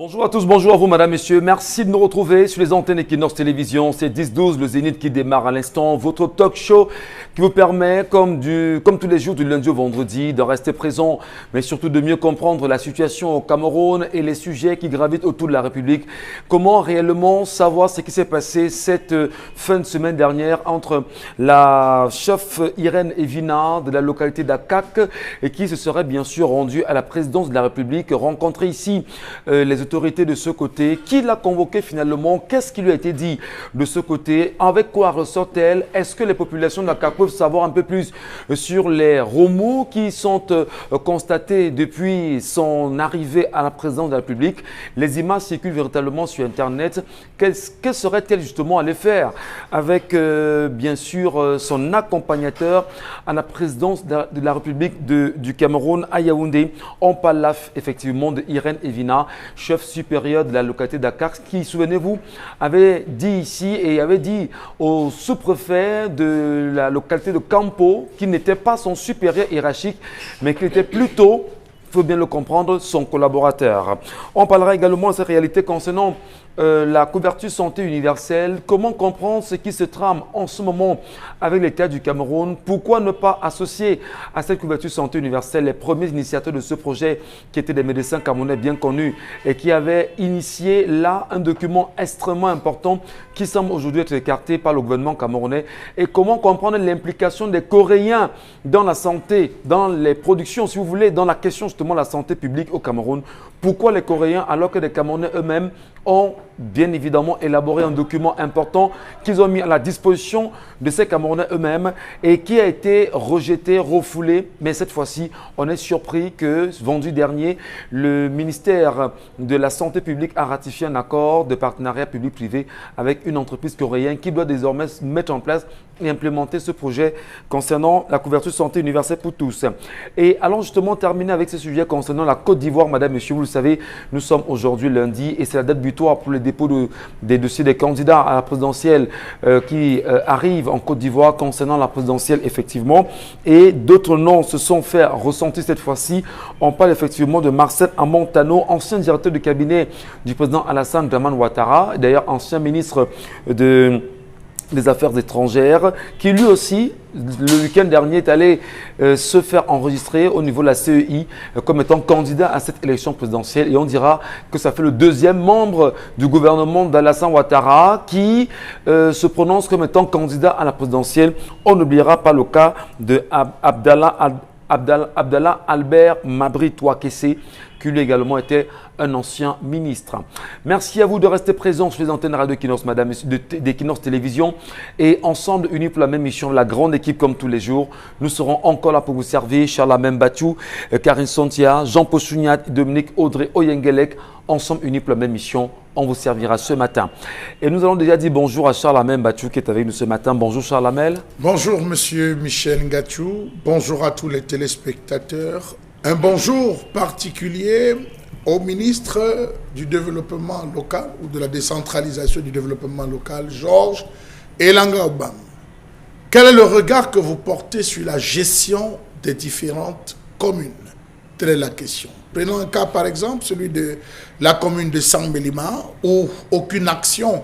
Bonjour à tous, bonjour à vous madame, messieurs. Merci de nous retrouver sur les antennes Equinox Télévision. C'est 10-12, le Zénith qui démarre à l'instant. Votre talk show qui vous permet, comme tous les jours du lundi au vendredi, de rester présent, mais surtout de mieux comprendre la situation au Cameroun et les sujets qui gravitent autour de la République. Comment réellement savoir ce qui s'est passé cette fin de semaine dernière entre la chef Irène Evina de la localité d'Akak et qui se serait bien sûr rendue à la présidence de la République, rencontrer ici les autorités de ce côté. Qui l'a convoqué finalement? Qu'est-ce qui lui a été dit de ce côté? Avec quoi ressort-elle? Est-ce que les populations de l'Akak peuvent savoir un peu plus sur les remous qui sont constatés depuis son arrivée à la présidence de la République? Les images circulent véritablement sur Internet. Que serait-elle justement allée faire avec bien sûr son accompagnateur à la présidence de la République du Cameroun à Yaoundé? On parle là effectivement de Irène Evina, chef supérieur de la localité d'Akak, qui, souvenez-vous, avait dit ici et avait dit au sous-préfet de la localité de Campo qu'il n'était pas son supérieur hiérarchique, mais qu'il était plutôt, il faut bien le comprendre, son collaborateur. On parlera également de cette réalité concernant la couverture santé universelle. Comment comprendre ce qui se trame en ce moment avec l'État du Cameroun? Pourquoi ne pas associer à cette couverture santé universelle les premiers initiateurs de ce projet qui étaient des médecins camerounais bien connus et qui avaient initié là un document extrêmement important qui semble aujourd'hui être écarté par le gouvernement camerounais? Et comment comprendre l'implication des Coréens dans la santé, dans les productions, si vous voulez, dans la question justement de la santé publique au Cameroun? Pourquoi les Coréens, alors que les Camerounais eux-mêmes ont bien évidemment élaboré un document important qu'ils ont mis à la disposition de ces Camerounais eux-mêmes et qui a été rejeté, refoulé. Mais cette fois-ci, on est surpris que vendredi dernier, le ministère de la Santé publique a ratifié un accord de partenariat public-privé avec une entreprise coréenne qui doit désormais mettre en place et implémenter ce projet concernant la couverture santé universelle pour tous. Et allons justement terminer avec ce sujet concernant la Côte d'Ivoire. Madame, Monsieur, vous le savez, nous sommes aujourd'hui lundi et c'est la date butoir pour le dépôt des dossiers des candidats à la présidentielle qui arrivent en Côte d'Ivoire concernant la présidentielle effectivement. Et d'autres noms se sont fait ressentir cette fois-ci. On parle effectivement de Marcel Amontano, ancien directeur de cabinet du président Alassane Dramane Ouattara, d'ailleurs ancien ministre des Affaires étrangères, qui lui aussi, le week-end dernier, est allé se faire enregistrer au niveau de la CEI comme étant candidat à cette élection présidentielle. Et on dira que ça fait le deuxième membre du gouvernement d'Alassane Ouattara qui se prononce comme étant candidat à la présidentielle. On n'oubliera pas le cas de Abdallah Albert Mabri Touakese, qui lui également était un ancien ministre. Merci à vous de rester présents sur les antennes Radio Equinox, madame, d'Equinox Télévision. Et ensemble, unis pour la même mission, la grande équipe comme tous les jours, nous serons encore là pour vous servir. Charles Mbachou, Karine Sontia, Jean-Paul Sougnat, Dominique Audrey Oyengelek, ensemble unis pour la même mission, on vous servira ce matin. Et nous allons déjà dire bonjour à Charles Mbachou qui est avec nous ce matin. Bonjour Charles Amel. Bonjour monsieur Michel Ngachou, bonjour à tous les téléspectateurs. Un bonjour particulier au ministre du développement local ou de la décentralisation du développement local, Georges Elanga Obam. Quel est le regard que vous portez sur la gestion des différentes communes? Telle est la question. Prenons un cas par exemple, celui de la commune de Sambelima, où aucune action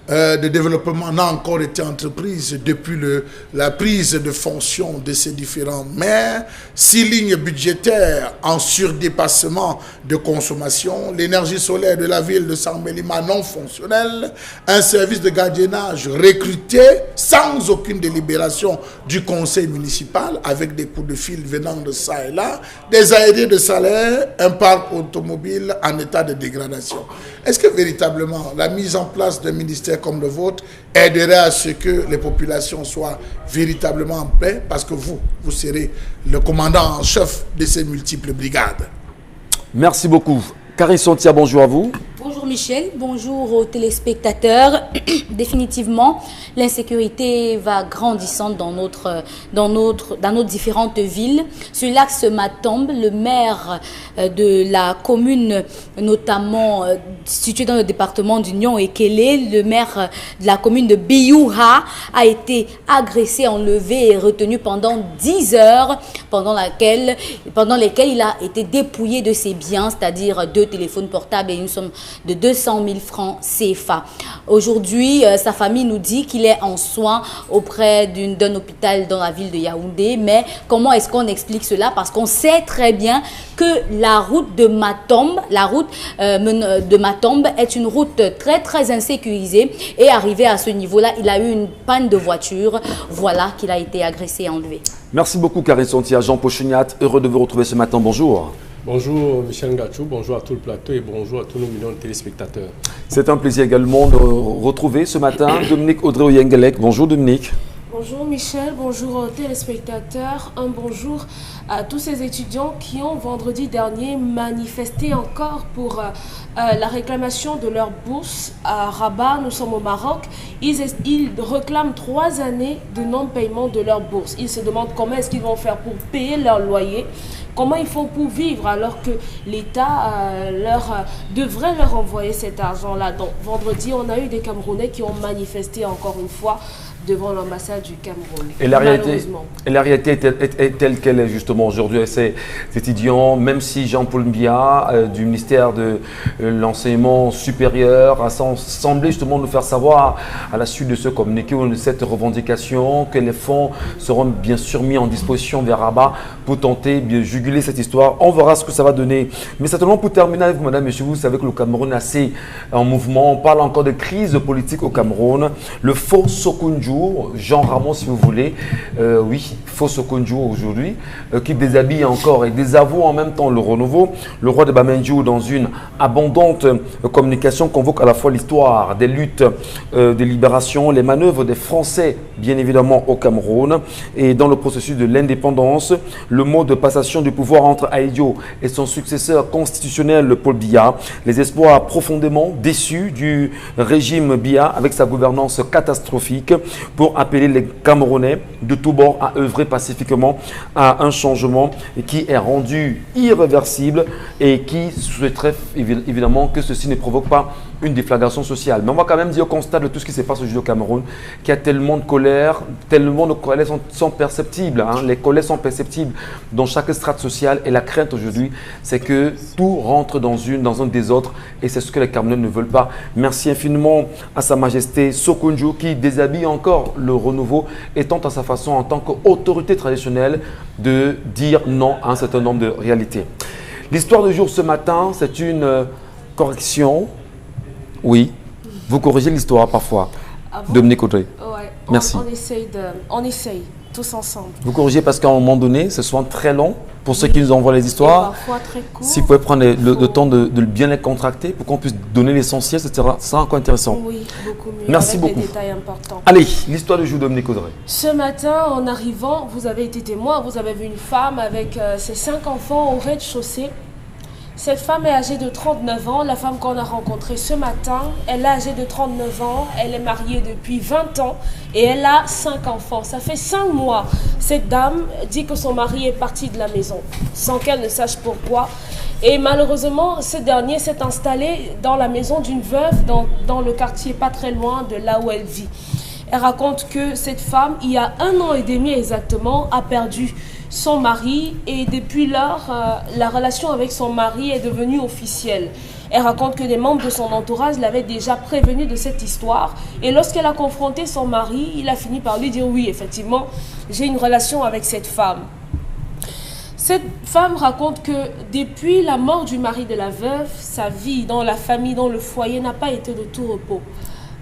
de développement n'a encore été entreprise depuis la prise de fonction de ces différents maires. 6 lignes budgétaires en surdépassement de consommation, l'énergie solaire de la ville de Sambelima non fonctionnelle, un service de gardiennage recruté sans aucune délibération du conseil municipal avec des coups de fil venant de ça et là, des aérés de salaire, un parc automobile en état de dégradation. Est-ce que véritablement la mise en place d'un ministère comme le vôtre aiderait à ce que les populations soient véritablement en paix, parce que vous serez le commandant en chef de ces multiples brigades? Merci beaucoup. Karine Sontia, bonjour à vous. Bonjour Michel, bonjour aux téléspectateurs. Définitivement, l'insécurité va grandissante dans nos différentes villes. Sur l'axe Matombe, le maire de la commune, notamment située dans le département d'Union Ekele, le maire de la commune de Biyouha, a été agressé, enlevé et retenu pendant 10 heures, pendant lesquelles il a été dépouillé de ses biens, c'est-à-dire 2 téléphones portables et une somme de 200 000 francs CFA. Aujourd'hui, sa famille nous dit qu'il est en soins auprès d'un hôpital dans la ville de Yaoundé. Mais comment est-ce qu'on explique cela? Parce qu'on sait très bien que la route de Matombe, est une route très très insécurisée. Et arrivé à ce niveau-là, il a eu une panne de voiture. Voilà qu'il a été agressé et enlevé. Merci beaucoup, Karine Sontia. Jean Pochoniat, heureux de vous retrouver ce matin. Bonjour. Bonjour Michel Ngachou, bonjour à tout le plateau et bonjour à tous nos millions de téléspectateurs. C'est un plaisir également de retrouver ce matin Dominique Audrey-Oyengelek. Bonjour Dominique. Bonjour Michel, bonjour aux téléspectateurs, un bonjour à tous ces étudiants qui ont vendredi dernier manifesté encore pour la réclamation de leur bourse à Rabat. Nous sommes au Maroc. Ils réclament 3 années de non-paiement de leur bourse. Ils se demandent comment est-ce qu'ils vont faire pour payer leur loyer. Comment ils font pour vivre alors que l'État devrait leur envoyer cet argent-là. Donc vendredi, on a eu des Camerounais qui ont manifesté encore une fois devant l'ambassade du Cameroun. Et la réalité est telle qu'elle est justement aujourd'hui. Ces étudiants, même si Jean-Paul Biya du ministère de l'enseignement supérieur a semblé justement nous faire savoir à la suite de ce communiqué ou de cette revendication que les fonds seront bien sûr mis en disposition vers Rabat pour tenter de juguler cette histoire. On verra ce que ça va donner. Mais certainement pour terminer avec vous, madame, monsieur, vous savez que le Cameroun est assez en mouvement. On parle encore de crise politique au Cameroun. Le faux Sokunju, Jean Ramon si vous voulez, oui, faux Sokunju aujourd'hui, qui déshabille encore et désavoue en même temps le renouveau. Le roi de Bamenju, dans une abondante communication, convoque à la fois l'histoire des luttes de libération, les manœuvres des Français, bien évidemment, au Cameroun. Et dans le processus de l'indépendance, le mot de passation du pouvoir entre Ahidjo et son successeur constitutionnel, Paul Biya, les espoirs profondément déçus du régime Biya avec sa gouvernance catastrophique, pour appeler les Camerounais de tous bords à œuvrer pacifiquement à un changement qui est rendu irréversible et qui souhaiterait évidemment que ceci ne provoque pas une déflagration sociale. Mais on va quand même dire au constat de tout ce qui se passe aujourd'hui au Cameroun qu'il y a tellement de colère sont perceptibles. Hein. Les colères sont perceptibles dans chaque strate sociale et la crainte aujourd'hui, c'est que tout rentre dans un désordre et c'est ce que les Camerounais ne veulent pas. Merci infiniment à Sa Majesté Sokunju qui déshabille encore le renouveau et tente à sa façon en tant qu'autorité traditionnelle de dire non à un certain nombre de réalités. L'histoire du jour ce matin, c'est une correction. Oui, vous corrigez l'histoire parfois. Ah bon? Dominique Audrey. Ouais, merci. On essaye tous ensemble. Vous corrigez parce qu'à un moment donné, ce soit très long pour ceux qui nous envoient les histoires. Parfois très court. Si vous pouvez prendre le temps de bien les contracter pour qu'on puisse donner l'essentiel, etc. C'est encore intéressant. Oui, beaucoup mieux. Merci avec beaucoup. Des détails importants. Allez, l'histoire du jour, Dominique Audrey. Ce matin, en arrivant, vous avez été témoin, vous avez vu une femme avec ses 5 enfants au rez-de-chaussée. Cette femme est âgée de 39 ans, la femme qu'on a rencontrée ce matin, elle est âgée de 39 ans, elle est mariée depuis 20 ans et elle a 5 enfants. Ça fait 5 mois. Cette dame dit que son mari est parti de la maison sans qu'elle ne sache pourquoi. Et malheureusement, ce dernier s'est installé dans la maison d'une veuve dans le quartier pas très loin de là où elle vit. Elle raconte que cette femme, il y a 1 an et demi exactement, a perdu son mari et depuis lors, la relation avec son mari est devenue officielle. Elle raconte que des membres de son entourage l'avaient déjà prévenu de cette histoire et lorsqu'elle a confronté son mari, il a fini par lui dire oui, effectivement, j'ai une relation avec cette femme. Cette femme raconte que depuis la mort du mari de la veuve, sa vie dans la famille, dans le foyer n'a pas été de tout repos.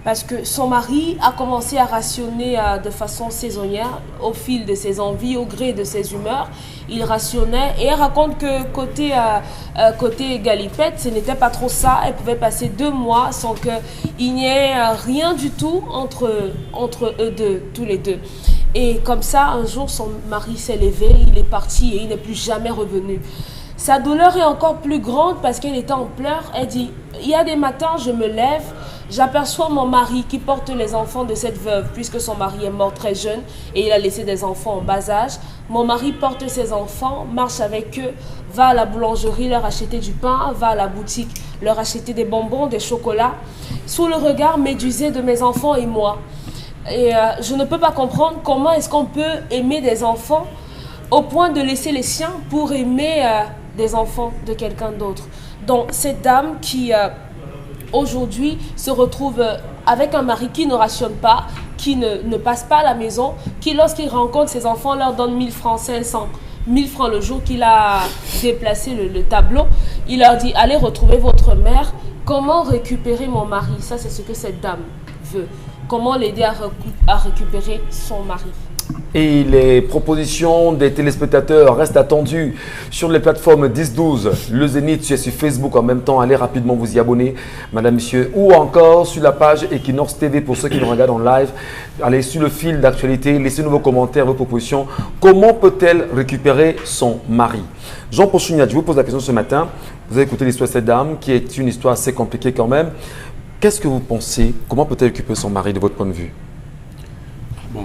Parce que son mari a commencé à rationner de façon saisonnière, au fil de ses envies, au gré de ses humeurs. Il rationnait et elle raconte que côté galipette, ce n'était pas trop ça. Elle pouvait passer 2 mois sans qu'il n'y ait rien du tout entre eux deux, tous les deux. Et comme ça, un jour, son mari s'est levé, il est parti et il n'est plus jamais revenu. Sa douleur est encore plus grande parce qu'elle était en pleurs. Elle dit, il y a des matins, je me lève, j'aperçois mon mari qui porte les enfants de cette veuve, puisque son mari est mort très jeune et il a laissé des enfants en bas âge. Mon mari porte ses enfants, marche avec eux, va à la boulangerie leur acheter du pain, va à la boutique leur acheter des bonbons, des chocolats, sous le regard médusé de mes enfants et moi. Et je ne peux pas comprendre comment est-ce qu'on peut aimer des enfants au point de laisser les siens pour aimer des enfants de quelqu'un d'autre. Donc cette dame qui aujourd'hui se retrouve avec un mari qui ne rationne pas, qui ne passe pas à la maison, qui lorsqu'il rencontre ses enfants leur donne 1000 francs, 500, 1000 francs le jour qu'il a déplacé le tableau. Il leur dit, allez retrouver votre mère. Comment récupérer mon mari? Ça, c'est ce que cette dame veut. Comment l'aider à récupérer son mari? Et les propositions des téléspectateurs restent attendues sur les plateformes 10-12, le Zénith, sur Facebook en même temps. Allez rapidement vous y abonner, madame, monsieur, ou encore sur la page Equinox TV pour ceux qui nous regardent en live. Allez sur le fil d'actualité, laissez-nous vos commentaires, vos propositions. Comment peut-elle récupérer son mari? Jean Pochouniat, je vous pose la question ce matin. Vous avez écouté l'histoire de cette dame qui est une histoire assez compliquée quand même. Qu'est-ce que vous pensez? Comment peut-elle récupérer son mari de votre point de vue? Bon,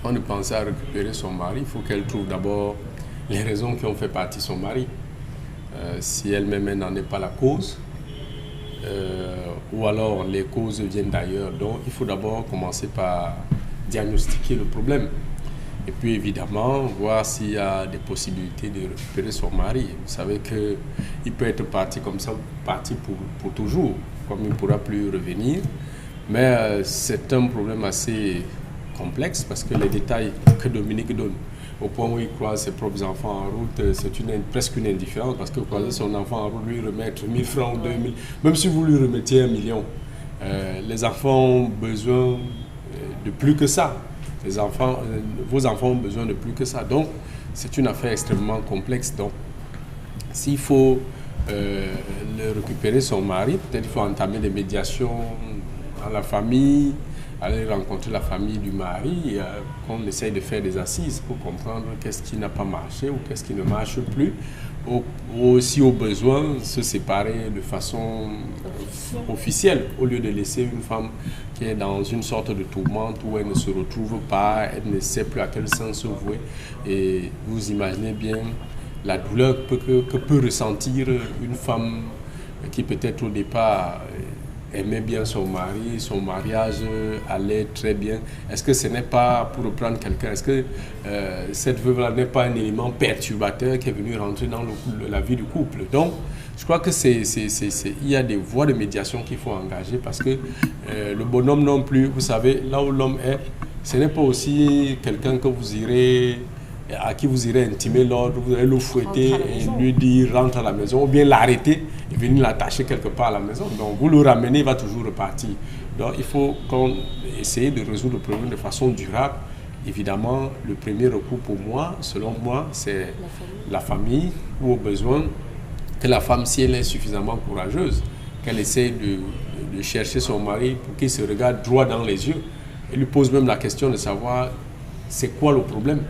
avant de penser à récupérer son mari, il faut qu'elle trouve d'abord les raisons qui ont fait partie son mari. Si elle-même n'en est pas la cause, ou alors les causes viennent d'ailleurs. Donc il faut d'abord commencer par diagnostiquer le problème. Et puis évidemment, voir s'il y a des possibilités de récupérer son mari. Vous savez qu'il peut être parti comme ça, parti pour toujours, comme il ne pourra plus revenir. Mais c'est un problème assez complexe parce que les détails que Dominique donne, au point où il croise ses propres enfants en route, c'est presque une indifférence parce que croiser son enfant en route, lui remettre 1000 francs ou 2000, même si vous lui remettiez 1 million, les enfants ont besoin de plus que ça. Vos enfants ont besoin de plus que ça. Donc, c'est une affaire extrêmement complexe. Donc, s'il faut récupérer son mari, peut-être qu'il faut entamer des médiations dans la famille, aller rencontrer la famille du mari, qu'on essaye de faire des assises pour comprendre qu'est-ce qui n'a pas marché ou qu'est-ce qui ne marche plus. Ou aussi au besoin se séparer de façon officielle au lieu de laisser une femme qui est dans une sorte de tourmente où elle ne se retrouve pas, elle ne sait plus à quel sens se vouer. Et vous imaginez bien la douleur que peut ressentir une femme qui peut-être au départ aimait bien son mari, son mariage allait très bien. Est-ce que ce n'est pas, pour reprendre quelqu'un, est-ce que cette veuve-là n'est pas un élément perturbateur qui est venu rentrer dans la vie du couple? Donc, je crois que il y a des voies de médiation qu'il faut engager parce que le bonhomme non plus, vous savez, là où l'homme est, ce n'est pas aussi quelqu'un à qui vous irez intimer l'ordre, vous allez le fouetter et lui dire rentre à la maison, ou bien l'arrêter et venir l'attacher quelque part à la maison. Donc vous le ramenez, il va toujours repartir. Donc il faut essayer de résoudre le problème de façon durable. Évidemment, le premier recours pour moi, selon moi, c'est la famille, ou au besoin que la femme, si elle est suffisamment courageuse, qu'elle essaie de chercher son mari pour qu'il se regarde droit dans les yeux et lui pose même la question de savoir c'est quoi le problème.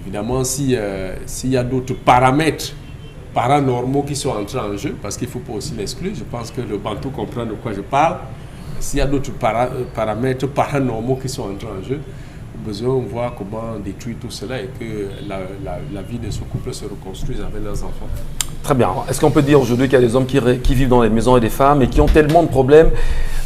Évidemment, s'il y a d'autres paramètres paranormaux qui sont entrés en jeu, parce qu'il ne faut pas aussi l'exclure, je pense que le Bantou comprend de quoi je parle. S'il y a d'autres paramètres paranormaux qui sont entrés en jeu, on a besoin de voir comment détruire tout cela et que la vie de ce couple se reconstruise avec leurs enfants. Très bien. Est-ce qu'on peut dire aujourd'hui qu'il y a des hommes qui vivent dans les maisons et des femmes et qui ont tellement de problèmes,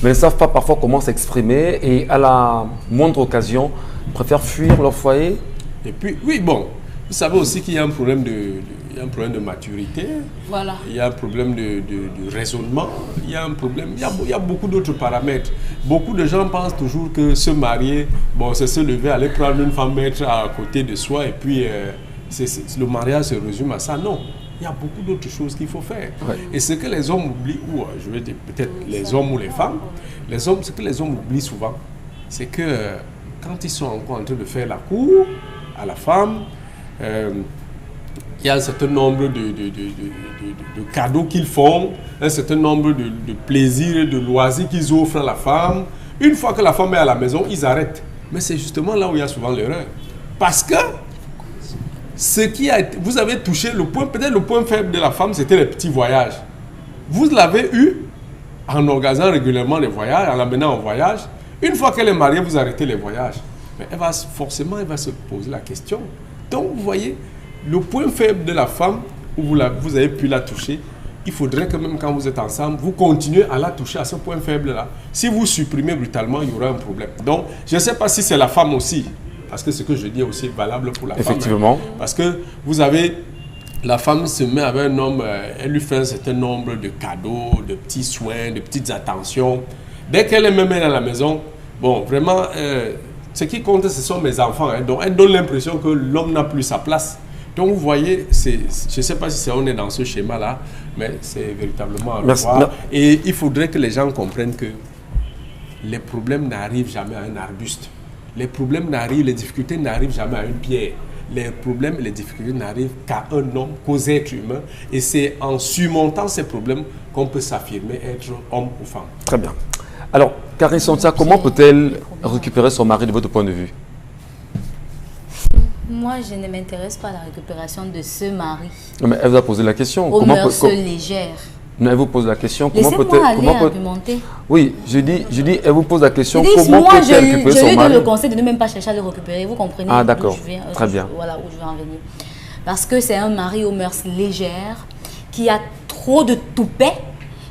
mais ne savent pas parfois comment s'exprimer et à la moindre occasion préfèrent fuir leur foyer? Et puis, oui, bon, vous savez aussi qu'il y a un problème de maturité, Voilà. il y a un problème de raisonnement, il y a un problème, il y a beaucoup d'autres paramètres. Beaucoup de gens pensent toujours que se marier, bon, c'est se lever, aller prendre une femme, mettre à côté de soi et puis le mariage se résume à ça. Non, il y a beaucoup d'autres choses qu'il faut faire. Ouais. Et ce que les hommes oublient, ou je vais dire peut-être les hommes ou les femmes, ce que les hommes oublient souvent, c'est que quand ils sont encore en train de faire la cour à la femme, il y a un certain nombre de cadeaux qu'ils font, un certain nombre de plaisirs et de loisirs qu'ils offrent à la femme. Une fois que la femme est à la maison, ils arrêtent. Mais c'est justement là où il y a souvent l'erreur. Parce que vous avez touché le point, peut-être le point faible de la femme, c'était les petits voyages. Vous l'avez eu en organisant régulièrement les voyages, en l'amenant en voyage. Une fois qu'elle est mariée, vous arrêtez les voyages. Mais elle va se poser la question. Donc, vous voyez, le point faible de la femme, où vous avez pu la toucher, il faudrait que même quand vous êtes ensemble, vous continuez à la toucher à ce point faible-là. Si vous supprimez brutalement, il y aura un problème. Donc, je ne sais pas si c'est la femme aussi, parce que ce que je dis est aussi valable pour la femme. Effectivement. Parce que vous avez, la femme se met avec un homme, elle lui fait un certain nombre de cadeaux, de petits soins, de petites attentions. Dès qu'elle est même dans la maison, bon, vraiment, ce qui compte, ce sont mes enfants. Hein. Donc, elle donne l'impression que l'homme n'a plus sa place. Donc, vous voyez, je ne sais pas si on est dans ce schéma-là, mais c'est véritablement à revoir. Et il faudrait que les gens comprennent que les problèmes n'arrivent jamais à un arbuste. Les difficultés n'arrivent jamais à une pierre. Les problèmes et les difficultés n'arrivent qu'à un homme, qu'aux êtres humains. Et c'est en surmontant ces problèmes qu'on peut s'affirmer être homme ou femme. Très bien. Alors, Karine Santia, comment peut-elle récupérer son mari de votre point de vue? Moi, je ne m'intéresse pas à la récupération de ce mari. Mais elle vous a posé la question. Aux mœurs légères. Non, elle vous pose la question. Comment peut-elle argumenter? Oui, je dis, elle vous pose la question. Comment peut-elle récupérer son mari? Je lui donne le conseil de ne même pas chercher à le récupérer. Vous comprenez? Ah, d'accord. Très bien. Voilà où je veux en venir. Parce que c'est un mari aux mœurs légères qui a trop de toupet,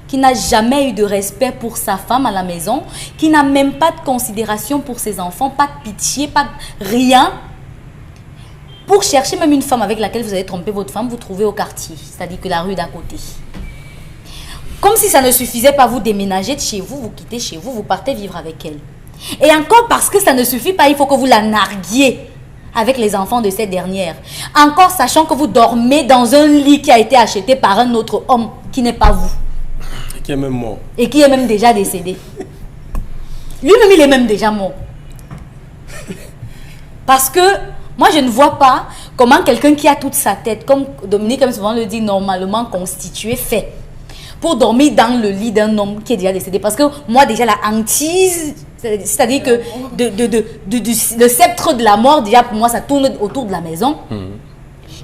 qui n'a jamais eu de respect pour sa femme à la maison, qui n'a même pas de considération pour ses enfants, pas de pitié, pas de rien. Pour chercher même une femme avec laquelle vous avez trompé votre femme, vous trouvez au quartier, c'est-à-dire que la rue d'à côté. Comme si ça ne suffisait pas, vous déménagez de chez vous, vous quittez chez vous, vous partez vivre avec elle. Et encore parce que ça ne suffit pas, il faut que vous la narguiez avec les enfants de cette dernière. Encore sachant que vous dormez dans un lit qui a été acheté par un autre homme qui n'est pas vous. Et qui est même mort. Et qui est même déjà décédé. Lui-même, il est même déjà mort. Parce que moi, je ne vois pas comment quelqu'un qui a toute sa tête, comme Dominique aime souvent le dit, normalement constitué, fait pour dormir dans le lit d'un homme qui est déjà décédé. Parce que moi, déjà, la hantise, c'est-à-dire que le sceptre de la mort, déjà, pour moi, ça tourne autour de la maison.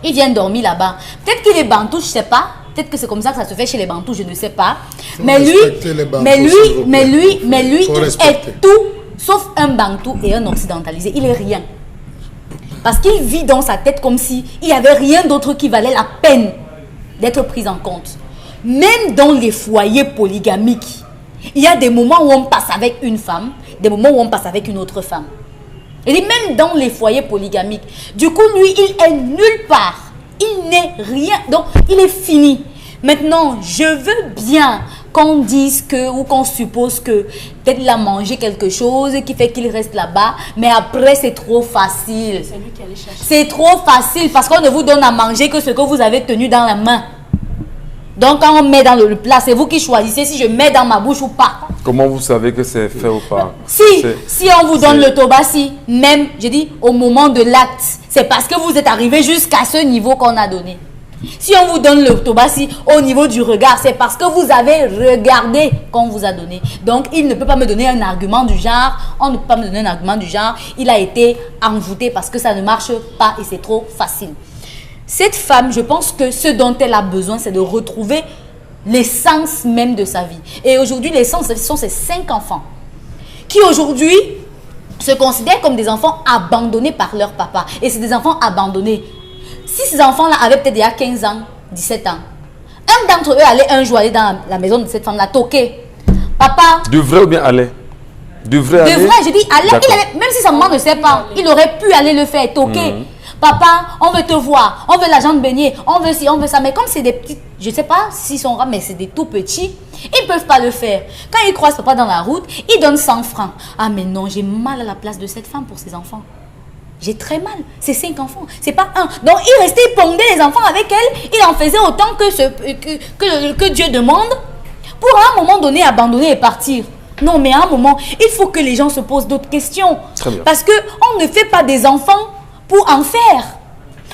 Il vient dormir là-bas. Peut-être qu'il est bantou, je ne sais pas. Peut-être que c'est comme ça que ça se fait chez les bantous, je ne sais pas. Mais lui, il est tout, sauf un bantou et un occidentalisé. Il est rien. Parce qu'il vit dans sa tête comme si il n'y avait rien d'autre qui valait la peine d'être pris en compte. Même dans les foyers polygamiques, il y a des moments où on passe avec une femme, des moments où on passe avec une autre femme. Et même dans les foyers polygamiques, du coup, lui, il est nulle part. Il n'est rien. Donc, il est fini. Maintenant, je veux bien qu'on dise que, ou qu'on suppose que peut-être il a mangé quelque chose qui fait qu'il reste là-bas, mais après c'est trop facile. C'est lui qui allait chercher. C'est trop facile parce qu'on ne vous donne à manger que ce que vous avez tenu dans la main. Donc quand on met dans le plat, c'est vous qui choisissez si je mets dans ma bouche ou pas. Comment vous savez que c'est fait ou pas? Si on vous donne le tobassi, même, je dis, au moment de l'acte, c'est parce que vous êtes arrivé jusqu'à ce niveau qu'on a donné. Si on vous donne le tobassi au niveau du regard, c'est parce que vous avez regardé qu'on vous a donné. Donc, il ne peut pas me donner un argument du genre, on ne peut pas me donner un argument du genre, il a été envoûté parce que ça ne marche pas et c'est trop facile. Cette femme, je pense que ce dont elle a besoin, c'est de retrouver l'essence même de sa vie. Et aujourd'hui, l'essence, ce sont ces 5 enfants qui aujourd'hui se considèrent comme des enfants abandonnés par leur papa. Et c'est des enfants abandonnés. Si ces enfants-là avaient peut-être déjà 15 ans, 17 ans, un d'entre eux allait un jour aller dans la maison de cette femme-là, toquer. Papa. Devrait ou bien aller? Devrait, je dis aller. Même si sa maman ne sait pas, il aurait pu aller le faire, toquer. Papa, on veut te voir, on veut l'argent de beignet, on veut ci, on veut ça. Mais comme c'est des petits, je ne sais pas s'ils sont rares, mais c'est des tout petits, ils ne peuvent pas le faire. Quand ils croisent papa dans la route, ils donnent 100 francs. Ah mais non, j'ai mal à la place de cette femme pour ses enfants. J'ai très mal. C'est 5 enfants. C'est pas un. Donc, il restait, il pondait les enfants avec elle. Il en faisait autant que Dieu demande pour à un moment donné abandonner et partir. Non, mais à un moment, il faut que les gens se posent d'autres questions. Parce qu'on ne fait pas des enfants pour en faire.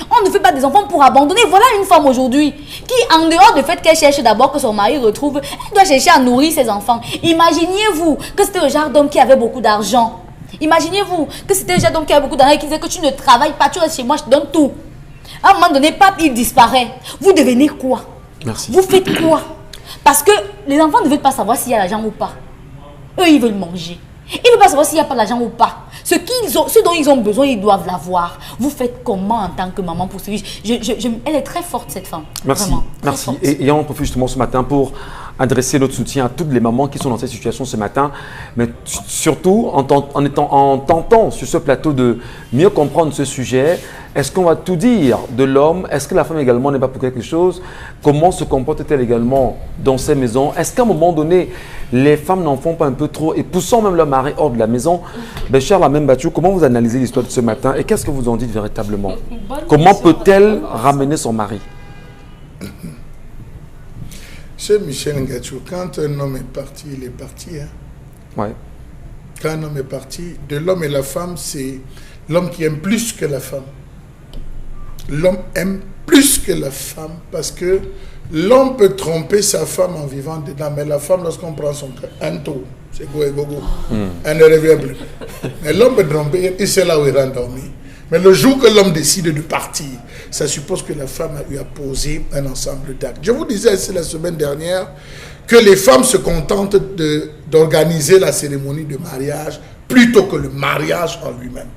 On ne fait pas des enfants pour abandonner. Voilà une femme aujourd'hui qui, en dehors du fait qu'elle cherche d'abord que son mari retrouve, elle doit chercher à nourrir ses enfants. Imaginez-vous que c'était le genre d'homme qui avait beaucoup d'argent. Imaginez-vous que c'était déjà donc qui a beaucoup d'argent et qui disait que tu ne travailles pas, tu restes chez moi, je te donne tout. À un moment donné, pape, il disparaît. Vous devenez quoi? Merci. Vous faites quoi? Parce que les enfants ne veulent pas savoir s'il y a l'argent ou pas. Eux, ils veulent manger. Ils ne veulent pas savoir s'il n'y a pas d'argent ou pas. Ce dont ils ont besoin, ils doivent l'avoir. Vous faites comment en tant que maman pour celui? Elle est très forte, cette femme. Merci. Vraiment, Merci. Et on profite justement ce matin pour adresser notre soutien à toutes les mamans qui sont dans cette situation ce matin, mais surtout en tentant sur ce plateau de mieux comprendre ce sujet. Est-ce qu'on va tout dire de l'homme? Est-ce que la femme également n'est pas pour quelque chose? Comment se comporte-t-elle également dans ces maisons? Est-ce qu'à un moment donné, les femmes n'en font pas un peu trop et poussant même leur mari hors de la maison? Cher Lamine Bachou, comment vous analysez l'histoire de ce matin et qu'est-ce que vous en dites véritablement? Comment peut-elle ramener son mari? Chez Michel Ngachou, quand un homme est parti, il est parti. Hein? Ouais. Quand un homme est parti, de l'homme et la femme, c'est l'homme qui aime plus que la femme. L'homme aime plus que la femme parce que l'homme peut tromper sa femme en vivant dedans, mais la femme, lorsqu'on prend son cœur, un tour, c'est go et gogo. Elle ne revient plus. Mais l'homme peut tromper, il sait là où il est endormi. Mais le jour que l'homme décide de partir, ça suppose que la femme a eu à poser un ensemble d'actes. Je vous disais ici la semaine dernière que les femmes se contentent d'organiser la cérémonie de mariage plutôt que le mariage en lui-même.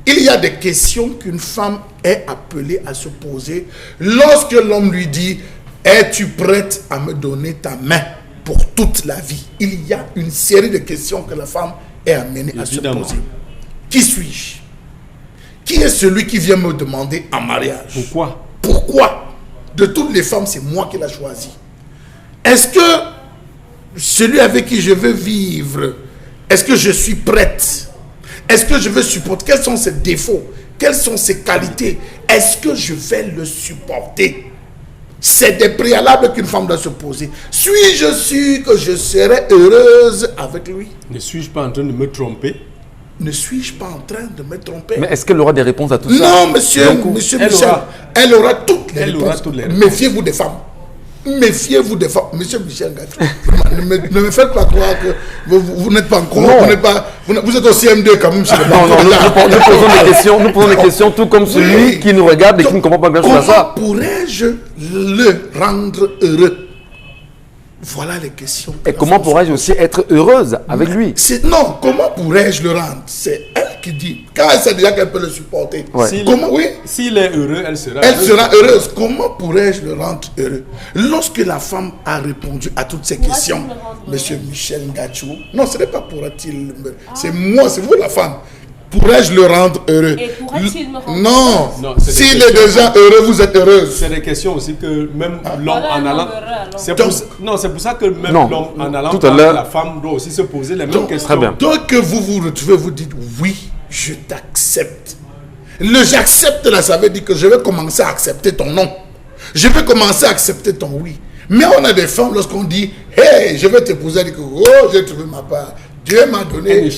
Il y a des questions qu'une femme est appelée à se poser lorsque l'homme lui dit « Es-tu prête à me donner ta main pour toute la vie ?» Il y a une série de questions que la femme est amenée à se poser. Qui suis-je? Qui est celui qui vient me demander en mariage? Pourquoi? Pourquoi? De toutes les femmes, c'est moi qui l'ai choisi. Est-ce que celui avec qui je veux vivre, est-ce que je suis prête? Est-ce que je veux supporter? Quels sont ses défauts? Quelles sont ses qualités? Est-ce que je vais le supporter? C'est des préalables qu'une femme doit se poser. Suis-je sûr que je serai heureuse avec lui? Ne suis-je pas en train de me tromper? Ne suis-je pas en train de me tromper? Mais est-ce qu'elle aura des réponses à tout ça? Non, monsieur Michel, elle aura toutes les réponses. Méfiez-vous des femmes. Méfiez-vous des femmes. Monsieur Michel Ngachou, ne me faites pas croire que vous n'êtes pas en courant. Vous êtes au CM2 quand même. Non, nous posons des questions tout comme celui qui nous regarde et qui ne comprend pas bien chose à ça. Comment pourrais-je le rendre heureux? Voilà les questions. Et comment pourrais-je aussi être heureuse avec lui? Non, comment pourrais-je le rendre? C'est elle qui dit. Quand elle sait déjà qu'elle peut le supporter. Ouais. S'il est heureux, elle sera heureuse. Comment pourrais-je le rendre heureux? Lorsque la femme a répondu à toutes ces questions, monsieur Michel Ngachou, non, ce n'est pas pourra-t-il. C'est moi, c'est vous la femme. Pourrais-je le rendre heureux? Et pourrait-il me rendre Non. S'il est déjà heureux, vous êtes heureuse. C'est des questions aussi que même l'homme en allant... C'est pour ça que même l'homme en allant tout à l'heure, la femme doit aussi se poser les mêmes questions. Très bien. Donc que vous vous retrouvez, vous dites oui, je t'accepte. Le j'accepte là, ça veut dire que je vais commencer à accepter ton non. Je vais commencer à accepter ton oui. Mais on a des femmes, lorsqu'on dit hey, je vais t'épouser, elle dit que oh, j'ai trouvé ma part. Dieu m'a donné,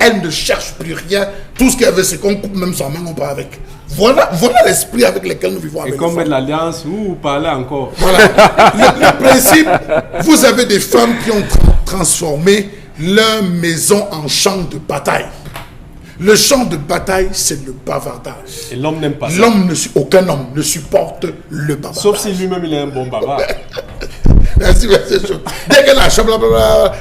elle ne cherche plus rien. Tout ce qu'elle veut, c'est qu'on coupe même sa main, on part avec. Voilà l'esprit avec lequel nous vivons. Et comme mettre l'alliance ou parler encore. Voilà. Le principe, vous avez des femmes qui ont transformé leur maison en champ de bataille. Le champ de bataille, c'est le bavardage. Et l'homme n'aime pas ça. Aucun homme ne supporte le bavardage. Sauf si lui-même il est un bon bavard. Merci. Dès que la chambre,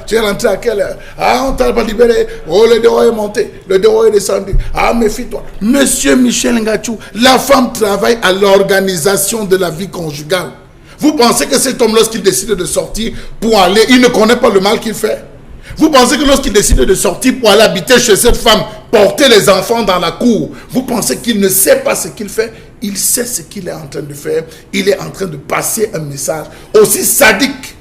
tu es rentré à quelle heure? Ah, on t'a pas libéré. Oh, le dehors est monté. Le dehors est descendu. Ah, méfie-toi. Monsieur Michel Ngachou, la femme travaille à l'organisation de la vie conjugale. Vous pensez que cet homme, lorsqu'il décide de sortir pour aller, il ne connaît pas le mal qu'il fait? Vous pensez que lorsqu'il décide de sortir pour aller habiter chez cette femme, porter les enfants dans la cour, vous pensez qu'il ne sait pas ce qu'il fait? Il sait ce qu'il est en train de faire. Il est en train de passer un message aussi sadique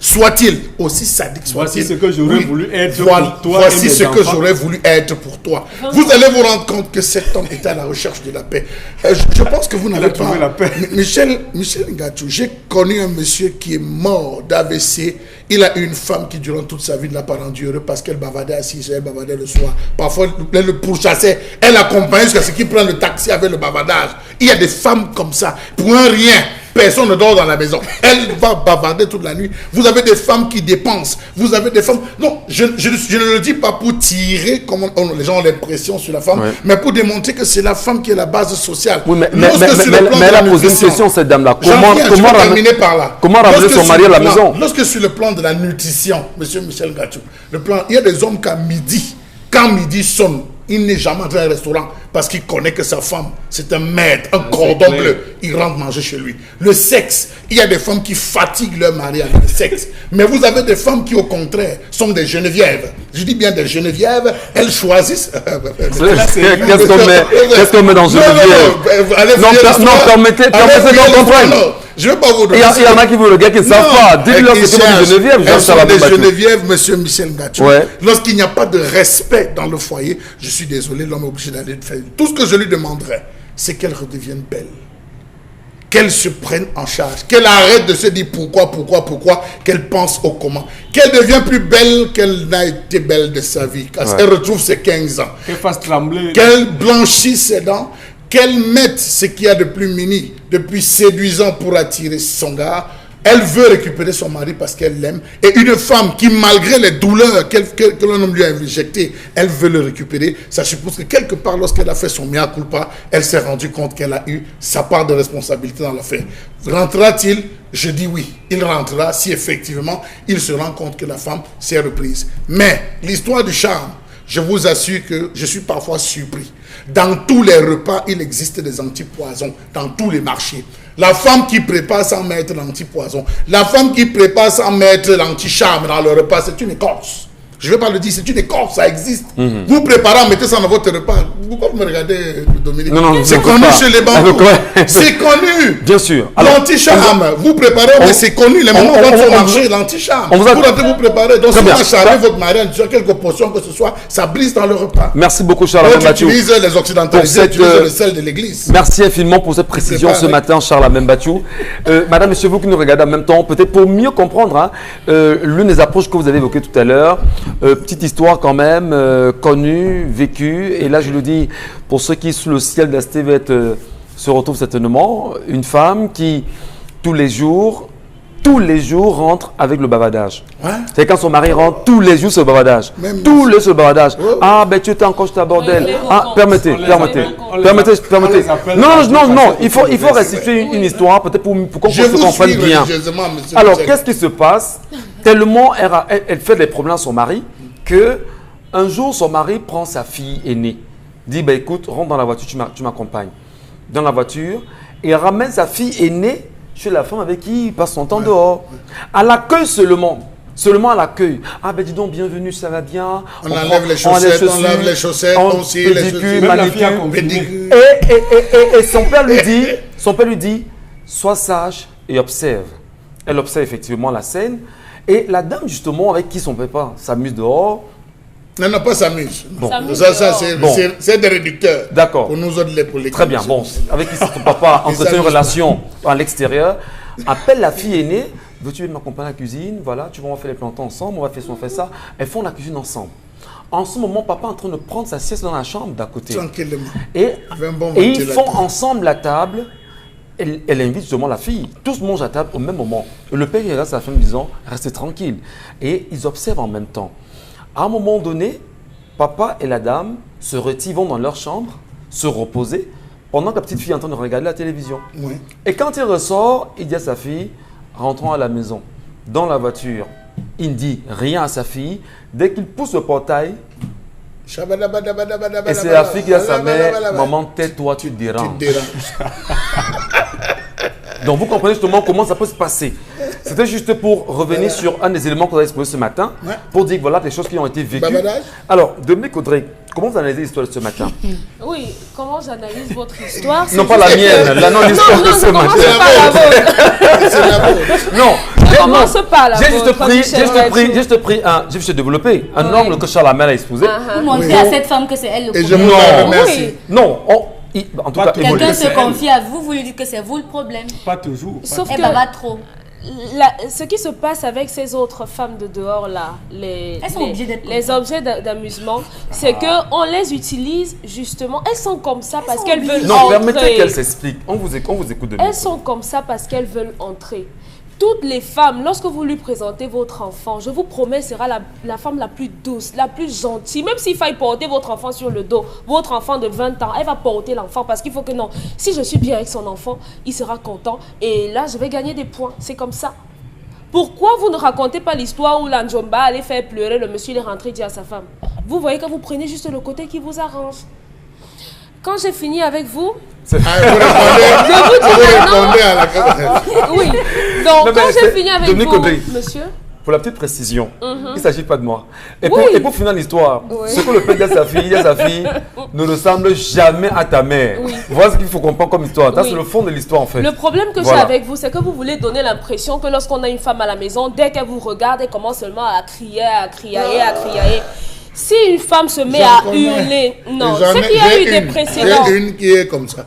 soit-il, aussi sadique soit-il. Voici ce que j'aurais voulu être pour toi. Voici ce que j'aurais voulu être pour toi. Vous allez vous rendre compte que cet homme est à la recherche de la paix. Je pense que vous n'avez pas... la paix. Michel Ngachou, j'ai connu un monsieur qui est mort d'AVC. Il a eu une femme qui, durant toute sa vie, ne l'a pas rendu heureux parce qu'elle bavardait à 6 heures, elle bavardait le soir. Parfois, elle le pourchassait. Elle l'accompagnait jusqu'à ce qu'il prenne le taxi avec le bavardage. Il y a des femmes comme ça. Pour un rien, personne ne dort dans la maison. Elle va bavarder toute la nuit. Vous avez des femmes qui dépensent. Vous avez des femmes... Non, je ne le dis pas pour tirer, comme les gens ont l'impression sur la femme, mais pour démontrer que c'est la femme qui est la base sociale. Oui, mais elle a posé une question, cette dame-là. Comment ramener son mari à la maison? Lorsque sur le plan de la nutrition, monsieur Michel Gatchou, il y a des hommes qu'à midi, quand midi sonne, il n'est jamais entré à un restaurant parce qu'il connaît que sa femme, c'est un maître, un cordon bleu. Il rentre manger chez lui. Le sexe, il y a des femmes qui fatiguent leur mari avec le sexe. Mais vous avez des femmes qui, au contraire, sont des Genevièves. Je dis bien des Genevièves, elles choisissent... Qu'est-ce qu'on met dans Geneviève? Non, permettez qu'on comprenne. Je ne veux pas vous donner... Il y en a qui vous le gars qui ne savent pas. Dites-leur que c'est des Genevièves. Elles sont des Genevièves, monsieur Michel Gatchou. Lorsqu'il n'y a pas de respect dans le foyer, je suis désolé, l'homme est obligé d'aller faire. Tout ce que je lui demanderais, c'est qu'elle redevienne belle. Qu'elle se prenne en charge. Qu'elle arrête de se dire pourquoi, qu'elle pense au comment. Qu'elle devienne plus belle qu'elle n'a été belle de sa vie. Qu'elle retrouve ses 15 ans. Qu'elle fasse trembler. Qu'elle blanchisse ses dents. Qu'elle mette ce qu'il y a de plus mini, de plus séduisant pour attirer son gars. Elle veut récupérer son mari parce qu'elle l'aime. Et une femme qui, malgré les douleurs que l'un homme lui a injectées, elle veut le récupérer. Ça suppose que quelque part, lorsqu'elle a fait son mea culpa, elle s'est rendue compte qu'elle a eu sa part de responsabilité dans l'affaire. Rentrera-t-il? Je dis oui. Il rentrera si effectivement, il se rend compte que la femme s'est reprise. Mais l'histoire du charme, je vous assure que je suis parfois surpris. Dans tous les repas, il existe des antipoisons. Dans tous les marchés. La femme qui prépare sans mettre l'antipoison. La femme qui prépare sans mettre l'anti-charme dans le repas, c'est une écorce. Je ne vais pas le dire, c'est une écorce, ça existe. Vous préparez, mettez ça dans votre repas. Pourquoi vous me regardez, Dominique? Non, c'est connu chez les bambous. C'est connu. Bien sûr. L'anti-charme, vous préparez, mais c'est connu. Les moments quand vous mangez, l'anti-charme. Vous rentrez, vous préparez. Donc, si vous charmez votre mari en disant quelques portions que ce soit, ça brise dans le repas. Merci beaucoup, Charles Mathieu. Utilise les occidentalisés, utilisent le sel de l'église. Merci infiniment pour cette précision ce matin, Charles Mathieu. Madame, monsieur, vous qui nous regardez en même temps, peut-être pour mieux comprendre l'une des approches que vous avez évoquées tout à l'heure. Petite histoire quand même, connue, vécue. Et là, je le dis, pour ceux qui, sous le ciel d'Astévet, se retrouvent certainement, une femme qui, tous les jours, rentre avec le bavardage. C'est quand son mari rentre, tous les jours, c'est le bavardage. Tous les jours, c'est le bavardage. Ah, ben tu étais encore chez bordel. Ah, permettez. Non, il faut restituer une histoire, peut-être pour qu'on se comprenne bien. Alors, qu'est-ce qui se passe? Tellement elle fait des problèmes à son mari que un jour, son mari prend sa fille aînée. Dit, ben écoute, rentre dans la voiture, tu m'accompagnes. Dans la voiture, et ramène sa fille aînée chez la femme avec qui il passe son temps dehors. À l'accueil seulement à l'accueil. Ah ben dis donc, bienvenue, ça va bien. On enlève les chaussettes, on cire les chaussures. Et son père lui dit, sois sage et observe. Elle observe effectivement la scène. Et la dame, justement, avec qui son papa s'amuse dehors. Non, pas s'amuse. Bon. C'est des réducteurs. D'accord. Pour nous autres, pour les très bien. Bon, avec qui son papa entretient une relation à l'extérieur, appelle la fille aînée. Veux-tu m'accompagner à la cuisine? Voilà, on va faire les plantons ensemble, on va faire ça. Elles font la cuisine ensemble. En ce moment, papa est en train de prendre sa sieste dans la chambre d'à côté. Tranquillement. Et ils font ensemble la table. Elle invite justement la fille. Tous mangent à table au même moment. Et le père regarde sa femme disant, restez tranquille. Et ils observent en même temps. À un moment donné, papa et la dame se retirent, vont dans leur chambre, se reposer, pendant que la petite fille est en train de regarder la télévision. Oui. Et quand il ressort, il dit à sa fille, rentrons à la maison. Dans la voiture, il ne dit rien à sa fille. Dès qu'il pousse le portail, et c'est la fille qui a sa mère, maman, tais-toi, tu te déranges. Donc vous comprenez justement comment ça peut se passer. C'était juste pour revenir sur un des éléments qu'on a exposé ce matin, pour dire que voilà des choses qui ont été vécues. Alors, Dominique Audrey, comment vous analysez l'histoire de ce matin? Oui, comment j'analyse votre histoire? Non, pas la mienne, la non-histoire de ce matin. C'est la vôtre. Non, commence pas là. J'ai juste pris j'ai juste développé un angle que Charles Amel a exposé. Pour montrer à cette femme que c'est elle le problème. Et je vous remercie. Non, en tout cas, quelqu'un se confie à vous, vous lui dites que c'est vous le problème. Pas toujours. Sauf que va trop. ce qui se passe avec ces autres femmes de dehors là, les objets d'amusement, c'est que on les utilise justement. Elles sont comme ça parce qu'elles veulent entrer. Non, permettez qu'elles s'expliquent. On vous écoute de Elles sont comme ça parce qu'elles veulent entrer. Toutes les femmes, lorsque vous lui présentez votre enfant, je vous promets, sera la femme la plus douce, la plus gentille. Même s'il faille porter votre enfant sur le dos, votre enfant de 20 ans, elle va porter l'enfant parce qu'il faut que non. Si je suis bien avec son enfant, il sera content et là, je vais gagner des points. C'est comme ça. Pourquoi vous ne racontez pas l'histoire où la Njomba allait faire pleurer, le monsieur il est rentré dire à sa femme? Vous voyez que vous prenez juste le côté qui vous arrange. Quand j'ai fini avec vous, je vous répondez à la caméra. Oui. Donc, quand j'ai fini avec vous, monsieur. Pour la petite précision, il ne s'agit pas de moi. Et pour finir l'histoire, ce que le père dit à sa fille ne ressemble jamais à ta mère. Oui. Voilà ce qu'il faut comprendre comme histoire. Ça, c'est le fond de l'histoire en fait. Le problème que j'ai avec vous, c'est que vous voulez donner l'impression que lorsqu'on a une femme à la maison, dès qu'elle vous regarde, elle commence seulement à crier, à crier. Si une femme se met à hurler, non, c'est qu'il y a eu des précédents. J'ai une qui est comme ça.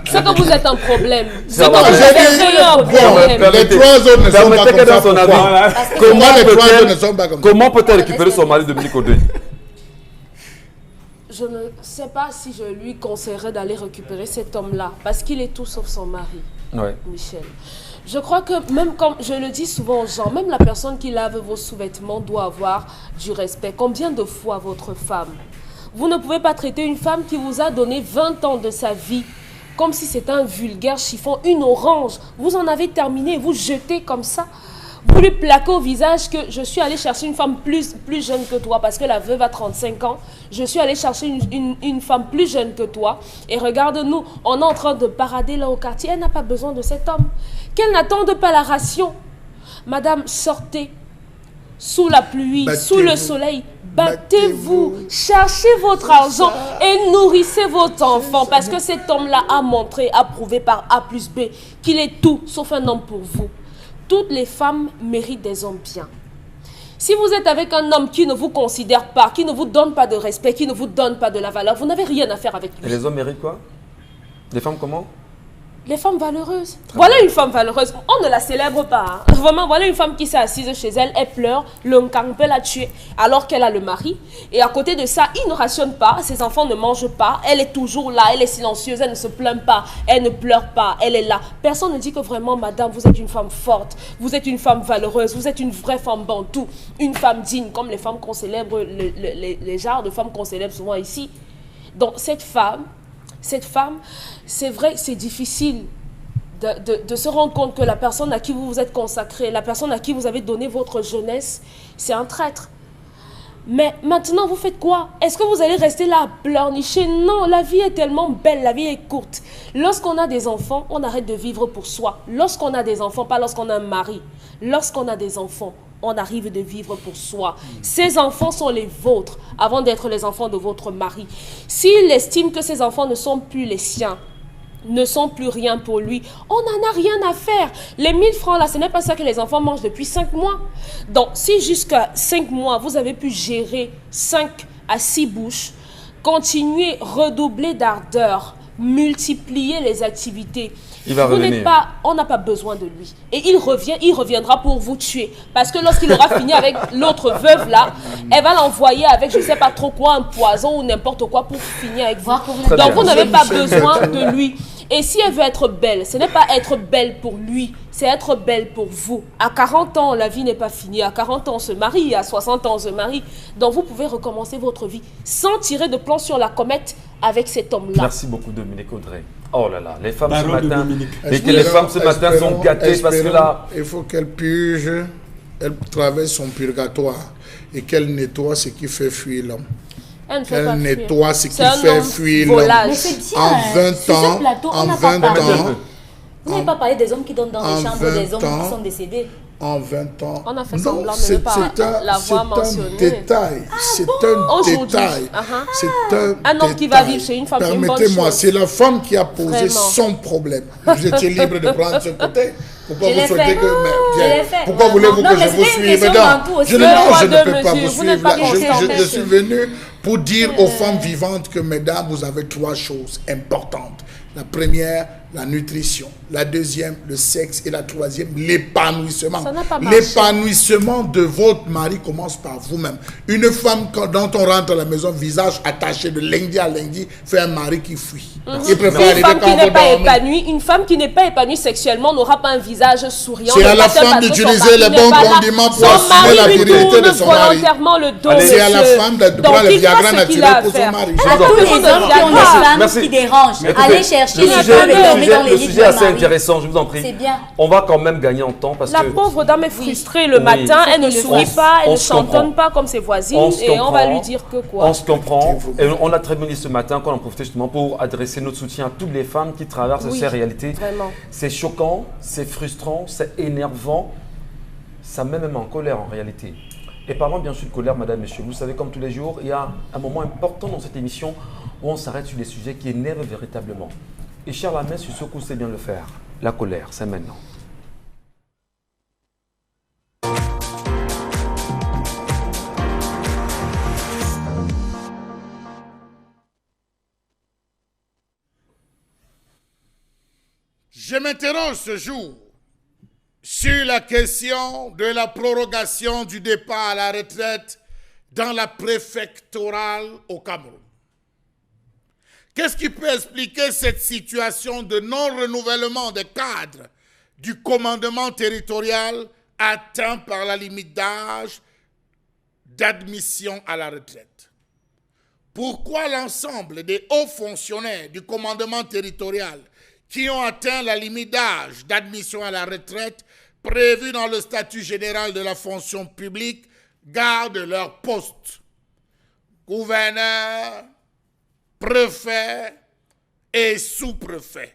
C'est que vous êtes un problème. C'est que vous avez créé un problème. Les trois autres ne sont pas comme ça. Comment les trois autres ne sont pas comme ça? Comment peut-elle récupérer son mari Dominique Audrey? Je ne sais pas si je lui conseillerais d'aller récupérer cet homme-là, parce qu'il est tout sauf son mari, Michel. Je crois que même comme je le dis souvent aux gens, même la personne qui lave vos sous-vêtements doit avoir du respect. Combien de fois votre femme? Vous ne pouvez pas traiter une femme qui vous a donné 20 ans de sa vie comme si c'était un vulgaire chiffon, une orange. Vous en avez terminé, vous jetez comme ça. Vous lui plaquez au visage que je suis allée chercher une femme plus jeune que toi parce que la veuve a 35 ans. Je suis allée chercher une femme plus jeune que toi. Et regarde-nous, on est en train de parader là au quartier. Elle n'a pas besoin de cet homme. Qu'elle n'attende pas la ration. Madame, sortez sous la pluie, sous le soleil. Battez-vous, cherchez votre argent et nourrissez votre enfant parce que cet homme-là a montré, a prouvé par A plus B qu'il est tout sauf un homme pour vous. Toutes les femmes méritent des hommes bien. Si vous êtes avec un homme qui ne vous considère pas, qui ne vous donne pas de respect, qui ne vous donne pas de la valeur, vous n'avez rien à faire avec lui. Et les hommes méritent quoi? Les femmes comment? Les femmes valeureuses. Voilà une femme valeureuse. On ne la célèbre pas. Hein. Vraiment, voilà une femme qui s'est assise chez elle, elle pleure, le nkang peut la tuer, alors qu'elle a le mari. Et à côté de ça, il ne rationne pas, ses enfants ne mangent pas, elle est toujours là, elle est silencieuse, elle ne se plaint pas, elle ne pleure pas, elle est là. Personne ne dit que vraiment, madame, vous êtes une femme forte, vous êtes une femme valeureuse, vous êtes une vraie femme bantou, une femme digne, comme les femmes qu'on célèbre, les genres de femmes qu'on célèbre souvent ici. Donc, cette femme, c'est vrai, c'est difficile de se rendre compte que la personne à qui vous vous êtes consacré, la personne à qui vous avez donné votre jeunesse, c'est un traître. Mais maintenant, vous faites quoi? Est-ce que vous allez rester là à pleurnicher? Non, la vie est tellement belle, la vie est courte. Lorsqu'on a des enfants, on arrête de vivre pour soi. Lorsqu'on a des enfants, pas lorsqu'on a un mari. Lorsqu'on a des enfants, on arrive de vivre pour soi. Ces enfants sont les vôtres avant d'être les enfants de votre mari. S'il estime que ces enfants ne sont plus les siens, ne sont plus rien pour lui, on n'en a rien à faire. Les 1000 francs là, ce n'est pas ça que les enfants mangent depuis 5 mois. Donc, si jusqu'à 5 mois, vous avez pu gérer 5 à 6 bouches, continuez, redoubler d'ardeur, multiplier les activités. Il va revenir. On n'a pas besoin de lui. Et il reviendra pour vous tuer. Parce que lorsqu'il aura fini avec l'autre veuve là, elle va l'envoyer avec je ne sais pas trop quoi, un poison ou n'importe quoi pour finir avec vous. Donc vous n'avez pas besoin de lui. Et si elle veut être belle, ce n'est pas être belle pour lui, c'est être belle pour vous. À 40 ans, la vie n'est pas finie. À 40 ans, on se marie. À 60 ans, on se marie. Donc, vous pouvez recommencer votre vie sans tirer de plomb sur la comète avec cet homme-là. Merci beaucoup, Dominique Audrey. Oh là là, les femmes ce matin, les femmes ce matin sont gâtées parce que là... Il faut qu'elle purge, elle traverse son purgatoire et qu'elle nettoie ce qui fait fuir l'homme. Elle nettoie ce qui fait fuir l'homme. En 20 ans, en 20 ans... Vous n'avez pas parlé des hommes qui donnent dans les chambres des hommes qui sont décédés. En 20 ans. On a fait semblant de ne pas l'avoir mentionné. C'est un détail. C'est un détail. C'est un homme qui va vivre chez une femme. Permettez-moi, c'est la femme qui a posé son problème. Vous étiez libre de prendre ce côté. Pourquoi vous souhaitez que... Pourquoi voulez-vous que je vous suive, mesdames? Je ne peux pas vous suivre. Je suis venu pour dire aux femmes vivantes que, mesdames, vous avez 3 choses importantes. La première, la nutrition. La deuxième, le sexe. Et la troisième, l'épanouissement. Ça n'a pas marché. L'épanouissement de votre mari commence par vous-même. Une femme, quand on rentre à la maison, visage attaché de lundi à lundi, fait un mari qui fuit. Il préfère Une arriver femme qui quand n'est vous pas dormez. épanouie, une femme qui n'est pas épanouie sexuellement n'aura pas un visage souriant. C'est à la Parce que femme son d'utiliser mari les n'est bons pas là. condiments pour Son assumer la mari lui virilité de tourne son mari. volontairement le dos. C'est à la monsieur. femme de Donc, prendre le il Viagra fera ce qu'il naturel a à pour son faire. mari. Je À vous en tous prie. les hommes qui ont des Merci. femmes Merci. qui dérangent, Mais écoutez, allez chercher le les sujet, femmes et dormez dans les le lits de sujet est leur assez mari. intéressant, je vous en prie. C'est bien. On va quand même gagner en temps parce La que pauvre dame est frustrée le Oui. matin, elle ne Oui. sourit pas, elle On ne se comprend. chantonne pas comme ses voisines on se et on va comprend. lui dire que quoi. On se comprend. Et on l'a très bien dit ce matin qu'on en profitait justement pour adresser notre soutien à toutes les femmes qui traversent Oui, ces réalités. vraiment. C'est choquant, c'est frustrant, c'est énervant. Ça met même en colère en réalité. Et parlons bien sûr de colère, madame, monsieur. Vous savez, comme tous les jours, il y a un moment important dans cette émission où on s'arrête sur des sujets qui énervent véritablement. Et cher Lamès, sur ce coup, c'est bien le faire. La colère, c'est maintenant. Je m'interroge ce jour sur la question de la prorogation du départ à la retraite dans la préfectorale au Cameroun. Qu'est-ce qui peut expliquer cette situation de non-renouvellement des cadres du commandement territorial atteint par la limite d'âge d'admission à la retraite? Pourquoi l'ensemble des hauts fonctionnaires du commandement territorial qui ont atteint la limite d'âge d'admission à la retraite prévue dans le statut général de la fonction publique gardent leur poste? Gouverneur, préfet et sous-préfet.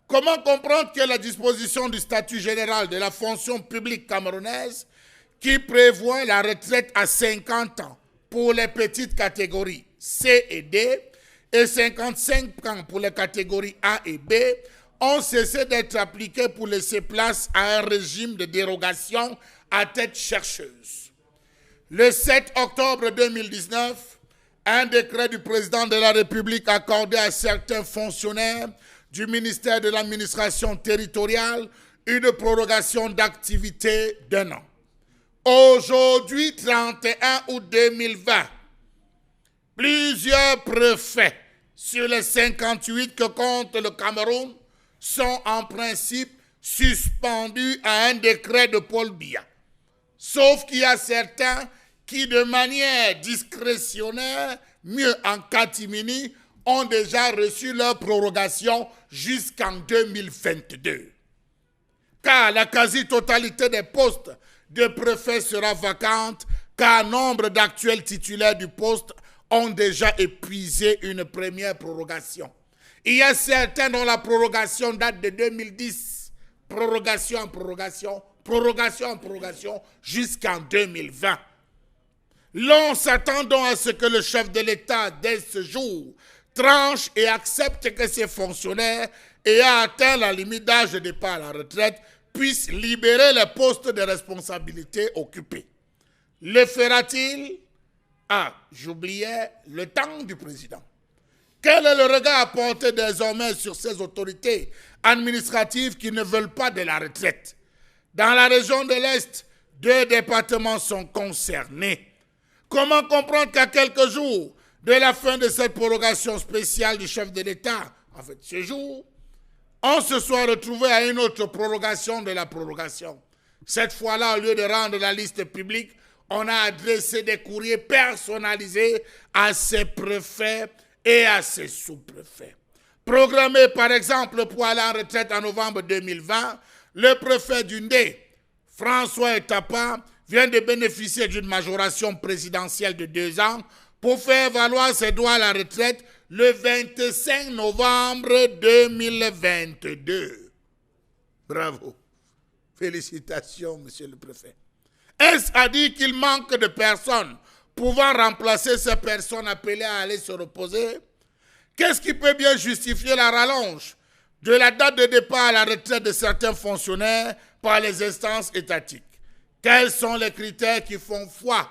Comment comprendre que la disposition du statut général de la fonction publique camerounaise qui prévoit la retraite à 50 ans pour les petites catégories C et D et 55 ans pour les catégories A et B ont cessé d'être appliquées pour laisser place à un régime de dérogation à tête chercheuse? Le 7 octobre 2019, un décret du président de la République accordait à certains fonctionnaires du ministère de l'administration territoriale une prorogation d'activité d'1 an. Aujourd'hui, 31 août 2020, plusieurs préfets sur les 58 que compte le Cameroun sont en principe suspendus à un décret de Paul Biya. Sauf qu'il y a certains qui, de manière discrétionnaire, mieux en catimini, ont déjà reçu leur prorogation jusqu'en 2022. Car la quasi-totalité des postes de préfet sera vacante, car nombre d'actuels titulaires du poste ont déjà épuisé une première prorogation. Il y a certains dont la prorogation date de 2010, prorogation en prorogation, prorogation en prorogation, jusqu'en 2020. L'on s'attend donc à ce que le chef de l'État, dès ce jour, tranche et accepte que ces fonctionnaires ayant atteint la limite d'âge de départ à la retraite puissent libérer les postes de responsabilité occupés. Le fera-t-il? Ah, j'oubliais le temps du président. Quel est le regard à porter désormais sur ces autorités administratives qui ne veulent pas de la retraite? Dans la région de l'Est, 2 départements sont concernés. Comment comprendre qu'à quelques jours de la fin de cette prorogation spéciale du chef de l'État, en fait ce jour, on se soit retrouvé à une autre prorogation de la prorogation? Cette fois-là, au lieu de rendre la liste publique, on a adressé des courriers personnalisés à ses préfets et à ses sous-préfets. Programmé par exemple pour aller en retraite en novembre 2020, le préfet du Ndé, François Etapa, vient de bénéficier d'une majoration présidentielle de 2 ans pour faire valoir ses droits à la retraite le 25 novembre 2022. Bravo. Félicitations, monsieur le préfet. Est-ce à dire qu'il manque de personnes pouvant remplacer ces personnes appelées à aller se reposer? Qu'est-ce qui peut bien justifier la rallonge de la date de départ à la retraite de certains fonctionnaires par les instances étatiques? Quels sont les critères qui font foi?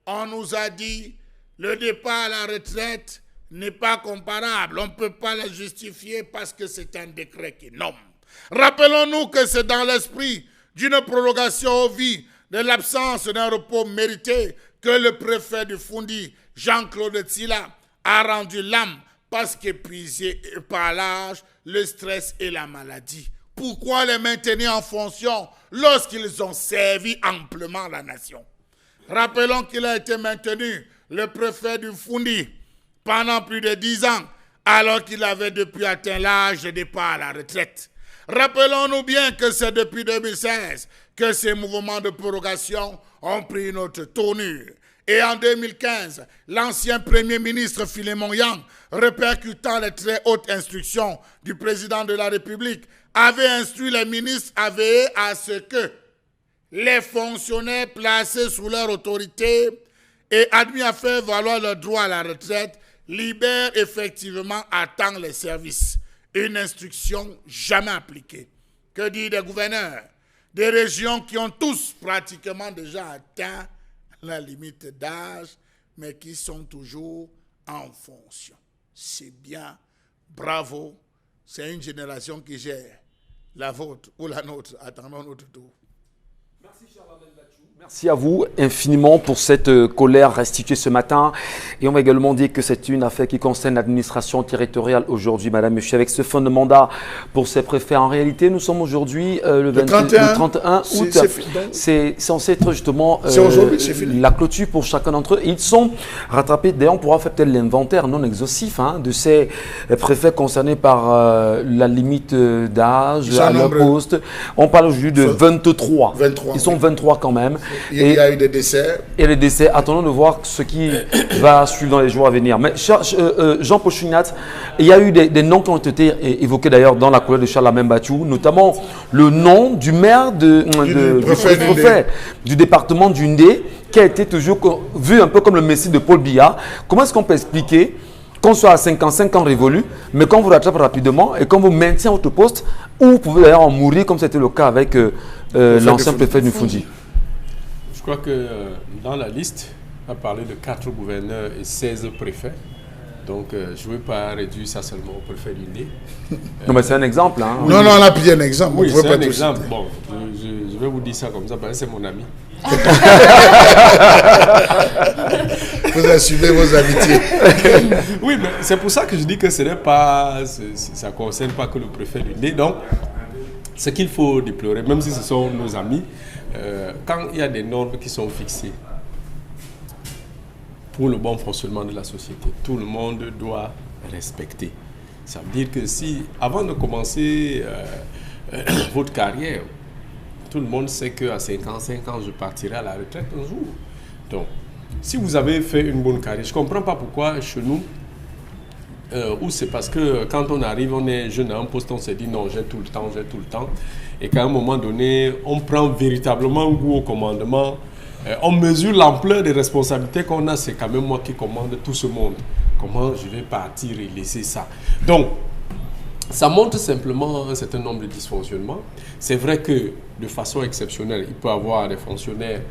On nous a dit le départ à la retraite n'est pas comparable. On ne peut pas la justifier parce que c'est un décret qui nomme. Rappelons-nous que c'est dans l'esprit d'une prolongation aux vies, de l'absence d'un repos mérité, que le préfet du Foundi, Jean-Claude Tsila, a rendu l'âme parce qu'épuisé par l'âge, le stress et la maladie. Pourquoi les maintenir en fonction lorsqu'ils ont servi amplement la nation? Rappelons qu'il a été maintenu le préfet du Foundi pendant plus de 10 ans, alors qu'il avait depuis atteint l'âge de départ à la retraite. Rappelons-nous bien que c'est depuis 2016 que ces mouvements de prorogation ont pris une autre tournure. Et en 2015, l'ancien Premier ministre Philémon Yang, répercutant les très hautes instructions du président de la République, avait instruit les ministres à veiller à ce que les fonctionnaires placés sous leur autorité et admis à faire valoir leur droit à la retraite libèrent effectivement à temps les services. Une instruction jamais appliquée. Que dire des gouverneurs des régions qui ont tous pratiquement déjà atteint la limite d'âge, mais qui sont toujours en fonction? C'est bien, bravo, c'est une génération qui gère. La vôtre ou la nôtre, attendons notre tour. Merci à vous infiniment pour cette colère restituée ce matin. Et on va également dire que c'est une affaire qui concerne l'administration territoriale aujourd'hui, madame, monsieur, avec ce fin de mandat pour ces préfets. En réalité, nous sommes aujourd'hui le 31 août. C'est censé être justement la clôture pour chacun d'entre eux. Ils sont rattrapés. D'ailleurs, on pourra faire peut-être l'inventaire non exhaustif de ces préfets concernés par la limite d'âge à leur poste. On parle aujourd'hui de 23. Ils sont 23 quand même. Il y a eu des décès. Et les décès, attendons de voir ce qui va suivre dans les jours à venir. Mais Jean Pochugnat, il y a eu des noms qui ont été évoqués d'ailleurs dans la colère de Charles Amembachou, notamment le nom du maire du préfet du département du Ndé, qui a été toujours vu un peu comme le messie de Paul Biya. Comment est-ce qu'on peut expliquer qu'on soit à 55 ans révolu, mais qu'on vous rattrape rapidement et qu'on vous maintient à votre poste, ou vous pouvez d'ailleurs en mourir, comme c'était le cas avec l'ancien préfet du Foundi? Je crois que dans la liste, on a parlé de 4 gouverneurs et 16 préfets. Donc, je ne veux pas réduire ça seulement au préfet du Ndé. Non, mais c'est un exemple. Non, on a pris un exemple. Oui, c'est un exemple. Bon, je vais vous dire ça comme ça, parce que c'est mon ami. Vous assumez vos amitiés. Oui, mais c'est pour ça que je dis que ça ne concerne pas que le préfet du Ndé. Donc, ce qu'il faut déplorer, même si ce sont nos amis, quand il y a des normes qui sont fixées pour le bon fonctionnement de la société, tout le monde doit respecter. Ça veut dire que si, avant de commencer votre carrière, tout le monde sait qu'à 55 ans, je partirai à la retraite un jour. Donc, si vous avez fait une bonne carrière, je ne comprends pas pourquoi chez nous, ou c'est parce que quand on arrive, on est jeune à un poste, on se dit non, j'ai tout le temps. Et qu'à un moment donné, on prend véritablement goût au commandement. On mesure l'ampleur des responsabilités qu'on a, c'est quand même moi qui commande tout ce monde. Comment je vais partir et laisser ça? Donc, ça montre simplement un certain nombre de dysfonctionnements. C'est vrai que de façon exceptionnelle, il peut y avoir des fonctionnaires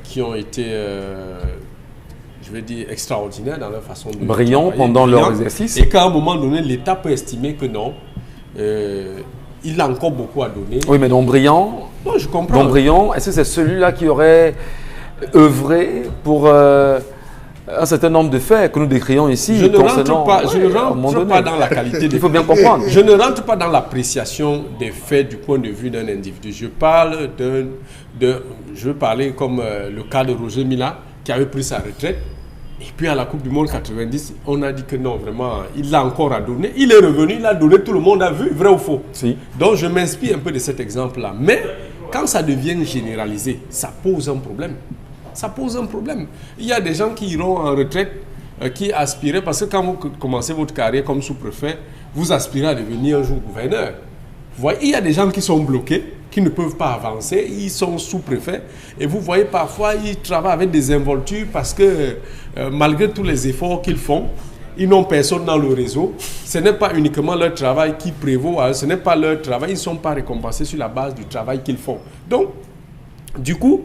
qui ont été, je vais dire, extraordinaires dans leur façon de brillants pendant leur exercice. Et qu'à un moment donné, l'État peut estimer que non, il a encore beaucoup à donner. Oui, mais Brillant, je comprends. Brillant, est-ce que c'est celui-là qui aurait œuvré pour un certain nombre de faits que nous décrions ici? Je ne rentre pas dans la qualité des Il faut bien comprendre. Je ne rentre pas dans l'appréciation des faits du point de vue d'un individu. Je parle je veux parler comme le cas de Roger Mila, qui avait pris sa retraite. Et puis à la Coupe du Monde 90, on a dit que non, vraiment, il a encore à donner. Il est revenu, il a donné, tout le monde a vu, vrai ou faux? Si. Donc je m'inspire un peu de cet exemple-là. Mais quand ça devient généralisé, ça pose un problème. Ça pose un problème. Il y a des gens qui iront en retraite, qui aspiraient, parce que quand vous commencez votre carrière comme sous-préfet, vous aspirez à devenir un jour gouverneur. Vous voyez, il y a des gens qui sont bloqués, qui ne peuvent pas avancer, ils sont sous-préfets, et vous voyez parfois, ils travaillent avec des involtures parce que malgré tous les efforts qu'ils font, ils n'ont personne dans le réseau. Ce n'est pas uniquement leur travail qui prévaut, ce n'est pas leur travail, ils ne sont pas récompensés sur la base du travail qu'ils font. Donc, du coup,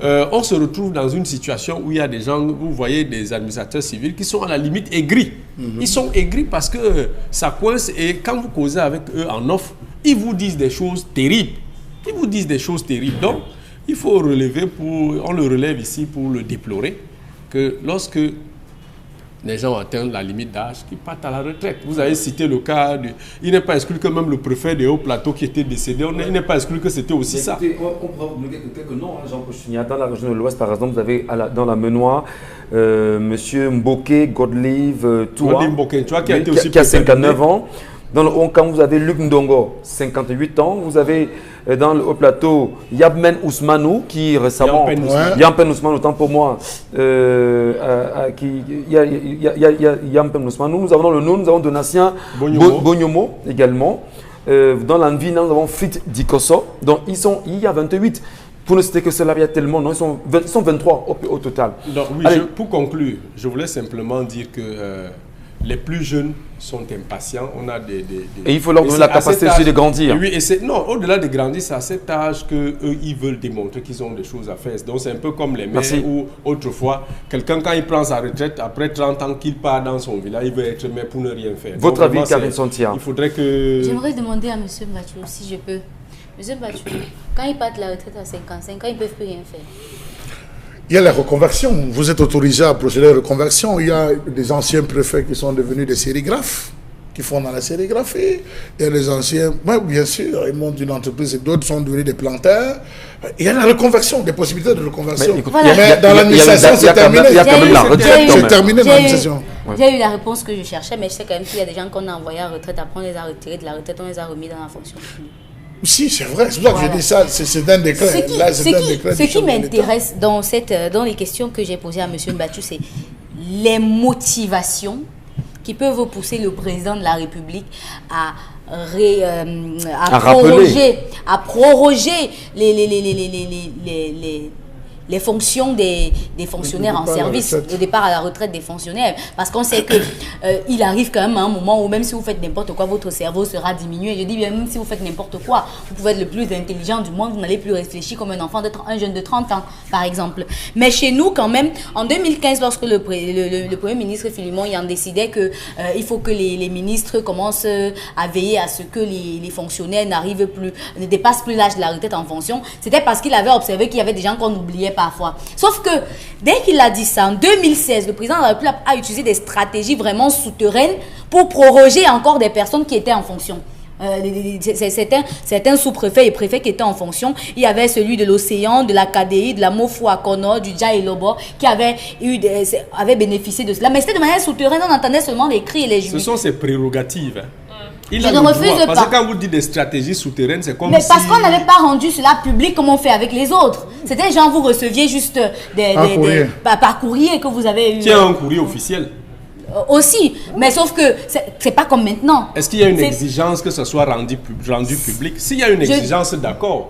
on se retrouve dans une situation où il y a des gens, vous voyez des administrateurs civils qui sont à la limite aigris. Ils sont aigris parce que ça coince et quand vous causez avec eux en off, ils vous disent des choses terribles. Ils vous disent des choses terribles. Donc, il faut relever, on le relève ici pour le déplorer, que lorsque les gens atteignent la limite d'âge, qu'ils partent à la retraite. Vous avez cité le cas, il n'est pas exclu que même le préfet de Haut-Plateau qui était décédé, il n'est pas exclu que c'était aussi ça. Écoutez, on pourra vous donner quelques noms, Jean Pochignac. Dans la région de l'Ouest, par exemple, vous avez dans la Menoie, M. Mboké Godlive Toua, qui a été aussi qui a 59 ans. Dans le Haut-Camp, vous avez Luc Ndongo, 58 ans. Vous avez dans le Haut-Plateau Yabmen Ousmanou, qui récemment... Yampen Ousmanou, autant pour moi. Yampen Ousmanou. Nous avons dans le Nord, nous avons Donatien Bonyomo également. Dans l'Anvina, nous avons Frit Dikoso. Donc, il y a 28. Pour ne citer que cela, il y a tellement, non, ils sont 23 au total. Donc, oui, pour conclure, je voulais simplement dire que les plus jeunes sont impatients. On a et il faut leur donner la capacité aussi de grandir. Oui, et non, au-delà de grandir, c'est à cet âge qu'eux, ils veulent démontrer qu'ils ont des choses à faire. Donc, c'est un peu comme les maires où, autrefois, quelqu'un, quand il prend sa retraite, après 30 ans qu'il part dans son village, il veut être maire pour ne rien faire. Votre avis, Karine Santia? Il faudrait que... J'aimerais demander à M. Mbachou, si je peux. M. Mbachou, quand ils partent de la retraite à 55 ans, ils ne peuvent plus rien faire. Il y a la reconversion. Vous êtes autorisé à procéder à la reconversion. Il y a des anciens préfets qui sont devenus des sérigraphes, qui font dans la sérigraphie. Il y a les anciens, bien sûr, ils montent une entreprise et d'autres sont devenus des planteurs. Il y a la reconversion, des possibilités de reconversion. Mais dans l'administration, c'est terminé. Il y a quand même la retraite. C'est terminé dans l'administration. J'ai eu la réponse que je cherchais, mais je sais quand même qu'il y a des gens qu'on a envoyés à la retraite. Après, on les a retirés de la retraite, on les a remis dans la fonction publique. Si, c'est vrai. C'est pour ça que je dis ça. C'est un décret. Ce qui m'intéresse dans les questions que j'ai posées à M. Mbachou, c'est les motivations qui peuvent pousser le président de la République à proroger les fonctions des fonctionnaires en service, le départ à la retraite des fonctionnaires. Parce qu'on sait qu'il arrive quand même à un moment où même si vous faites n'importe quoi, votre cerveau sera diminué. Je dis bien, même si vous faites n'importe quoi, vous pouvez être le plus intelligent du monde, vous n'allez plus réfléchir comme un enfant, un jeune de 30 ans, par exemple. Mais chez nous, quand même, en 2015, lorsque le Premier ministre Philemon Yan décidait qu'il faut que les ministres commencent à veiller à ce que les fonctionnaires ne dépassent plus l'âge de la retraite en fonction, c'était parce qu'il avait observé qu'il y avait des gens qu'on oubliait parfois. Sauf que dès qu'il a dit ça, en 2016, le président de la République a utilisé des stratégies vraiment souterraines pour proroger encore des personnes qui étaient en fonction. Certains sous-préfets et préfets qui étaient en fonction. Il y avait celui de l'Océan, de la KDI, de la Mofu-Akono, du Djaïlobo, qui avait bénéficié de cela. Mais c'était de manière souterraine, on entendait seulement les cris et les juifs. Ce sont ses prérogatives. Je ne refuse pas. Parce que quand vous dites des stratégies souterraines, c'est comme mais parce qu'on n'avait pas rendu cela public comme on fait avec les autres. C'était genre vous receviez juste par courrier que vous avez eu. Qui a un courrier officiel. Aussi, mais sauf que c'est pas comme maintenant. Est-ce qu'il y a une exigence que ce soit rendu public? S'il y a une exigence, d'accord.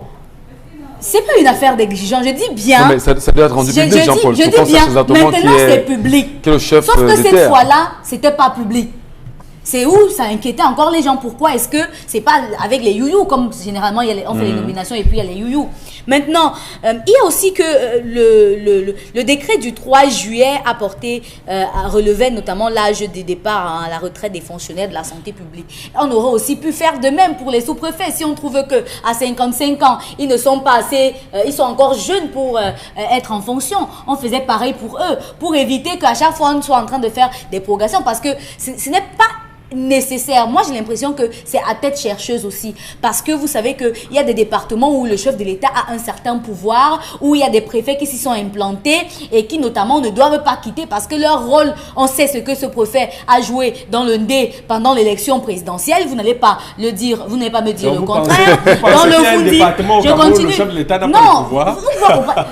C'est pas une affaire d'exigence, je dis bien. Non, mais ça doit être rendu public, Jean-Paul. Je dis bien, maintenant c'est public. Sauf que cette fois-là, c'était pas public. C'est où ça inquiétait encore les gens. Pourquoi est-ce que c'est pas avec les youyou comme généralement on fait les nominations et puis il y a les youyou. Maintenant, il y a aussi que le décret du 3 juillet relevait notamment l'âge de départ à la retraite des fonctionnaires de la santé publique. On aurait aussi pu faire de même pour les sous-préfets. Si on trouve que à 55 ans, ils ne sont pas assez, ils sont encore jeunes pour être en fonction. On faisait pareil pour eux, pour éviter qu'à chaque fois on soit en train de faire des progressions parce que ce n'est pas nécessaire. Moi, j'ai l'impression que c'est à tête chercheuse aussi. Parce que vous savez qu'il y a des départements où le chef de l'État a un certain pouvoir, où il y a des préfets qui s'y sont implantés et qui, notamment, ne doivent pas quitter parce que leur rôle, on sait ce que ce préfet a joué dans le ND pendant l'élection présidentielle. Vous n'allez pas le dire, vous n'allez pas me dire le contraire. Dans le Foundi, je continue. Le chef de l'État n'a non, pas le pouvoir.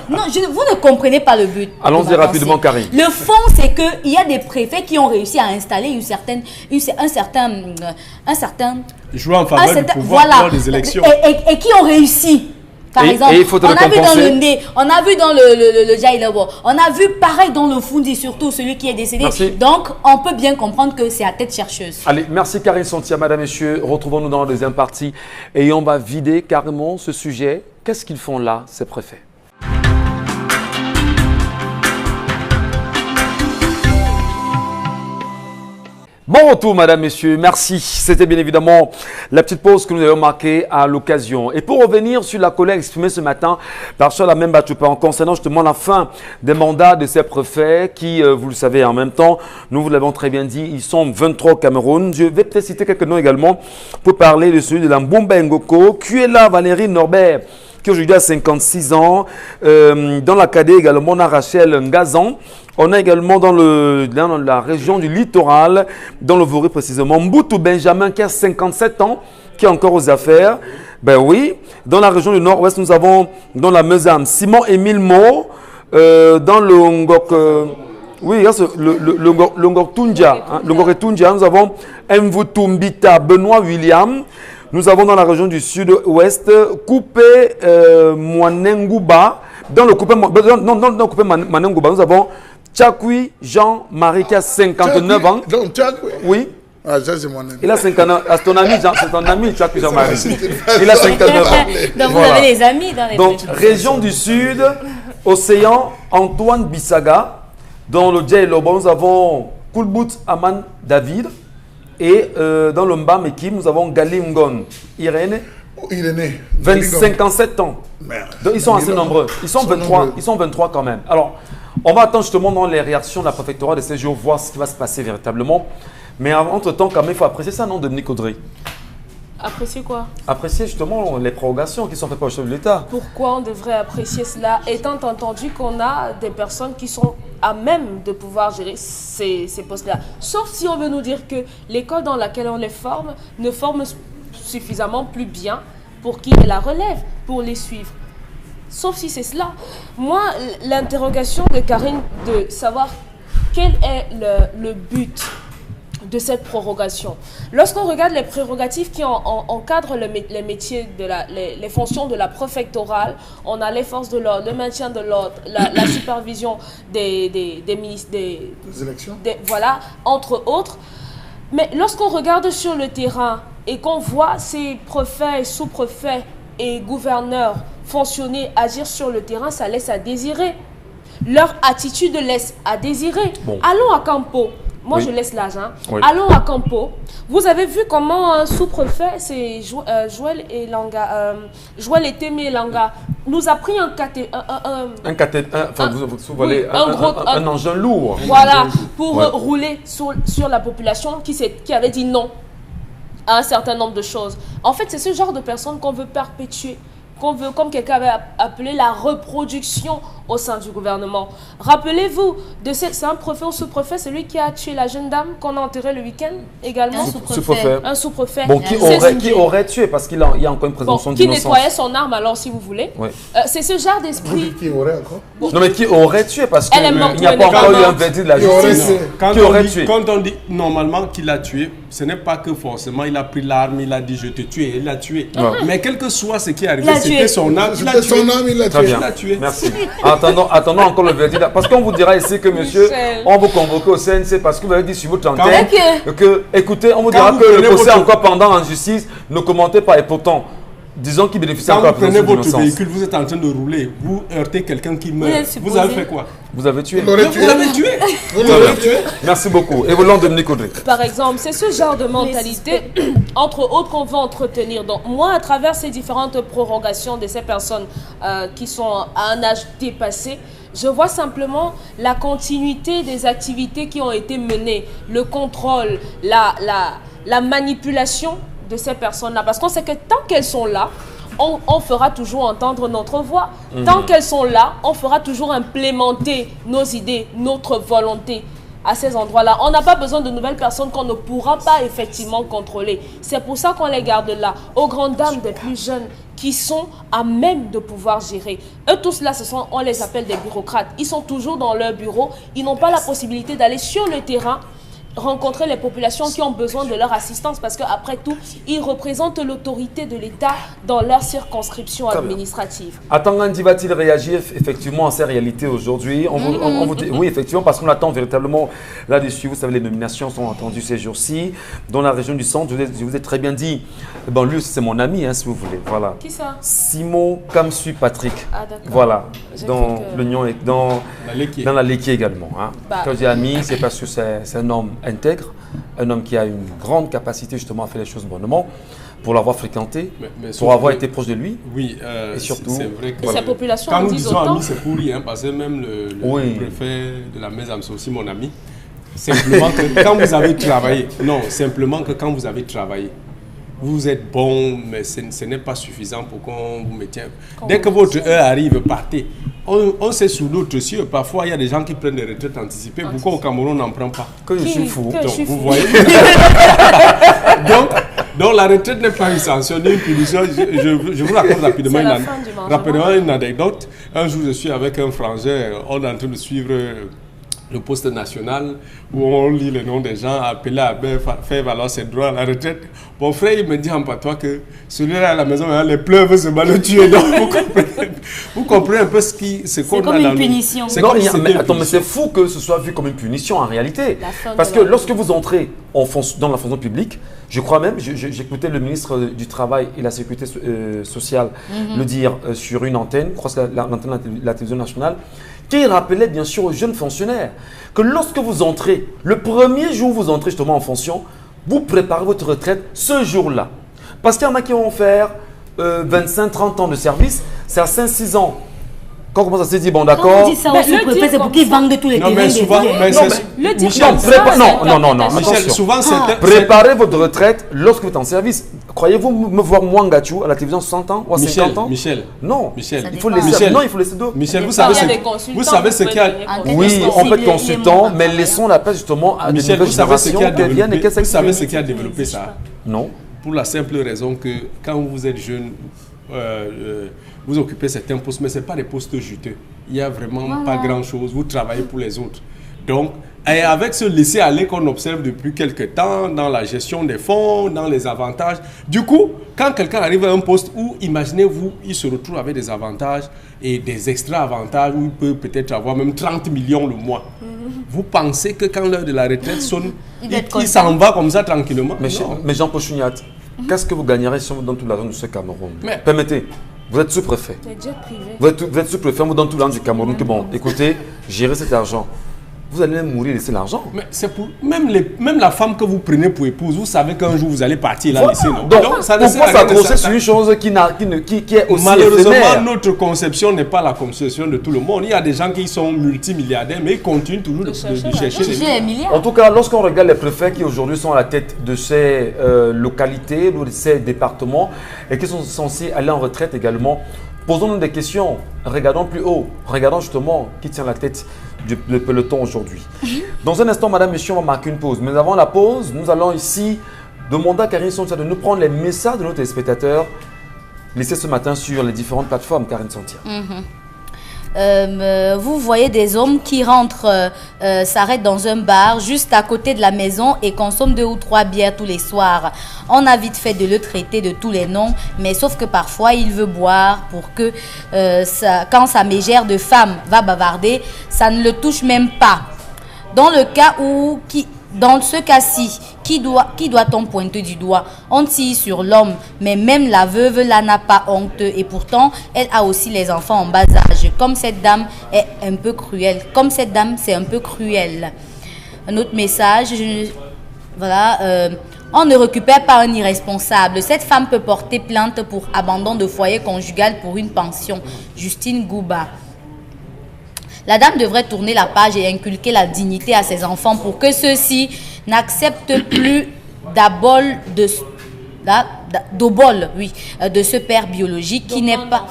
Vous ne comprenez pas le but. Allons-y rapidement, Karine. Le fond, c'est qu'il y a des préfets qui ont réussi à installer un certain jouer en faveur du pouvoir lors des élections et qui ont réussi. Par exemple, on a vu dans le Ndé, on a vu dans le Djaïlobo, on a vu pareil dans le Foundi, surtout celui qui est décédé. Merci. Donc, on peut bien comprendre que c'est à tête chercheuse. Allez, merci Karine Santia, madame, messieurs. Retrouvons-nous dans la deuxième partie et on va vider carrément ce sujet. Qu'est-ce qu'ils font là, ces préfets? Bon retour, madame, messieurs. Merci. C'était bien évidemment la petite pause que nous avons marquée à l'occasion. Et pour revenir sur la colère exprimée ce matin par Charles Amem Bachoupa en concernant justement la fin des mandats de ces préfets qui, vous le savez, en même temps, nous vous l'avons très bien dit, ils sont 23 au Cameroun. Je vais peut-être citer quelques noms également pour parler de celui de la Mbumba Ngoko, Kuela Valérie Norbert, qui aujourd'hui a 56 ans. Dans la KD également, on a Rachel Ngazan. On a également dans la région du littoral, dans le Voré précisément, Mboutou Benjamin qui a 57 ans, qui est encore aux affaires. Ben oui. Dans la région du nord-ouest, nous avons dans la Meusam, Simon-Émile Mo. Dans le Ngok, le Ngok Tunja, le Ngok Tunja, nous avons Mvutumbita Benoît William. Nous avons dans la région du sud-ouest, Coupé Mwanengouba. Dans le Coupé Mwanengouba, nous avons Tchakui Jean-Marie qui a 59 ans. Donc, Tchakui. Oui. Ah, ça, c'est mon ami. Il a 59 ans. C'est ton ami, Tchakui Jean-Marie. Il a 59 ans. Donc, vous avez des amis dans les Donc, région du sud, Océan, Antoine Bissaga. Dans le Djailobo, nous avons Kulbout Aman David. Et dans le Mbam-Ekim, nous avons Galimgon Irène. Oh, Irène. 57 ans. Merde. Donc, ils sont assez nombreux. Ils sont 23 quand même. Alors, on va attendre justement dans les réactions de la préfectorat de ces jours, voir ce qui va se passer véritablement. Mais entre-temps, quand même, il faut apprécier ça, non, Dominique Audrey? Apprécier quoi? Apprécier justement les prorogations qui sont faites par le chef de l'État. Pourquoi on devrait apprécier cela, étant entendu qu'on a des personnes qui sont à même de pouvoir gérer ces postes-là? Sauf si on veut nous dire que l'école dans laquelle on les forme ne forme suffisamment plus bien pour qu'ils la relèvent, pour les suivre. Sauf si c'est cela. Moi, l'interrogation de Karine de savoir quel est le but de cette prorogation. Lorsqu'on regarde les prérogatives qui encadrent les métiers, les fonctions de la préfectorale, on a les forces de l'ordre, le maintien de l'ordre, la supervision des ministres, des élections. Voilà, entre autres. Mais lorsqu'on regarde sur le terrain et qu'on voit ces préfets, sous-préfets et gouverneurs fonctionner, agir sur le terrain, ça laisse à désirer. Leur attitude laisse à désirer. Bon. Allons à Campo. Moi, oui. Je laisse l'âge. Hein. Oui. Allons à Campo. Vous avez vu comment un sous-préfet, c'est Joël Etemé Langa, nous a pris un engin lourd. Voilà, pour rouler sur la population qui avait dit non à un certain nombre de choses. En fait, c'est ce genre de personnes qu'on veut perpétuer, qu'on veut, comme quelqu'un avait appelé, la reproduction au sein du gouvernement. Rappelez-vous, c'est un préfet ou sous-préfet, celui qui a tué la jeune dame qu'on a enterrée le week-end également. Un sous-préfet. Bon, qui aurait tué, parce qu'il y a encore une présomption d'innocence. Qui nettoyait son arme, alors, si vous voulez. Oui. C'est ce genre d'esprit. Qui aurait encore? Non, mais qui aurait tué, parce qu'il n'y a pas encore eu un verdict de la justice. Qui aurait tué? Quand on dit normalement qu'il a tué, ce n'est pas que forcément il a pris l'arme, il a dit je te tue, il l'a tué. Mais quel que soit ce qui est arrivé, c'était son arme, il l'a tué. Merci. Attendons encore le verdict. Parce qu'on vous dira ici que monsieur, on vous convoque au CNC parce que vous avez dit sur votre antenne que, écoutez, on vous dira que le procès encore pendant en justice, ne commentez pas. Et pourtant, disons qu'il bénéficie encore de l'innocence. Quand vous prenez votre véhicule, vous êtes en train de rouler, vous heurtez quelqu'un qui meurt. Vous avez fait quoi? Vous avez tué. Vous l'avez tué. Merci beaucoup. Et volant Dominique Audrey. Par exemple, c'est ce genre de mentalité, entre autres, qu'on veut entretenir. Donc, moi, à travers ces différentes prorogations de ces personnes qui sont à un âge dépassé, je vois simplement la continuité des activités qui ont été menées, le contrôle, la manipulation de ces personnes-là. Parce qu'on sait que tant qu'elles sont là, on fera toujours entendre notre voix. Tant qu'elles sont là, on fera toujours implémenter nos idées, notre volonté à ces endroits-là. On n'a pas besoin de nouvelles personnes qu'on ne pourra pas effectivement contrôler. C'est pour ça qu'on les garde là, aux grandes dames des plus jeunes qui sont à même de pouvoir gérer. Eux tous là, on les appelle des bureaucrates. Ils sont toujours dans leur bureau. Ils n'ont pas la possibilité d'aller sur le terrain, rencontrer les populations qui ont besoin de leur assistance parce qu'après tout, ils représentent l'autorité de l'État dans leur circonscription administrative. Atangandi va-t-il réagir effectivement à ces réalités aujourd'hui? On vous dit, oui, effectivement, parce qu'on attend véritablement là-dessus. Vous savez, les nominations sont entendues ces jours-ci. Dans la région du centre, je vous ai très bien dit, lui, c'est mon ami, hein, si vous voulez. Voilà. Qui ça? Simon Kamsui Patrick. Ah, d'accord. Voilà. dans l'Union et dans la Léquier également. Hein. Bah. Quand je dis ami, c'est parce que c'est un homme intègre, un homme qui a une grande capacité justement à faire les choses bonnement, pour l'avoir fréquenté, pour avoir été proche de lui. Oui, et surtout, c'est vrai que sa population quand nous dit disons autant. ami, c'est pour lui, hein, parce que même Oui. le préfet de la Maison, c'est aussi mon ami. Simplement que quand vous avez travaillé, simplement que quand vous avez travaillé, vous êtes bon, mais ce n'est pas suffisant pour qu'on vous mette. Dès que votre heure arrive, partez. On sait sous d'autres cieux. Parfois, il y a des gens qui prennent des retraites anticipées. Pourquoi au Cameroun, on n'en prend pas? que je suis fou. Que je Donc, suis vous fou. voyez. donc, la retraite n'est pas une sanction, ni une punition. Je vous raconte rapidement, C'est la fin du mangement. une anecdote. Un jour, je suis avec un frangin. On est en train de suivre le poste national où on lit les noms des gens appelés à faire valoir ses droits à la retraite. Mon frère, il me dit en patois que celui-là à la maison, les pleurs veulent se le tuer. Donc, vous comprenez un peu ce qu'on a comme une dans nous. punition. C'est Non, comme si c'était une attends, mais punition. c'est fou que ce soit vu comme une punition en réalité. La fin Parce de que la- lorsque vous entrez dans la fonction publique, je crois même, j'écoutais le ministre du Travail et la Sécurité sociale le dire sur une antenne, je crois que c'est l'antenne de la télévision nationale, qui rappelait bien sûr aux jeunes fonctionnaires que lorsque vous entrez, le premier jour où vous entrez justement en fonction, vous préparez votre retraite ce jour-là. Parce qu'il y en a qui vont faire 25-30 ans de service, c'est à 5-6 ans. Quand on commence à se dire, bon Quand d'accord. on dit ça Ben, aussi, le au préfet, dire c'est pour comme qu'ils ça. vendent tous les Non, terrains mais des souvent, villes. mais Non, c'est- Le dire Non, comme ça, non, Michel, attention. souvent, c'est Préparez votre retraite lorsque vous êtes en service. Croyez-vous me voir moi, Ngachou, à la télévision 60 ans ou à 50 ans? Michel, Non. Michel, Il faut dépend. laisser. Michel. Non, il faut laisser d'eau. Michel, vous Il y a savez des ce consultants, vous savez ce vous qu'il y a. pouvez Ah, devenir Oui, Est-ce on que peut être il est consultant, moins mais travaillant? laissons la place justement à des Michel, nouvelles vous savez ce qui a générations qui viennent et développé, qu'elles vous savez ce s'expriment. qui a développé ça? Non. Pour la simple raison que quand vous êtes jeune, vous occupez certains postes, mais ce n'est pas des postes juteux. Il n'y a vraiment pas grand-chose. Vous travaillez pour les autres. Donc, et avec ce laisser-aller qu'on observe depuis quelques temps dans la gestion des fonds, dans les avantages, du coup, quand quelqu'un arrive à un poste où, imaginez-vous, il se retrouve avec des avantages et des extra-avantages où il peut peut-être avoir même 30 millions le mois. Vous pensez que quand l'heure de la retraite sonne, Il va être il s'en va comme ça tranquillement? Non. Mais Jean-Paul Chouniat, qu'est-ce que vous gagnerez si on vous donne tout l'argent de ce Cameroun? Mais- Permettez, vous êtes sous-préfet. Les jets privés. Vous êtes sous-préfet, on vous donne tout l'argent du Cameroun. Que bon, écoutez, gérez cet argent. Vous allez même mourir et laisser l'argent. Mais c'est pour même la femme que vous prenez pour épouse, vous savez qu'un jour vous allez partir et la Voilà. laisser. Non? Donc, ça ne sert pourquoi à rien de s'accrocher sur ça. une chose qui est aussi Malheureusement, éphémère? notre conception n'est pas la conception de tout le monde. Il y a des gens qui sont multimilliardaires, mais ils continuent toujours de chercher les J'ai les millions. milliards. En tout cas, lorsqu'on regarde les préfets qui aujourd'hui sont à la tête de ces localités, ou de ces départements, et qui sont censés aller en retraite également, posons-nous des questions, regardons plus haut, regardons justement qui tient la tête du peloton aujourd'hui. Dans un instant, madame, monsieur, on va marquer une pause. Mais avant la pause, nous allons ici demander à Karine Santia de nous prendre les messages de nos téléspectateurs laissés ce matin sur les différentes plateformes, Karine Santia. Vous voyez des hommes qui rentrent, s'arrêtent dans un bar juste à côté de la maison et consomment 2 ou 3 bières tous les soirs. On a vite fait de le traiter de tous les noms, mais sauf que parfois il veut boire pour que quand sa mégère de femme va bavarder, ça ne le touche même pas. Dans ce cas-ci, qui doit-on pointer du doigt? On tire sur l'homme, mais même la veuve là n'a pas honte et pourtant, elle a aussi les enfants en bas âge. Comme cette dame est un peu cruelle. C'est un peu cruel. Un autre message, on ne récupère pas un irresponsable. Cette femme peut porter plainte pour abandon de foyer conjugal pour une pension. Justine Gouba. La dame devrait tourner la page et inculquer la dignité à ses enfants pour que ceux-ci n'acceptent plus de ce père biologique qui n'est pas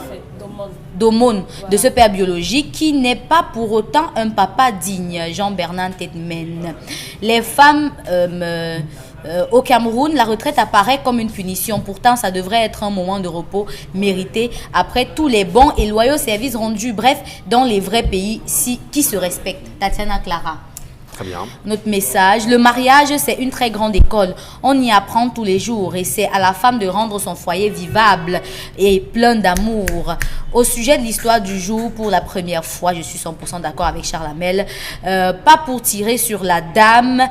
d'aumône de ce père biologique qui n'est pas pour autant un papa digne. Jean-Bernard Tedmen. Les femmes au Cameroun, la retraite apparaît comme une punition. Pourtant, ça devrait être un moment de repos mérité après tous les bons et loyaux services rendus. Bref, dans les vrais pays qui se respectent. Tatiana Clara. Très bien. Notre message, le mariage, c'est une très grande école. On y apprend tous les jours et c'est à la femme de rendre son foyer vivable et plein d'amour. Au sujet de l'histoire du jour, pour la première fois, je suis 100% d'accord avec Charles Hamel, pas pour tirer sur la dame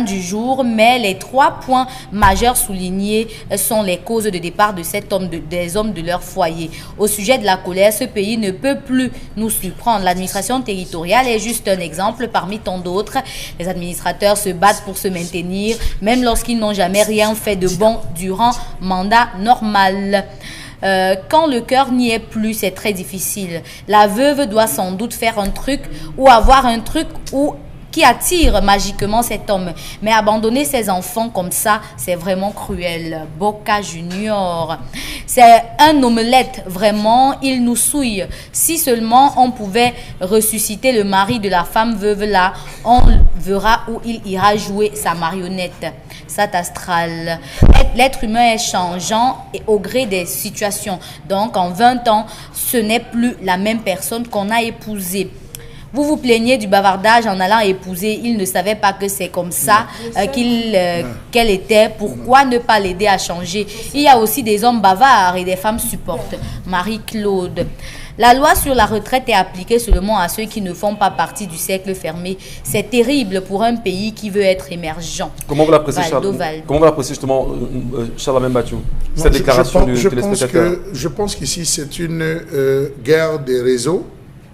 du jour, mais les 3 points majeurs soulignés sont les causes de départ de des hommes de leur foyer. Au sujet de la colère, ce pays ne peut plus nous surprendre. L'administration territoriale est juste un exemple parmi tant d'autres. Les administrateurs se battent pour se maintenir, même lorsqu'ils n'ont jamais rien fait de bon durant mandat normal. Quand le cœur n'y est plus, c'est très difficile. La veuve doit sans doute faire un truc ou avoir un truc qui attire magiquement cet homme. Mais abandonner ses enfants comme ça, c'est vraiment cruel. Boca Junior. C'est un omelette, vraiment. Il nous souille. Si seulement on pouvait ressusciter le mari de la femme veuve là, on verra où il ira jouer sa marionnette. Sat astral. L'être humain est changeant et au gré des situations. Donc, en 20 ans, ce n'est plus la même personne qu'on a épousée. Vous vous plaignez du bavardage en allant épouser. Il ne savait pas que c'est comme ça qu'elle était. Pourquoi ne pas l'aider à changer? Il y a aussi des hommes bavards et des femmes supportent. Marie-Claude. La loi sur la retraite est appliquée seulement à ceux qui ne font pas partie du cercle fermé. C'est terrible pour un pays qui veut être émergent. Comment vous l'appréciez, justement, Charles Hamel Mathieu, cette déclaration du téléspectateur? Je pense qu'ici, c'est une guerre des réseaux,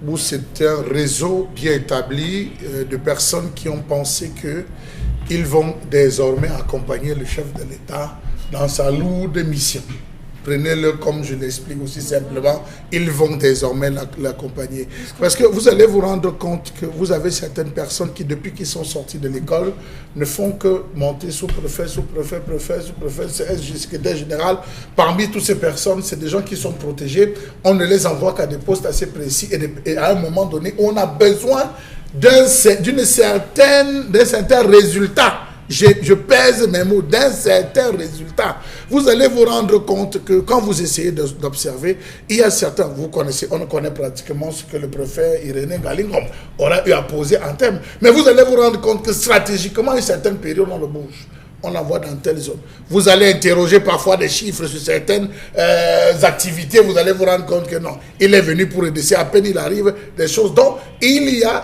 où c'est un réseau bien établi de personnes qui ont pensé qu'ils vont désormais accompagner le chef de l'État dans sa lourde mission. Prenez-le comme je l'explique aussi simplement, ils vont désormais l'accompagner. Parce que vous allez vous rendre compte que vous avez certaines personnes qui, depuis qu'ils sont sortis de l'école, ne font que monter sous-préfet, secrétaire général. Parmi toutes ces personnes, c'est des gens qui sont protégés. On ne les envoie qu'à des postes assez précis et à un moment donné, on a besoin d'un certain résultat. Je pèse mes mots, d'un certain résultat. Vous allez vous rendre compte que quand vous essayez d'observer, il y a certains, vous connaissez, on connaît pratiquement ce que le préfet Irénée Galingom aurait eu à poser en termes. Mais vous allez vous rendre compte que stratégiquement, à une certaine période, on le bouge. On l'envoie dans telle zone. Vous allez interroger parfois des chiffres sur certaines activités. Vous allez vous rendre compte que non. Il est venu pour aider. À peine il arrive, des choses. Donc,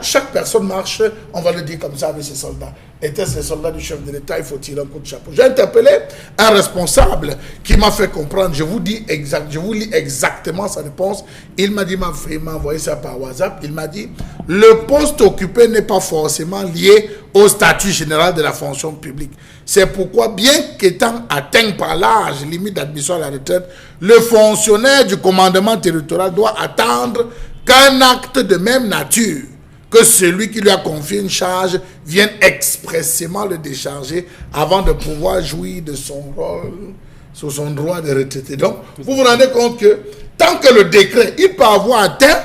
chaque personne marche, on va le dire comme ça, avec ses soldats. Était-ce les soldats du chef de l'État? Il faut tirer un coup de chapeau. J'ai interpellé un responsable qui m'a fait comprendre. Je vous lis exactement sa réponse. Il m'a dit, il m'a envoyé ça par WhatsApp. Il m'a dit, le poste occupé n'est pas forcément lié au statut général de la fonction publique. C'est pourquoi, bien qu'étant atteint par l'âge limite d'admission à la retraite, le fonctionnaire du commandement territorial doit attendre qu'un acte de même nature que celui qui lui a confié une charge vienne expressément le décharger avant de pouvoir jouir de son rôle, sur son droit de retraité. Donc, vous vous rendez compte que tant que le décret, il peut avoir atteint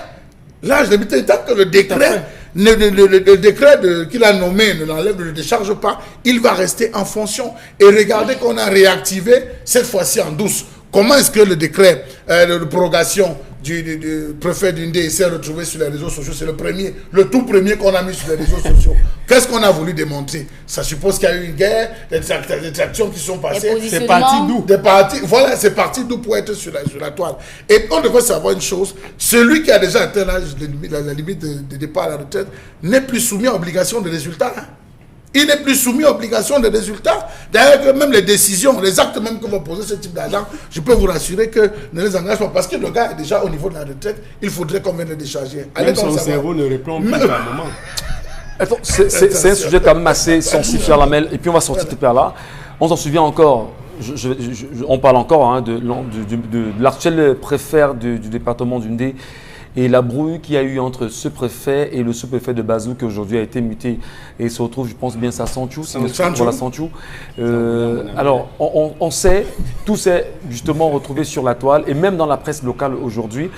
l'âge de retraite, tant que le décret, le décret qu'il a nommé ne l'enlève, ne le décharge pas, il va rester en fonction. Et regardez qu'on a réactivé cette fois-ci en douce. Comment est-ce que le décret de prorogation du préfet d'Undé s'est retrouvé sur les réseaux sociaux? C'est le tout premier qu'on a mis sur les réseaux sociaux. Qu'est-ce qu'on a voulu démontrer? Ça suppose qu'il y a eu une guerre, des tractions qui sont passées. C'est parti d'où? Voilà, c'est parti d'où pour être sur la toile. Et on devrait savoir une chose, celui qui a déjà atteint la limite de départ à la retraite n'est plus soumis à obligation de résultat. Il n'est plus soumis à obligation de résultats. D'ailleurs, même les décisions, les actes même que vont poser ce type d'agent, je peux vous rassurer que ne les engage pas. Parce que le gars est déjà au niveau de la retraite, il faudrait qu'on vienne le décharger. Même son cerveau ne répond plus à un moment. C'est un sujet quand même assez sensible, Charles Hamel. Et puis on va sortir tout par là. On s'en souvient encore. On parle encore de l'actuel préfet du département d'Undé et la brouille qu'il y a eu entre ce préfet et le sous-préfet de Bazou qui aujourd'hui a été muté et se retrouve, je pense bien, à Sanchou. Alors, on sait, tout s'est justement retrouvé sur la toile et même dans la presse locale aujourd'hui,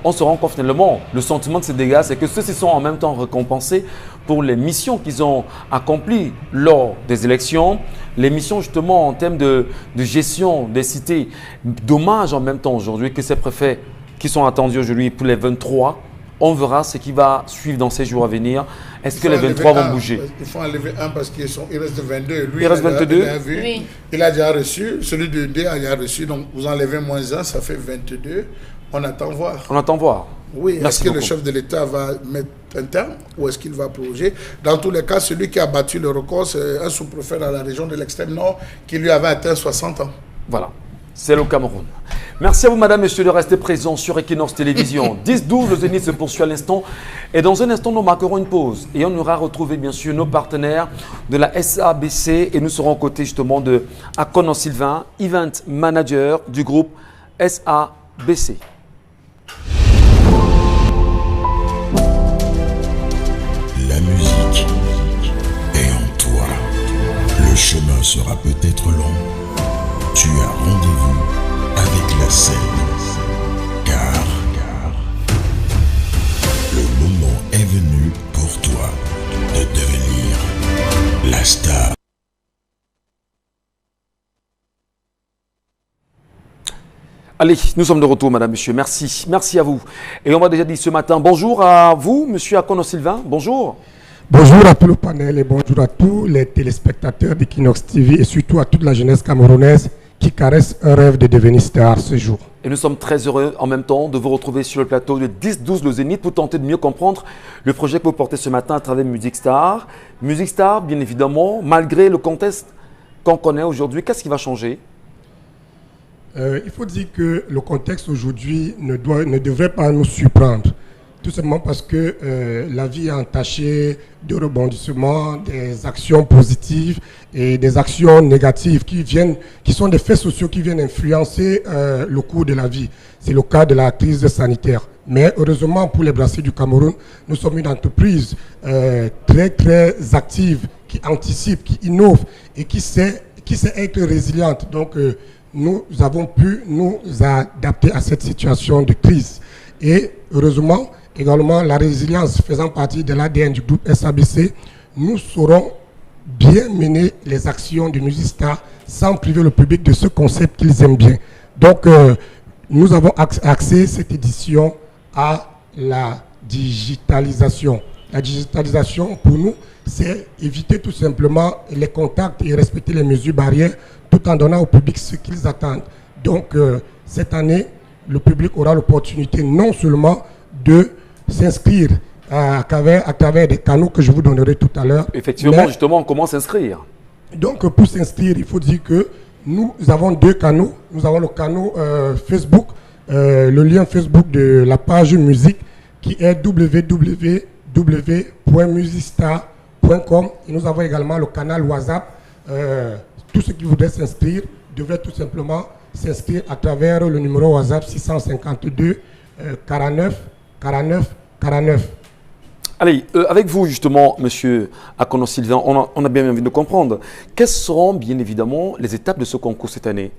on se rend compte finalement, le sentiment de ces dégâts, c'est que ceux-ci sont en même temps récompensés pour les missions qu'ils ont accomplies lors des élections, les missions justement en termes de gestion des cités. Dommage en même temps aujourd'hui que ces préfets qui sont attendus aujourd'hui pour les 23 On verra ce qui va suivre dans ces jours à venir. Est-ce que les 23 vont bouger? Il faut enlever un parce qu'il reste 22. Lui, il reste 22. Oui. Il a déjà reçu. Celui de D a déjà reçu. Donc, vous enlevez moins 1, ça fait 22. On attend voir. On attend voir. Oui, est-ce que beaucoup. le chef de l'État va mettre un terme ou est-ce qu'il va prolonger? Dans tous les cas, celui qui a battu le record, c'est un sous-préfet dans la région de l'extrême nord qui lui avait atteint 60 ans. Voilà, c'est le Cameroun. Merci à vous, madame, monsieur, de rester présents sur Equinox Télévision. 10-12, le Zénith se poursuit à l'instant. Et dans un instant, nous marquerons une pause. Et on aura retrouvé, bien sûr, nos partenaires de la SABC. Et nous serons aux côtés, justement, de Akono Sylvain, Event Manager du groupe SABC. La musique est en toi. Le chemin sera peut-être long. Tu as rendez-vous avec la scène. Car le moment est venu pour toi de devenir la star. Allez, nous sommes de retour, madame, monsieur. Merci. Merci à vous. Et on m'a déjà dit ce matin, bonjour à vous, monsieur Akono Sylvain. Bonjour. Bonjour à tout le panel et bonjour à tous les téléspectateurs d'Equinox TV et surtout à toute la jeunesse camerounaise qui caresse un rêve de devenir star ce jour. Et nous sommes très heureux en même temps de vous retrouver sur le plateau de 10-12 le Zénith pour tenter de mieux comprendre le projet que vous portez ce matin à travers Music Star. Music Star, bien évidemment, malgré le contexte qu'on connaît aujourd'hui, qu'est-ce qui va changer? Il faut dire que le contexte aujourd'hui ne devrait pas nous surprendre. Tout simplement parce que la vie est entachée de rebondissements, des actions positives et des actions négatives qui sont des faits sociaux qui viennent influencer le cours de la vie. C'est le cas de la crise sanitaire. Mais heureusement pour les brasseries du Cameroun, nous sommes une entreprise très très active, qui anticipe, qui innove et qui sait être résiliente. Donc nous avons pu nous adapter à cette situation de crise. Et heureusement, également, la résilience faisant partie de l'ADN du groupe SABC, nous saurons bien mener les actions de Music Star sans priver le public de ce concept qu'ils aiment bien. Donc, nous avons axé cette édition à la digitalisation. La digitalisation, pour nous, c'est éviter tout simplement les contacts et respecter les mesures barrières tout en donnant au public ce qu'ils attendent. Donc, cette année, le public aura l'opportunité non seulement de s'inscrire à travers des canaux que je vous donnerai tout à l'heure. Effectivement, justement, comment s'inscrire? Donc, pour s'inscrire, il faut dire que nous avons deux canaux. Nous avons le canal Facebook, le lien Facebook de la page musique qui est www.musicstar.com. Et nous avons également le canal WhatsApp. Tous ceux qui voudraient s'inscrire devraient tout simplement s'inscrire à travers le numéro WhatsApp 652 49 49 49. Allez, avec vous justement, monsieur Akono Sylvain, on a bien envie de comprendre. Quelles seront bien évidemment les étapes de ce concours cette année?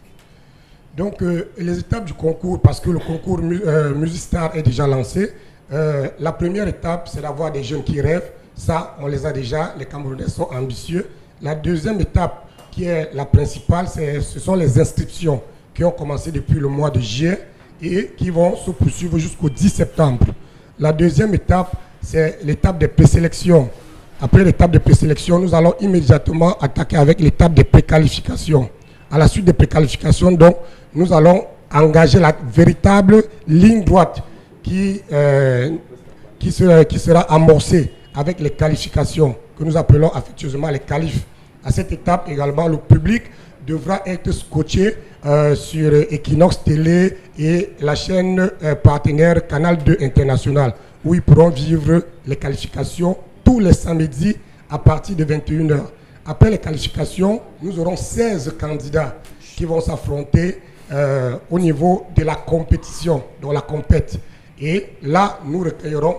Donc, les étapes du concours, parce que le concours Music Star est déjà lancé, la première étape, c'est d'avoir des jeunes qui rêvent. Ça, on les a déjà, les Camerounais sont ambitieux. La deuxième étape, qui est la principale, ce sont les inscriptions qui ont commencé depuis le mois de juillet et qui vont se poursuivre jusqu'au 10 septembre. La deuxième étape, c'est l'étape des présélections. Après l'étape de présélection, nous allons immédiatement attaquer avec l'étape des préqualifications. À la suite des préqualifications, donc, nous allons engager la véritable ligne droite qui sera amorcée avec les qualifications que nous appelons affectueusement les qualifs. À cette étape également, le public devra être scotché sur Equinox Télé et la chaîne partenaire Canal 2 International, où ils pourront vivre les qualifications tous les samedis à partir de 21 h. Après les qualifications, nous aurons 16 candidats qui vont s'affronter au niveau de la compétition, donc la compète. Et là, nous recueillerons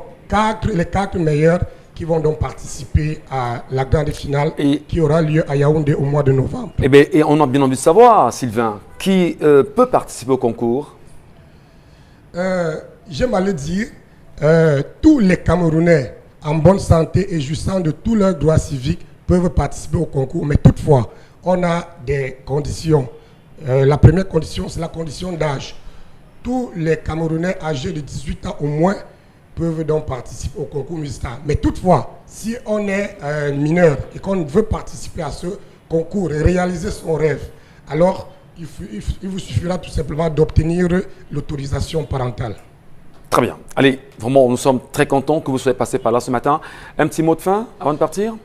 les 4 meilleurs qui vont donc participer à la grande finale qui aura lieu à Yaoundé au mois de novembre. Et on a bien envie de savoir, Sylvain, qui peut participer au concours? J'aime à le dire, tous les Camerounais en bonne santé et jouissant de tous leurs droits civiques peuvent participer au concours. Mais toutefois, on a des conditions. La première condition, c'est la condition d'âge. Tous les Camerounais âgés de 18 ans au moins peuvent donc participer au concours Music-Star. Mais toutefois, si on est mineur et qu'on veut participer à ce concours et réaliser son rêve, alors il vous suffira tout simplement d'obtenir l'autorisation parentale. Très bien. Allez, vraiment, nous sommes très contents que vous soyez passé par là ce matin. Un petit mot de fin avant de partir?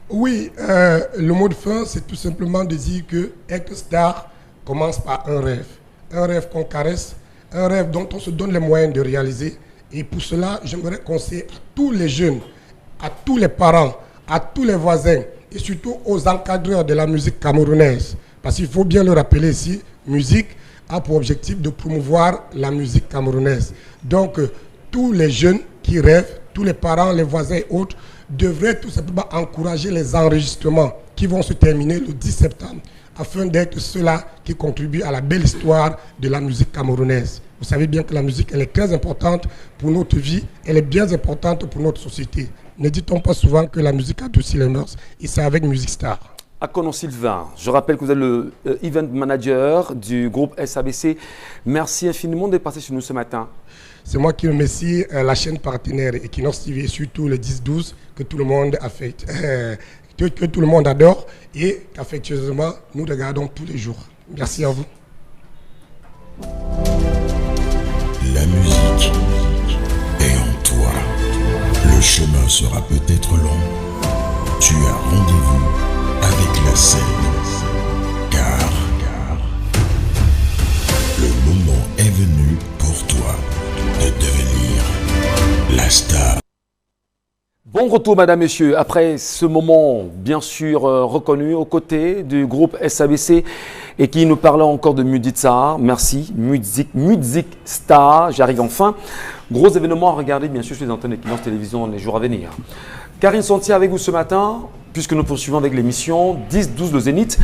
Oui, le mot de fin, c'est tout simplement de dire que être star commence par un rêve qu'on caresse, un rêve dont on se donne les moyens de réaliser. Et pour cela, j'aimerais conseiller à tous les jeunes, à tous les parents, à tous les voisins et surtout aux encadreurs de la musique camerounaise. Parce qu'il faut bien le rappeler ici, musique a pour objectif de promouvoir la musique camerounaise. Donc, tous les jeunes qui rêvent, tous les parents, les voisins et autres, devraient tout simplement encourager les enregistrements qui vont se terminer le 10 septembre, afin d'être ceux-là qui contribuent à la belle histoire de la musique camerounaise. Vous savez bien que la musique, elle est très importante pour notre vie, elle est bien importante pour notre société. Ne dit-on pas souvent que la musique adoucit les mœurs, et c'est avec Music-Star. Akono Sylvain, je rappelle que vous êtes le event manager du groupe SABC. Merci infiniment d'être passé chez nous ce matin. C'est moi qui remercie la chaîne partenaire Equinox TV, surtout le 10-12 que tout le monde affecte, que tout le monde adore et qu'affectueusement nous regardons tous les jours. Merci à vous. La musique est en toi. Le chemin sera peut-être long. Tu as rendez-vous avec la scène. Car le moment est venu pour toi de devenir la star. Bon retour, mesdames, messieurs. Après ce moment, bien sûr, reconnu aux côtés du groupe SABC et qui nous parlait encore de Music-Star. Merci, Music-Star. J'arrive enfin. Gros événement à regarder, bien sûr, sur les antennes d'Equinox Télévision les jours à venir. Karine Santier avec vous ce matin, puisque nous poursuivons avec l'émission 10-12 le Zénith.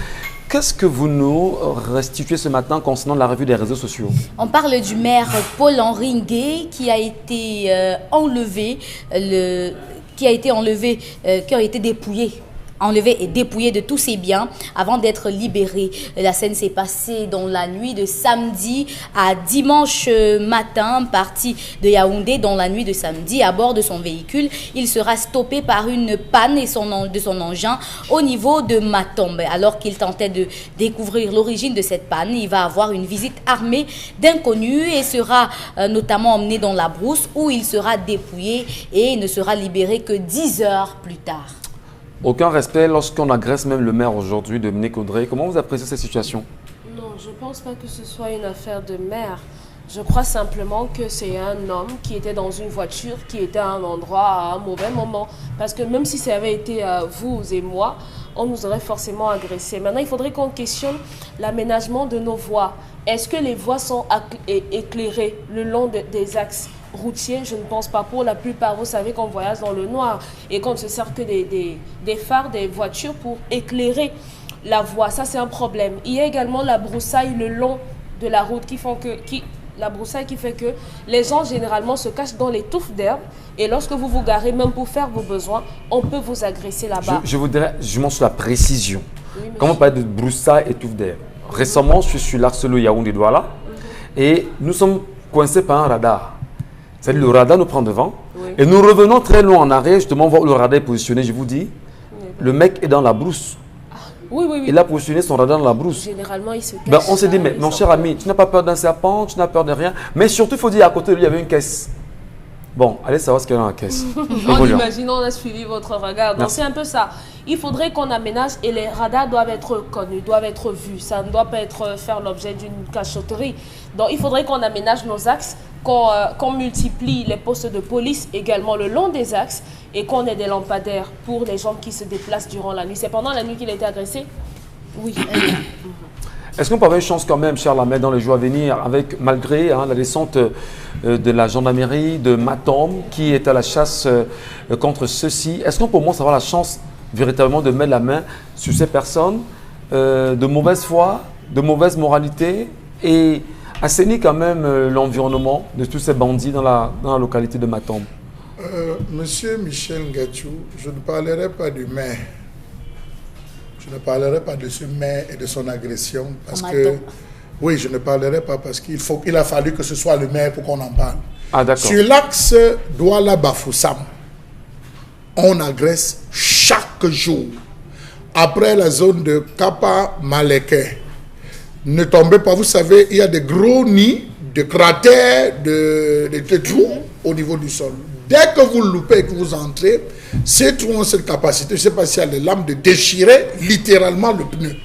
Qu'est-ce que vous nous restituez ce matin concernant la revue des réseaux sociaux? On parle du maire Paul-Henri Ngué qui a été qui a été enlevé et dépouillé de tous ses biens avant d'être libéré. La scène s'est passée dans la nuit de samedi à dimanche matin, parti de Yaoundé dans la nuit de samedi à bord de son véhicule. Il sera stoppé par une panne de son engin au niveau de Matombe. Alors qu'il tentait de découvrir l'origine de cette panne, il va avoir une visite armée d'inconnus et sera notamment emmené dans la brousse où il sera dépouillé et ne sera libéré que 10 heures plus tard. Aucun respect lorsqu'on agresse même le maire aujourd'hui, Dominique Audrey. Comment vous appréciez cette situation? Non, je ne pense pas que ce soit une affaire de maire. Je crois simplement que c'est un homme qui était dans une voiture, qui était à un endroit à un mauvais moment. Parce que même si ça avait été vous et moi, on nous aurait forcément agressés. Maintenant, il faudrait qu'on questionne l'aménagement de nos voies. Est-ce que les voies sont éclairées le long des axes routiers? Je ne pense pas. Pour la plupart, vous savez qu'on voyage dans le noir et qu'on ne se sert que des phares des voitures pour éclairer la voie. Ça, c'est un problème. Il y a également la broussaille le long de la route la broussaille qui fait que les gens généralement se cachent dans les touffes d'herbe et lorsque vous vous garez, même pour faire vos besoins, on peut vous agresser là-bas. Je voudrais, je m'en sur la précision. Oui, quand on parle de broussaille et touffes d'herbe, récemment, je suis sur l'axe le Yaoundé-Douala et nous sommes coincés par un radar. C'est-à-dire le radar nous prend devant et nous revenons très loin en arrière, justement, voir où le radar est positionné. Je vous dis, le mec est dans la brousse. Oui. Il a positionné son radar dans la brousse. Généralement, il se cache. Ben, on s'est dit, mais mon cher ami, tu n'as pas peur d'un serpent, tu n'as peur de rien. Mais surtout, il faut dire, à côté de lui, il y avait une caisse. Bon, allez savoir ce qu'il y a dans la caisse. En imaginant, on a suivi votre regard. Donc, c'est un peu ça. Il faudrait qu'on aménage et les radars doivent être connus, doivent être vus. Ça ne doit pas faire l'objet d'une cachotterie. Donc, il faudrait qu'on aménage nos axes, qu'on multiplie les postes de police également le long des axes et qu'on ait des lampadaires pour les gens qui se déplacent durant la nuit. C'est pendant la nuit qu'il a été agressé? Oui. Est-ce qu'on peut avoir une chance quand même, cher Lamed, dans les jours à venir, avec malgré la descente de la gendarmerie de Matombe qui est à la chasse contre ceux-ci, est-ce qu'on peut au moins avoir la chance véritablement de mettre la main sur ces personnes de mauvaise foi, de mauvaise moralité et assainir quand même l'environnement de tous ces bandits dans la localité de Matombe? Monsieur Michel Ngatchou, je ne parlerai pas du maire. Je ne parlerai pas de ce maire et de son agression parce que... Oui, je ne parlerai pas parce qu'il a fallu que ce soit le maire pour qu'on en parle. Ah, d'accord. Sur l'axe Douala-Bafoussam, on agresse chaque jour. Après la zone de Kapa-Maleke, ne tombez pas, vous savez, il y a des gros nids de cratères, de trous au niveau du sol. Dès que vous loupez et que vous entrez, ces trous ont cette capacité, je ne sais pas s'il y a les lames, de déchirer littéralement le pneu.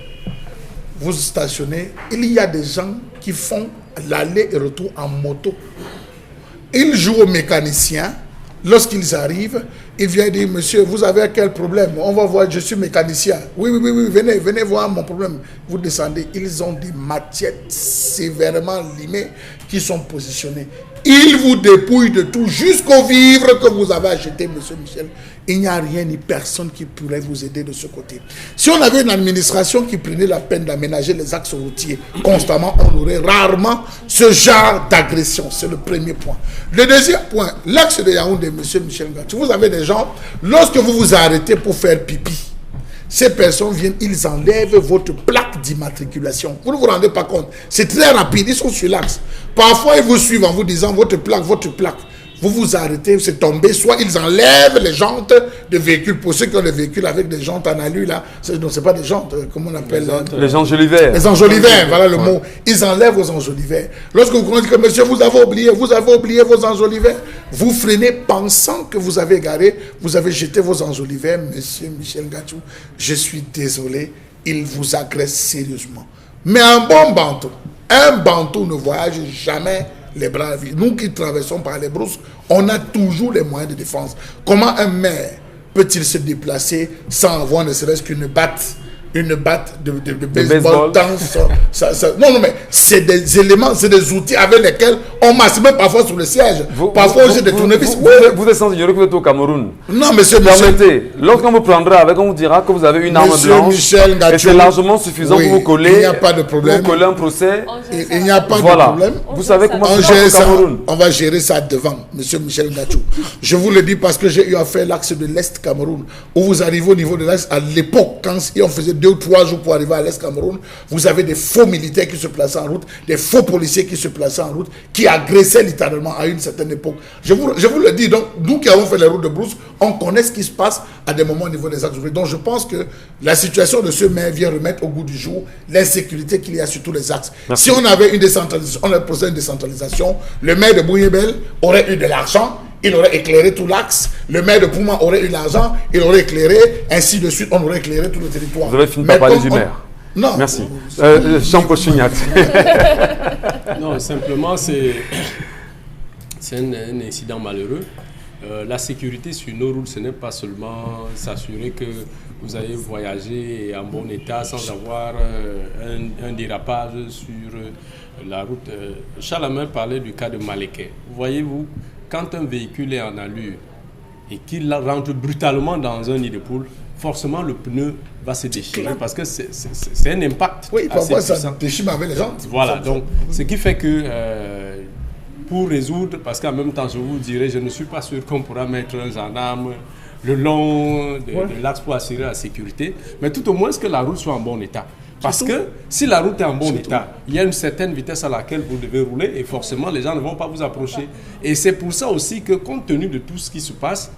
Vous stationnez, il y a des gens qui font l'aller et retour en moto. Ils jouent aux mécaniciens. Lorsqu'ils arrivent, ils viennent dire, monsieur, vous avez quel problème? On va voir, je suis mécanicien. Oui, venez voir mon problème. Vous descendez, ils ont des machettes sévèrement limées qui sont positionnées. Ils vous dépouillent de tout jusqu'aux vivres que vous avez achetés, monsieur Michel. Il n'y a rien ni personne qui pourrait vous aider de ce côté. Si on avait une administration qui prenait la peine d'aménager les axes routiers constamment, on aurait rarement ce genre d'agression. C'est le premier point. Le deuxième point, l'axe de Yaoundé, monsieur Michel Ngatou, vous avez des gens, lorsque vous vous arrêtez pour faire pipi, ces personnes viennent, ils enlèvent votre plaque d'immatriculation. Vous ne vous rendez pas compte. C'est très rapide, ils sont sur l'axe. Parfois, ils vous suivent en vous disant votre plaque. Vous vous arrêtez, c'est tombé, soit ils enlèvent les jantes de véhicules. Pour ceux qui ont des véhicules avec des jantes en alu, là, c'est pas des jantes, comment on appelle les enjolivères. Les enjolivères, voilà le mot. Ils enlèvent vos enjolivères. Lorsque vous dites que monsieur, vous avez oublié vos enjolivères, vous freinez pensant que vous avez garé, vous avez jeté vos enjolivères. Monsieur Michel Ngatou, je suis désolé, il vous agresse sérieusement. Mais un bantou ne voyage jamais les bras vides. Nous qui traversons par les brousses, on a toujours les moyens de défense. Comment un maire peut-il se déplacer sans avoir ne serait-ce qu'une batte de baseball dans non, mais c'est des éléments, c'est des outils avec lesquels on masse, même parfois sur le siège. Parfois, j'ai des tournevis. Vous êtes sans ignorer que vous êtes au Cameroun. Non, monsieur Permettez, lorsqu'on vous prendra avec, on vous dira que vous avez une arme blanche. Michel Ngatou, et c'est largement suffisant pour vous coller. Il n'y a pas de problème. Pour coller un procès. Il n'y a pas de problème. Vous savez comment ça se passe au Cameroun. On va gérer ça devant, monsieur Michel Ngatou. Je vous le dis parce que j'ai eu à faire l'axe de l'Est Cameroun, où vous arrivez au niveau de l'Est, à l'époque, quand on faisait 2 ou 3 jours pour arriver à l'Est Cameroun, vous avez des faux militaires qui se plaçaient en route, des faux policiers qui se plaçaient en route, qui agressaient littéralement à une certaine époque. Je vous le dis, donc, nous qui avons fait les routes de brousse, on connaît ce qui se passe à des moments au niveau des axes routiers. Donc je pense que la situation de ce maire vient remettre au goût du jour l'insécurité qu'il y a sur tous les axes. Merci. Si on avait une décentralisation, on avait posé une décentralisation, le maire de Bouyebel aurait eu de l'argent, il aurait éclairé tout l'axe, le maire de Pouma aurait eu l'argent, il aurait éclairé, ainsi de suite, on aurait éclairé tout le territoire. Vous avez fini par parler du maire. Non. Merci. Jean Cochignac. Non, simplement, c'est un incident malheureux. La sécurité sur nos routes, ce n'est pas seulement s'assurer que vous allez voyager en bon état sans avoir un dérapage sur la route. Charlemagne parlait du cas de Maleke. Voyez-vous, quand un véhicule est en allure et qu'il rentre brutalement dans un nid de poule, forcément le pneu va se déchirer parce que c'est un impact. Oui, parfois ça déchire avec les jantes. Voilà, donc ce qui fait que pour résoudre, parce qu'en même temps je vous dirais, je ne suis pas sûr qu'on pourra mettre un gendarme le long de l'axe pour assurer la sécurité, mais tout au moins que la route soit en bon état. Parce que si la route est en bon état, il y a une certaine vitesse à laquelle vous devez rouler et forcément les gens ne vont pas vous approcher. Et c'est pour ça aussi que compte tenu de tout ce qui se passe,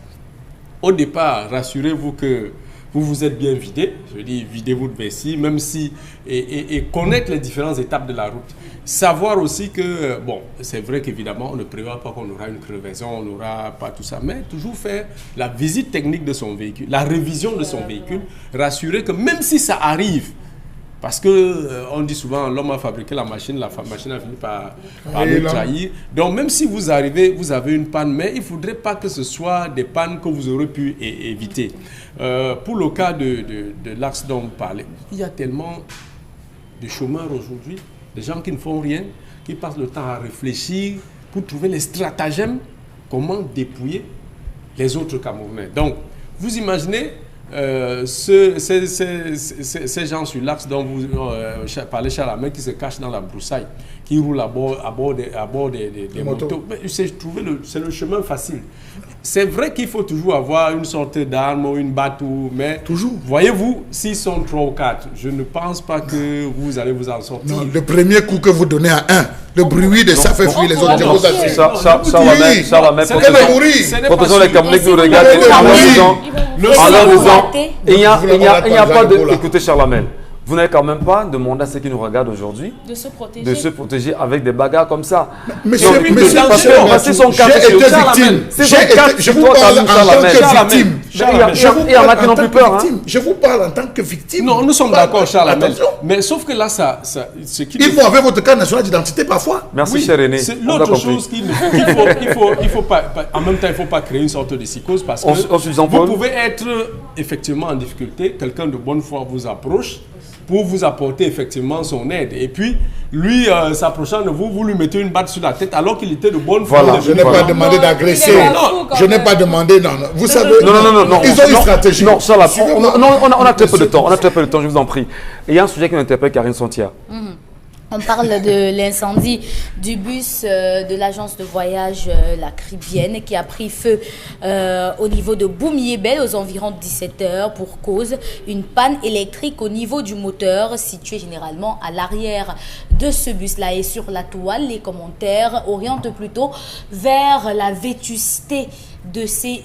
au départ, rassurez-vous que vous vous êtes bien vidé. Je dis, videz-vous de vessie, même si... Et connaître les différentes étapes de la route. Savoir aussi que, bon, c'est vrai qu'évidemment, on ne prévoit pas qu'on aura une crevaison, on n'aura pas tout ça, mais toujours faire la visite technique de son véhicule, la révision de son véhicule, rassurer que même si ça arrive, parce qu'on dit souvent, l'homme a fabriqué la machine a fini par le trahir. Donc même si vous arrivez, vous avez une panne, mais il ne faudrait pas que ce soit des pannes que vous aurez pu éviter. Pour le cas de l'axe dont vous parlez, il y a tellement de chômeurs aujourd'hui, des gens qui ne font rien, qui passent le temps à réfléchir pour trouver les stratagèmes, comment dépouiller les autres Camerounais. Donc, vous imaginez ces gens sur l'axe dont vous parlez, Charlemagne, qui se cachent dans la broussaille, qui roulent à bord des motos. C'est le chemin facile. C'est vrai qu'il faut toujours avoir une sorte d'arme ou une batte, mais toujours. Voyez-vous, s'ils sont 3 ou 4, je ne pense pas que vous allez vous en sortir. Non, le premier coup que vous donnez à un, le bruit de ça fait fuir les autres. Je vous assure. Ça va même. Elle va mourir. Protégeons les Camerounais qui nous regardent en leur disant, il n'y a pas de... Écoutez, Charlamel, vous n'avez quand même pas demandé à ceux qui nous regardent aujourd'hui De se protéger. de se protéger avec des bagarres comme ça. Monsieur, parce qu'ils sont j'ai été victime. Je vous parle en tant que victime. Il y en a qui n'ont plus peur. Je vous parle en tant que victime. Non, nous sommes d'accord, Charles. Attention. Mais sauf que là, ce qui Il faut avoir votre carte nationale d'identité parfois. Merci, cher René. C'est On a l'autre compris. chose il faut pas, en même temps, il ne faut pas créer une sorte de psychose parce que Suffisant, vous Paul. pouvez être effectivement en difficulté, quelqu'un de bonne foi vous approche pour vous apporter effectivement son aide. Et puis, lui, s'approchant de vous, vous lui mettez une batte sur la tête alors qu'il était de bonne foi. Voilà. Je n'ai pas demandé d'agresser. Je n'ai pas demandé, non. Vous savez, Non. ils ont une stratégie. Non, Charles, on a très peu de temps. On a très peu de temps, je vous en prie. Et il y a un sujet qui m'interpelle, Karine Santia. On parle de l'incendie du bus de l'agence de voyage La Cribienne qui a pris feu au niveau de Boumiébel aux environs de 17h pour cause une panne électrique au niveau du moteur situé généralement à l'arrière de ce bus-là. Et sur la toile, les commentaires orientent plutôt vers la vétusté de ces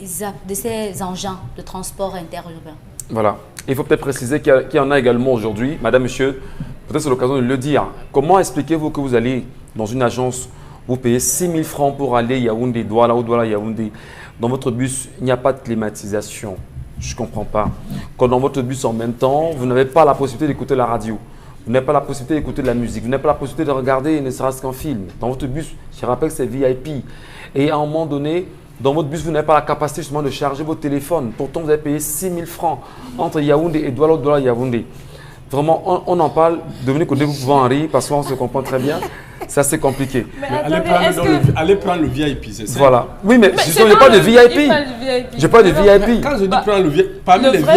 engins de transport interurbain. Voilà. Il faut peut-être préciser qu'il y en a également aujourd'hui. Madame, monsieur, peut-être c'est l'occasion de le dire. Comment expliquez-vous que vous allez dans une agence, vous payez 6 000 francs pour aller Yaoundé, Douala ou Douala, Yaoundé. Dans votre bus, il n'y a pas de climatisation. Je ne comprends pas. Quand dans votre bus, en même temps, vous n'avez pas la possibilité d'écouter la radio. Vous n'avez pas la possibilité d'écouter de la musique. Vous n'avez pas la possibilité de regarder ne serait-ce qu'un film. Dans votre bus, je rappelle que c'est VIP. Et à un moment donné, dans votre bus, vous n'avez pas la capacité justement de charger votre téléphone. Pourtant, vous avez payé 6 000 francs entre Yaoundé et Douala ou Douala, Yaoundé. Vraiment, on en parle. Dominique Odé, vous pouvez en rire parce qu'on se comprend très bien. C'est assez compliqué. Mais Allez prendre le VIP, c'est ça? Voilà. Oui, mais je n'ai pas de VIP. Je n'ai pas de VIP. Quand je dis prendre le VIP, parmi les VIP,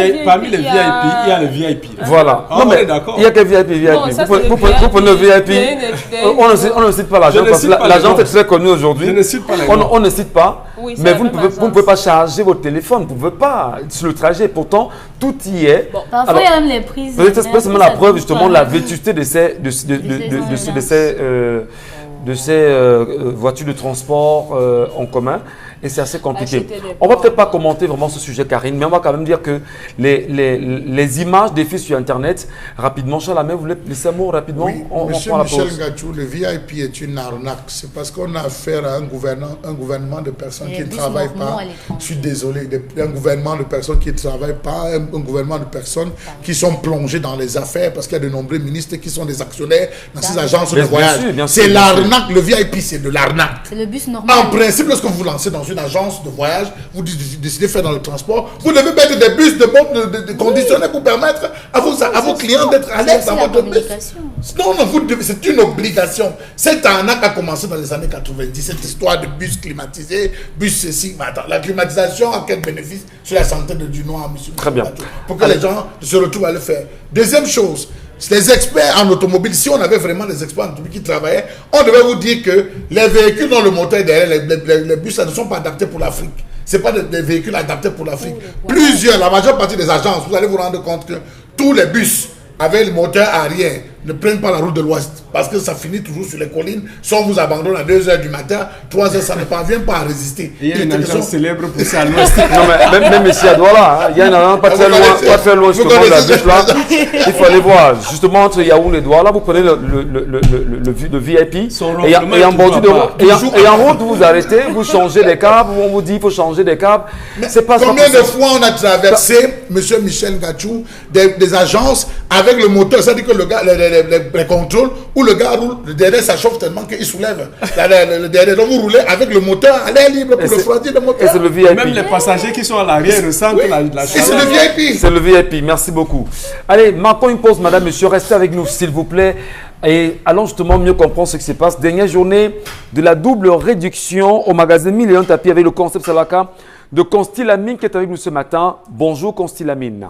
il y a le VIP. Voilà. Ah, Non, mais on est d'accord. il y a que VIP. Non, ça, c'est Vous prenez le VIP. On ne cite pas l'agent parce que l'agent est très connu aujourd'hui. Je ne cite pas les On ne cite pas. Oui, Mais c'est vous la ne même pouvez pas charger votre téléphone. Vous ne pouvez pas sur le trajet. Pourtant, tout y est. Parfois, il y a même les prises. Peut-être c'est seulement la preuve justement de la vétusté de ces voitures de transport en commun. Et c'est assez compliqué. On va peut-être pas commenter vraiment ce sujet, Karine, mais on va quand même dire que les images défilent sur Internet. Rapidement, Charles, vous voulez laisser un mot rapidement? Oui, on Monsieur prend la Michel pause. Ngachou, le VIP est une arnaque. C'est parce qu'on a affaire à un gouvernement de personnes qui ne travaillent pas. Je suis désolé, un gouvernement de personnes qui ne travaillent pas, un gouvernement de personnes qui sont plongées dans les affaires parce qu'il y a de nombreux ministres qui sont des actionnaires dans ces agences de voyage. C'est l'arnaque, le VIP, c'est de l'arnaque. C'est le bus normal. En principe, lorsque vous lancez dans une agence de voyage, vous décidez de faire dans le transport, vous devez mettre des bus de conditionnés pour permettre à vos clients d'être à l'aise dans votre bus. Non, c'est une obligation. Cette arnaque a commencé dans les années 90, cette histoire de bus climatisés, bus ceci. Mais attends, la climatisation a quel bénéfice sur la santé du noir, monsieur? Très bien. Pour que les gens se retrouvent à le faire. Deuxième chose, les experts en automobile, si on avait vraiment des experts en automobile qui travaillaient, on devait vous dire que les véhicules dont le moteur est derrière, les bus, ça ne sont pas adaptés pour l'Afrique. Ce n'est pas des véhicules adaptés pour l'Afrique. La majeure partie des agences, vous allez vous rendre compte que tous les bus avec le moteur arrière ne prennent pas la route de l'Ouest parce que ça finit toujours sur les collines. Soit on vous abandonne à 2h du matin, 3h, ça ne parvient pas à résister. Il y a une agence célèbre pour ça à l'Ouest. Non, mais même ici à Douala, il y en a un pas très loin justement de la bus là. Il faut aller voir. Justement, entre Yaoundé et Douala, vous prenez le VIP et en bordure de route. Et en route, vous vous arrêtez, vous changez les câbles, on vous dit qu'il faut changer des câbles. Combien de fois on a traversé, monsieur Michel Ngachou, des agences avec le moteur, c'est-à-dire que le gars, les contrôles, où le gars roule, le derrière ça chauffe tellement qu'il soulève. Le derrière, donc vous roulez avec le moteur à l'air libre pour refroidir le moteur. Et c'est le VIP. Même les passagers qui sont à l'arrière ressentent la chaleur. Et c'est le VIP. C'est le VIP, merci beaucoup. Allez, marquons une pause, madame, monsieur, restez avec nous, s'il vous plaît. Et allons justement mieux comprendre ce qui se passe. Dernière journée de la double réduction au magasin 1001 Tapis avec le concept Salaka de Constilamine qui est avec nous ce matin. Bonjour Constilamine.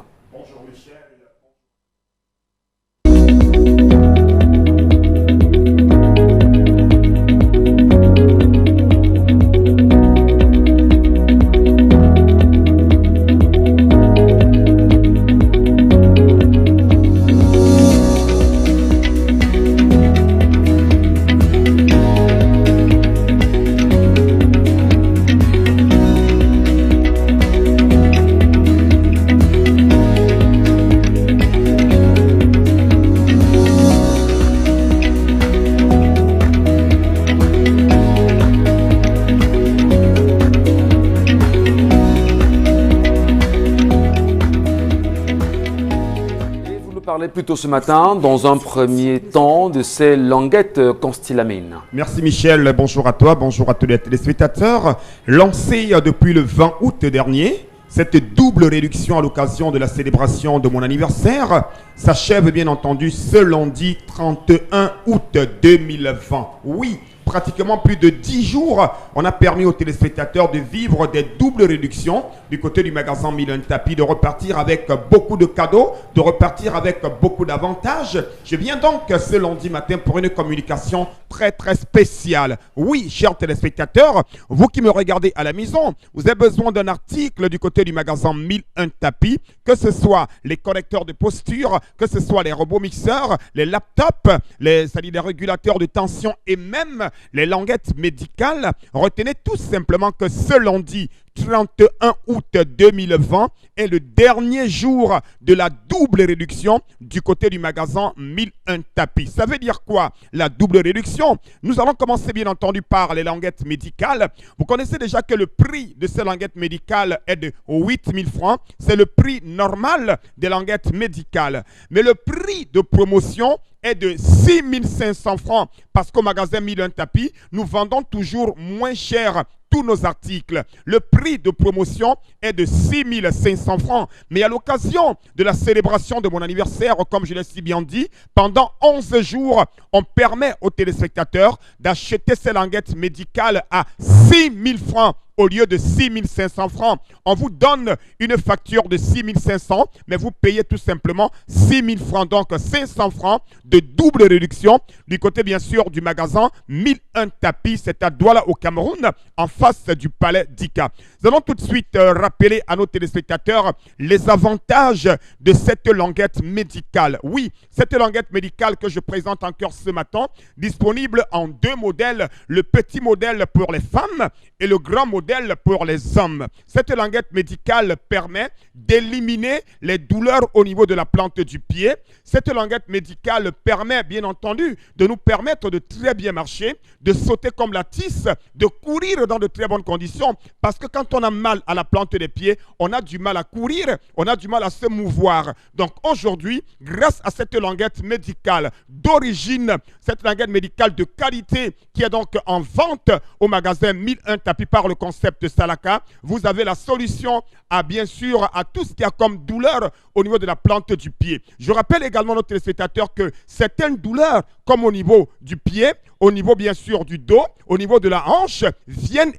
parler plus tôt ce matin, dans un premier temps, de ces languettes Constilamine. Merci Michel, bonjour à toi, bonjour à tous les téléspectateurs. Lancée depuis le 20 août dernier, cette double réduction à l'occasion de la célébration de mon anniversaire s'achève bien entendu ce lundi 31 août 2020. Oui, pratiquement plus de 10 jours, on a permis aux téléspectateurs de vivre des doubles réductions du côté du magasin Milan Tapi, de repartir avec beaucoup de cadeaux, de repartir avec beaucoup d'avantages. Je viens donc ce lundi matin pour une communication très spéciale. Oui, chers téléspectateurs, vous qui me regardez à la maison, vous avez besoin d'un article du côté du magasin Milan Tapi, que ce soit les correcteurs de posture, que ce soit les robots mixeurs, les laptops, c'est-à-dire les régulateurs de tension et même les languettes médicales. Retenez tout simplement que ce lundi 31 août 2020 est le dernier jour de la double réduction du côté du magasin 1001 tapis. Ça veut dire quoi, la double réduction? Nous allons commencer bien entendu par les languettes médicales. Vous connaissez déjà que le prix de ces languettes médicales est de 8 000 francs. C'est le prix normal des languettes médicales. Mais le prix de promotion est de 6 500 francs parce qu'au magasin 1001 tapis, nous vendons toujours moins cher tous nos articles. Le prix de promotion est de 6 500 francs. Mais à l'occasion de la célébration de mon anniversaire, comme je l'ai si bien dit, pendant 11 jours, on permet aux téléspectateurs d'acheter ces languettes médicales à 6 000 francs. Au lieu de 6 500 francs, on vous donne une facture de 6 500, mais vous payez tout simplement 6 000 francs. Donc 500 francs de double réduction du côté bien sûr du magasin 1001 tapis. C'est à Douala au Cameroun, en face du palais d'Ika. Nous allons tout de suite rappeler à nos téléspectateurs les avantages de cette languette médicale. Oui, cette languette médicale que je présente encore ce matin, disponible en deux modèles. Le petit modèle pour les femmes et le grand modèle pour les hommes. Cette languette médicale permet d'éliminer les douleurs au niveau de la plante du pied. Cette languette médicale permet bien entendu de nous permettre de très bien marcher, de sauter comme la tisse, de courir dans de très bonnes conditions, parce que quand on a mal à la plante des pieds, on a du mal à courir, on a du mal à se mouvoir. Donc aujourd'hui, grâce à cette languette médicale d'origine, cette languette médicale de qualité qui est donc en vente au magasin 1001 tapis par le concept Salaka, vous avez la solution à bien sûr à tout ce qui a comme douleur au niveau de la plante du pied. Je rappelle également à nos téléspectateurs que certaines douleurs, comme au niveau du pied, au niveau bien sûr du dos, au niveau de la hanche, viennent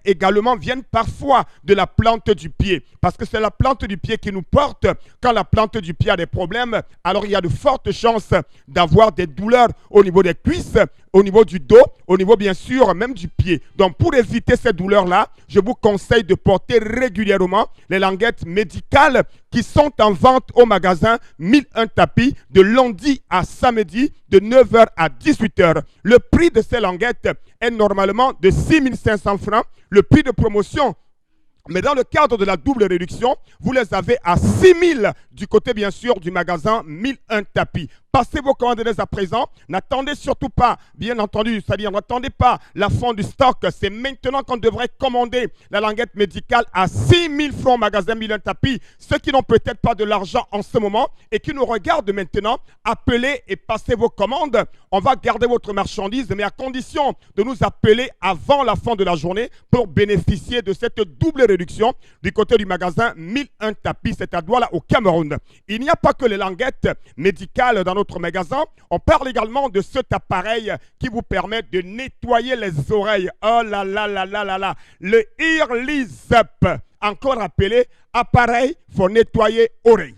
parfois de la plante du pied. Parce que c'est la plante du pied qui nous porte. Quand la plante du pied a des problèmes, alors il y a de fortes chances d'avoir des douleurs au niveau des cuisses, au niveau du dos, au niveau bien sûr même du pied. Donc pour éviter ces douleurs-là, je vous conseille de porter régulièrement les languettes médicales qui sont en vente au magasin 1001 tapis de lundi à samedi de 9h à 18h. Le prix de ces languettes est normalement de 6 500 francs. Le prix de promotion, mais dans le cadre de la double réduction, vous les avez à 6 000 du côté bien sûr du magasin 1001 tapis. Passez vos commandes dès à présent. N'attendez surtout pas, bien entendu, c'est-à-dire n'attendez pas la fin du stock. C'est maintenant qu'on devrait commander la languette médicale à 6 000 francs au magasin 1001 tapis. Ceux qui n'ont peut-être pas de l'argent en ce moment et qui nous regardent maintenant, appelez et passez vos commandes. On va garder votre marchandise, mais à condition de nous appeler avant la fin de la journée pour bénéficier de cette double réduction du côté du magasin 1001 tapis. C'est à Douala au Cameroun. Il n'y a pas que les languettes médicales dans notre magasin. On parle également de cet appareil qui vous permet de nettoyer les oreilles. Oh là là là là là là. Le Earlizep, encore appelé appareil pour nettoyer oreille.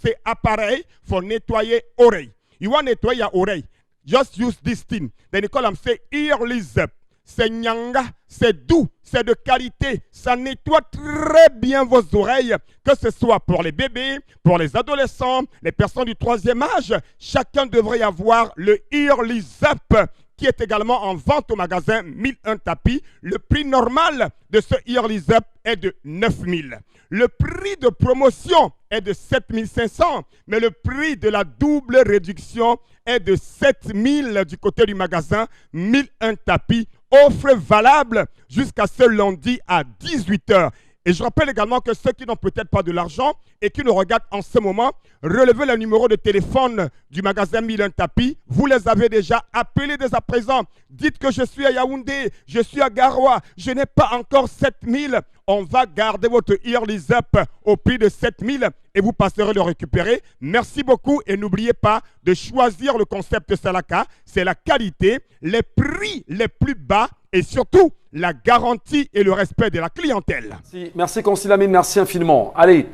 C'est appareil pour nettoyer oreille. You want to nettoyer your oreille. Just use this thing. Then they call them say Earlizep. C'est nyanga, c'est doux, c'est de qualité. Ça nettoie très bien vos oreilles, que ce soit pour les bébés, pour les adolescents, les personnes du 3e âge. Chacun devrait avoir le Earlizep qui est également en vente au magasin 1001 tapis. Le prix normal de ce Earlizep est de 9 000. Le prix de promotion est de 7 500, mais le prix de la double réduction est de 7 000 du côté du magasin 1001 tapis. Offre valable jusqu'à ce lundi à 18h. Et je rappelle également que ceux qui n'ont peut-être pas de l'argent et qui nous regardent en ce moment, relevez le numéro de téléphone du magasin Milan Tapi. Vous les avez déjà appelés dès à présent. Dites que je suis à Yaoundé, je suis à Garoua, je n'ai pas encore 7000. On va garder votre Early Up au prix de 7000 et vous passerez le récupérer. Merci beaucoup et n'oubliez pas de choisir le concept Salaka. C'est la qualité, les prix les plus bas et surtout la garantie et le respect de la clientèle. Merci Consil Lamine, merci infiniment. Allez,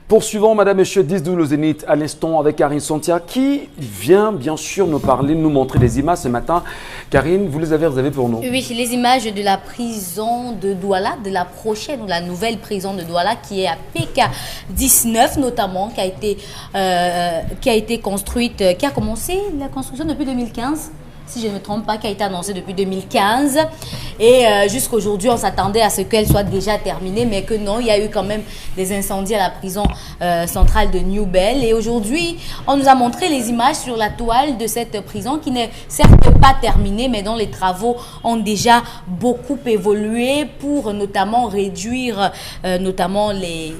poursuivons Madame et Monsieur 10-12 le Zénith à l'instant avec Karine Santia qui vient bien sûr nous parler, nous montrer des images ce matin. Karine, vous les avez réservées pour nous? Oui, les images de la prison de Douala, de la prochaine ou la nouvelle prison de Douala qui est à PK19 notamment, qui a été construite, qui a commencé la construction depuis 2015. Si je ne me trompe pas, qui a été annoncée depuis 2015. Et jusqu'à aujourd'hui, on s'attendait à ce qu'elle soit déjà terminée, mais que non, il y a eu quand même des incendies à la prison centrale de New Bell. Et aujourd'hui, on nous a montré les images sur la toile de cette prison qui n'est certes pas terminée, mais dont les travaux ont déjà beaucoup évolué pour notamment réduire notamment les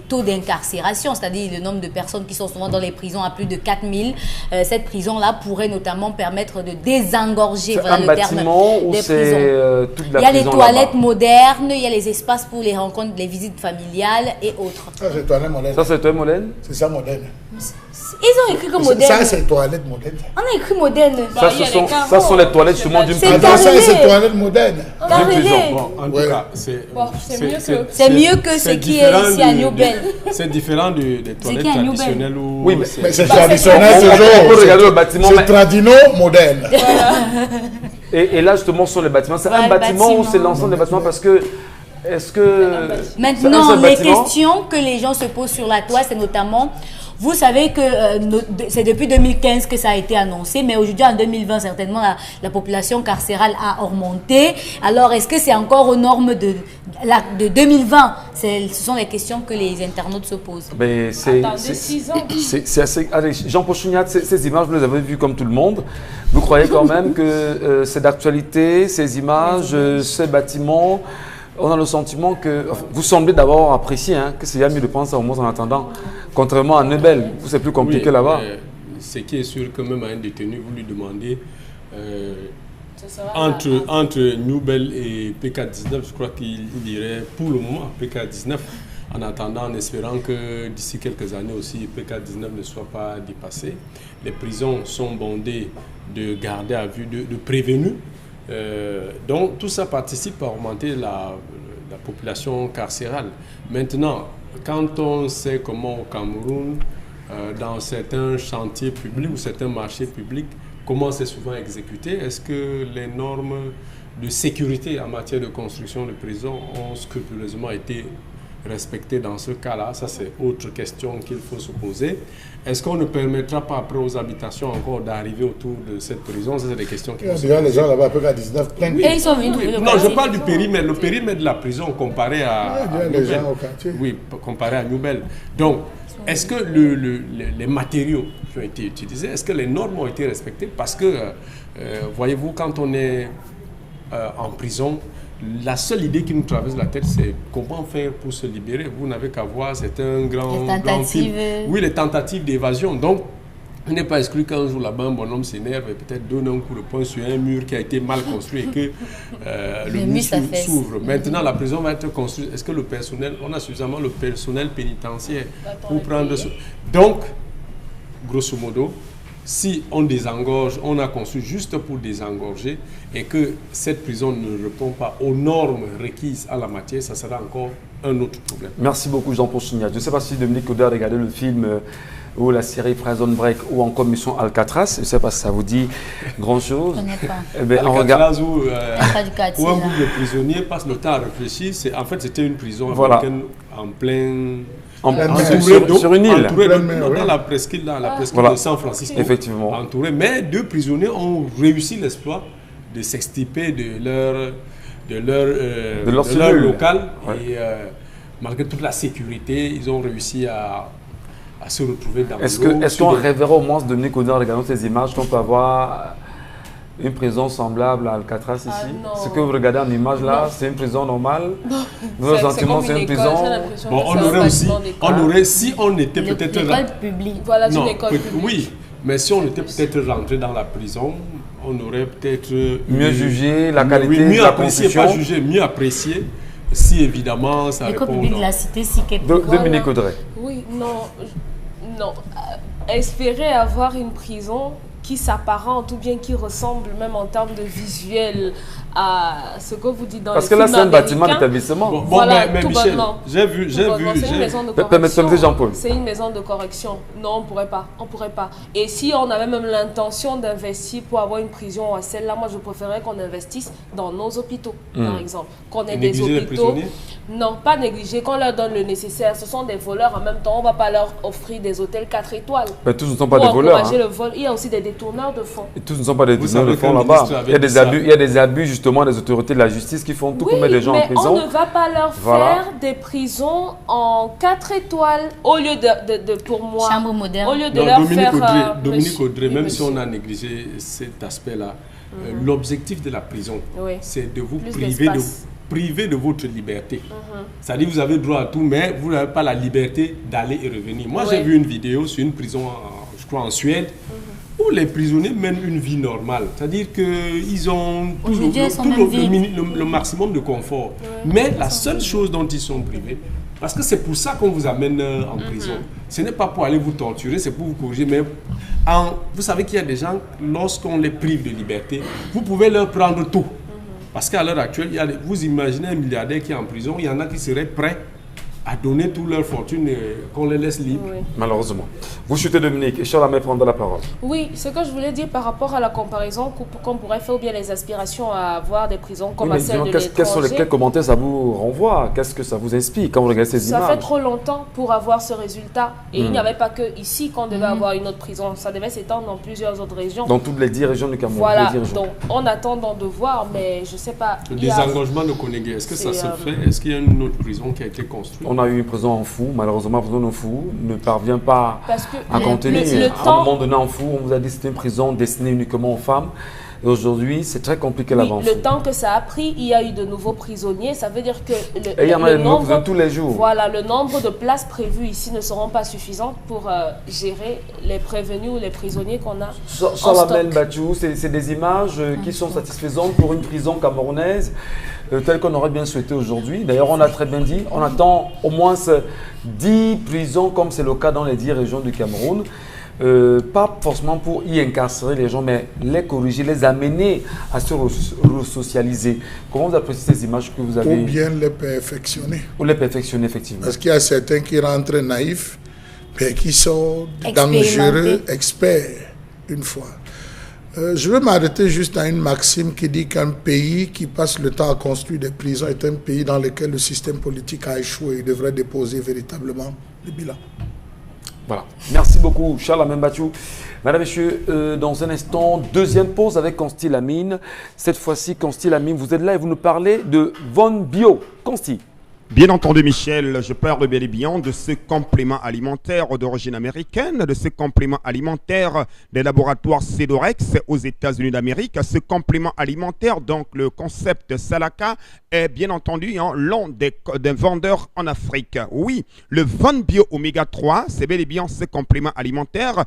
taux d'incarcération, c'est-à-dire le nombre de personnes qui sont souvent dans les prisons à plus de 4000. Cette prison-là pourrait notamment permettre de désengorger, voilà le terme, des prisons. Toute la il y a les prison toilettes modernes, il y a les espaces pour les rencontres, les visites familiales et autres. Ça, c'est toilette moderne. Ça, c'est toilette moderne? C'est ça, moderne. Ils ont écrit que moderne. Ça, c'est toilette moderne. On a écrit moderne. Ça sont les toilettes justement d'une prison. Attends, ça, c'est toilette moderne. Bon, en tout cas, c'est mieux que ce qui est ici à New Bell. C'est différent des toilettes traditionnelles. Oui, mais c'est traditionnel toujours. On peut regarder le bâtiment. C'est tradino moderne. Et là, justement, sur les bâtiments, c'est un bâtiment ou c'est l'ensemble des bâtiments? Parce que, est-ce que... Maintenant, les questions que les gens se posent sur la toile, c'est notamment... Vous savez que c'est depuis 2015 que ça a été annoncé, mais aujourd'hui, en 2020, certainement, la population carcérale a augmenté. Alors, est-ce que c'est encore aux normes de 2020? Ce sont les questions que les internautes se posent. Mais c'est assez... Allez, Jean-Paul Chouniat, ces images, vous les avez vues comme tout le monde. Vous croyez quand même que c'est d'actualité, ces images, ces bâtiments? On a le sentiment que... Vous semblez d'abord apprécier que c'est mieux de penser au moins en attendant. Contrairement à Nebel, c'est plus compliqué là-bas. Ce qui est sûr que même à un détenu, vous lui demandez entre Newbell et PK19, je crois qu'il dirait pour le moment PK19, en attendant, en espérant que d'ici quelques années aussi PK19 ne soit pas dépassé. Les prisons sont bondées de garder à vue de prévenus. Donc tout ça participe à augmenter la population carcérale. Maintenant, quand on sait comment au Cameroun, dans certains chantiers publics ou certains marchés publics, comment c'est souvent exécuté, est-ce que les normes de sécurité en matière de construction de prisons ont scrupuleusement été respectées dans ce cas-là? Ça, c'est autre question qu'il faut se poser. Est-ce qu'on ne permettra pas après aux habitations encore d'arriver autour de cette prison? Ça, c'est des questions qui sont... Les gens là-bas, à peu près à 19, plein de... Et ils sont venus. Non, je parle du périmètre. Le périmètre de la prison comparé à les gens au quartier. Oui, comparé à New Bell. Donc, est-ce que les matériaux qui ont été utilisés, est-ce que les normes ont été respectées? Parce que, voyez-vous, quand on est en prison, la seule idée qui nous traverse la tête, c'est comment faire pour se libérer. Vous n'avez qu'à voir, c'est un grand film. Oui, les tentatives d'évasion. Donc, il n'est pas exclu qu'un jour là-bas, un bonhomme s'énerve et peut-être donne un coup de poing sur un mur qui a été mal construit et que le mur s'ouvre. Maintenant, la prison va être construite. Est-ce que le personnel, on a suffisamment le personnel pénitentiaire pour prendre ce... Donc, grosso modo, si on désengorge, on a construit juste pour désengorger et que cette prison ne répond pas aux normes requises à la matière, ça sera encore un autre problème. Merci beaucoup Jean-Paul Chouniat. Je ne sais pas si Dominique Oda a regardé le film ou la série Prison Break ou encore Mission Alcatraz. Je ne sais pas si ça vous dit grand-chose. Je ne connais pas. Alcatraz où un groupe de prisonniers passe le temps à réfléchir. En fait, c'était une prison américaine en plein... sur une île. Dans la presqu'île de San Francisco. Effectivement. Entouré. Mais deux prisonniers ont réussi l'exploit de s'extirper de leur local. Ouais. Et malgré toute la sécurité, ils ont réussi à se retrouver dans l'eau. Est-ce qu'on rêverait au moins de Dominique Oda en regardant ces images qu'on peut avoir Une prison semblable à Alcatraz ici. non. Ce que vous regardez en image là, c'est une prison normale. Vos sentiments, c'est une prison. Bon, on aurait aussi, si on était peut-être L'école publique. Voilà, une non, école publique. oui, mais si on était peut-être rentré dans la prison, on aurait peut-être Mieux jugé la qualité mieux de la apprécié, construction. pas jugé, mieux apprécié. Si évidemment ça L'école répond. publique de la cité, si quelque Dominique Audrey. Oui, non. Espérer avoir une prison qui s'apparente ou bien qui ressemble même en termes de visuel à ce que vous dites dans Parce les que là, films c'est un bâtiment américains. d'établissement. Bon, Voilà, mais tout Michel, bonnement. j'ai vu. C'est une maison de Permettez correction. Jean-Paul. C'est une maison de correction. Non, on pourrait pas. Et si on avait même l'intention d'investir pour avoir une prison à celle-là, moi je préférerais qu'on investisse dans nos hôpitaux, par exemple. Qu'on ait Et des négliger les hôpitaux. prisonniers? Non, pas négliger, qu'on leur donne le nécessaire. Ce sont des voleurs en même temps. On ne va pas leur offrir des hôtels 4 étoiles. Mais tous ne sont pas Pour des voleurs. encourager Hein. le vol. Il y a aussi des détourneurs de fonds. Et tous ne sont pas des Vous détourneurs de savez fonds que le là-bas. ministre avait Il y a dit des ça. abus, il y a des abus justement des autorités de la justice qui font tout pour mettre des gens en mais prison. on ne va pas leur Voilà. faire des prisons en 4 étoiles au lieu de pour moi. Chambre moderne. Au lieu de Non, leur Dominique faire. Audrey, Dominique monsieur- Audrey, oui, même monsieur. si on a négligé cet aspect-là, l'objectif de la prison, Oui. c'est de vous Plus priver de votre liberté. C'est-à-dire vous avez droit à tout, mais vous n'avez pas la liberté d'aller et revenir. Moi, j'ai Oui. vu une vidéo sur une prison, je crois en Suède, où les prisonniers mènent une vie normale. C'est-à-dire qu'ils ont tout, Aujourd'hui, ils sont même le maximum de confort. Mais la seule chose dont ils sont privés, parce que c'est pour ça qu'on vous amène en prison. Ce n'est pas pour aller vous torturer, c'est pour vous corriger. Mais vous savez qu'il y a des gens, lorsqu'on les prive de liberté, vous pouvez leur prendre tout. Parce qu'à l'heure actuelle, vous imaginez un milliardaire qui est en prison, il y en a qui seraient prêts à donner toute leur fortune et qu'on les laisse libres. Oui. Malheureusement. Vous chutez Dominique et Charles Amé prendra la parole. Oui, ce que je voulais dire par rapport à la comparaison qu'on pourrait faire ou bien les aspirations à avoir des prisons comme Oui, mais à celles de disons, quels sont les l'étranger. commentaires ça vous renvoie? Qu'est-ce que ça vous inspire quand vous regardez ces Ça fait images? trop longtemps pour avoir ce résultat. Et il n'y avait pas que ici qu'on devait avoir une autre prison. Ça devait s'étendre dans plusieurs autres régions. Dans toutes les 10 régions du Cameroun. Voilà, les 10 régions. donc on attend de voir, mais je sais pas. Le il y a- désengagement de Konégé, est-ce que ça C'est, se fait? Est-ce qu'il y a une autre prison qui a été construite? On a eu une prison en Fou. Malheureusement, la prison en Fou ne parvient pas Parce que à contenir. le À un temps- moment donné, en Fou, on vous a dit que c'était une prison destinée uniquement aux femmes. Et aujourd'hui, c'est très compliqué Oui, là-bas. en Fou. le temps que ça a pris, il y a eu de nouveaux prisonniers. Ça veut dire que Et il y en a le de nouveaux nombre, tous les jours. voilà, le nombre de places prévues ici ne seront pas suffisantes pour gérer les prévenus ou les prisonniers qu'on a en Salamel stock. Bachou, c'est des images qui sont satisfaisantes pour une prison camerounaise telle qu'on aurait bien souhaité aujourd'hui. D'ailleurs, on a très bien dit, on attend au moins 10 prisons comme c'est le cas dans les 10 régions du Cameroun. Pas forcément pour y incarcérer les gens, mais les corriger, les amener à se resocialiser. Comment vous appréciez ces images que vous avez? Ou bien les perfectionner. Ou les perfectionner, effectivement. Parce qu'il y a certains qui rentrent naïfs, mais qui sont Expérimentés. dangereux, experts, une fois. Je veux m'arrêter juste à une maxime qui dit qu'un pays qui passe le temps à construire des prisons est un pays dans lequel le système politique a échoué. Il devrait déposer véritablement le bilan. Voilà. Merci beaucoup, Charles Amembachou. Madame, Messieurs, dans un instant, deuxième pause avec Consti Lamine. Cette fois-ci, Consti Lamine, vous êtes là et vous nous parlez de Von Bio. Consti. Bien entendu, Michel, je parle bien et bien de ce complément alimentaire d'origine américaine, de ce complément alimentaire des laboratoires Cedorex aux États-Unis d'Amérique. Ce complément alimentaire, donc le concept Salaka, est bien entendu l'un des vendeurs en Afrique. Oui, le Von Bio Oméga 3, c'est bel et bien ce complément alimentaire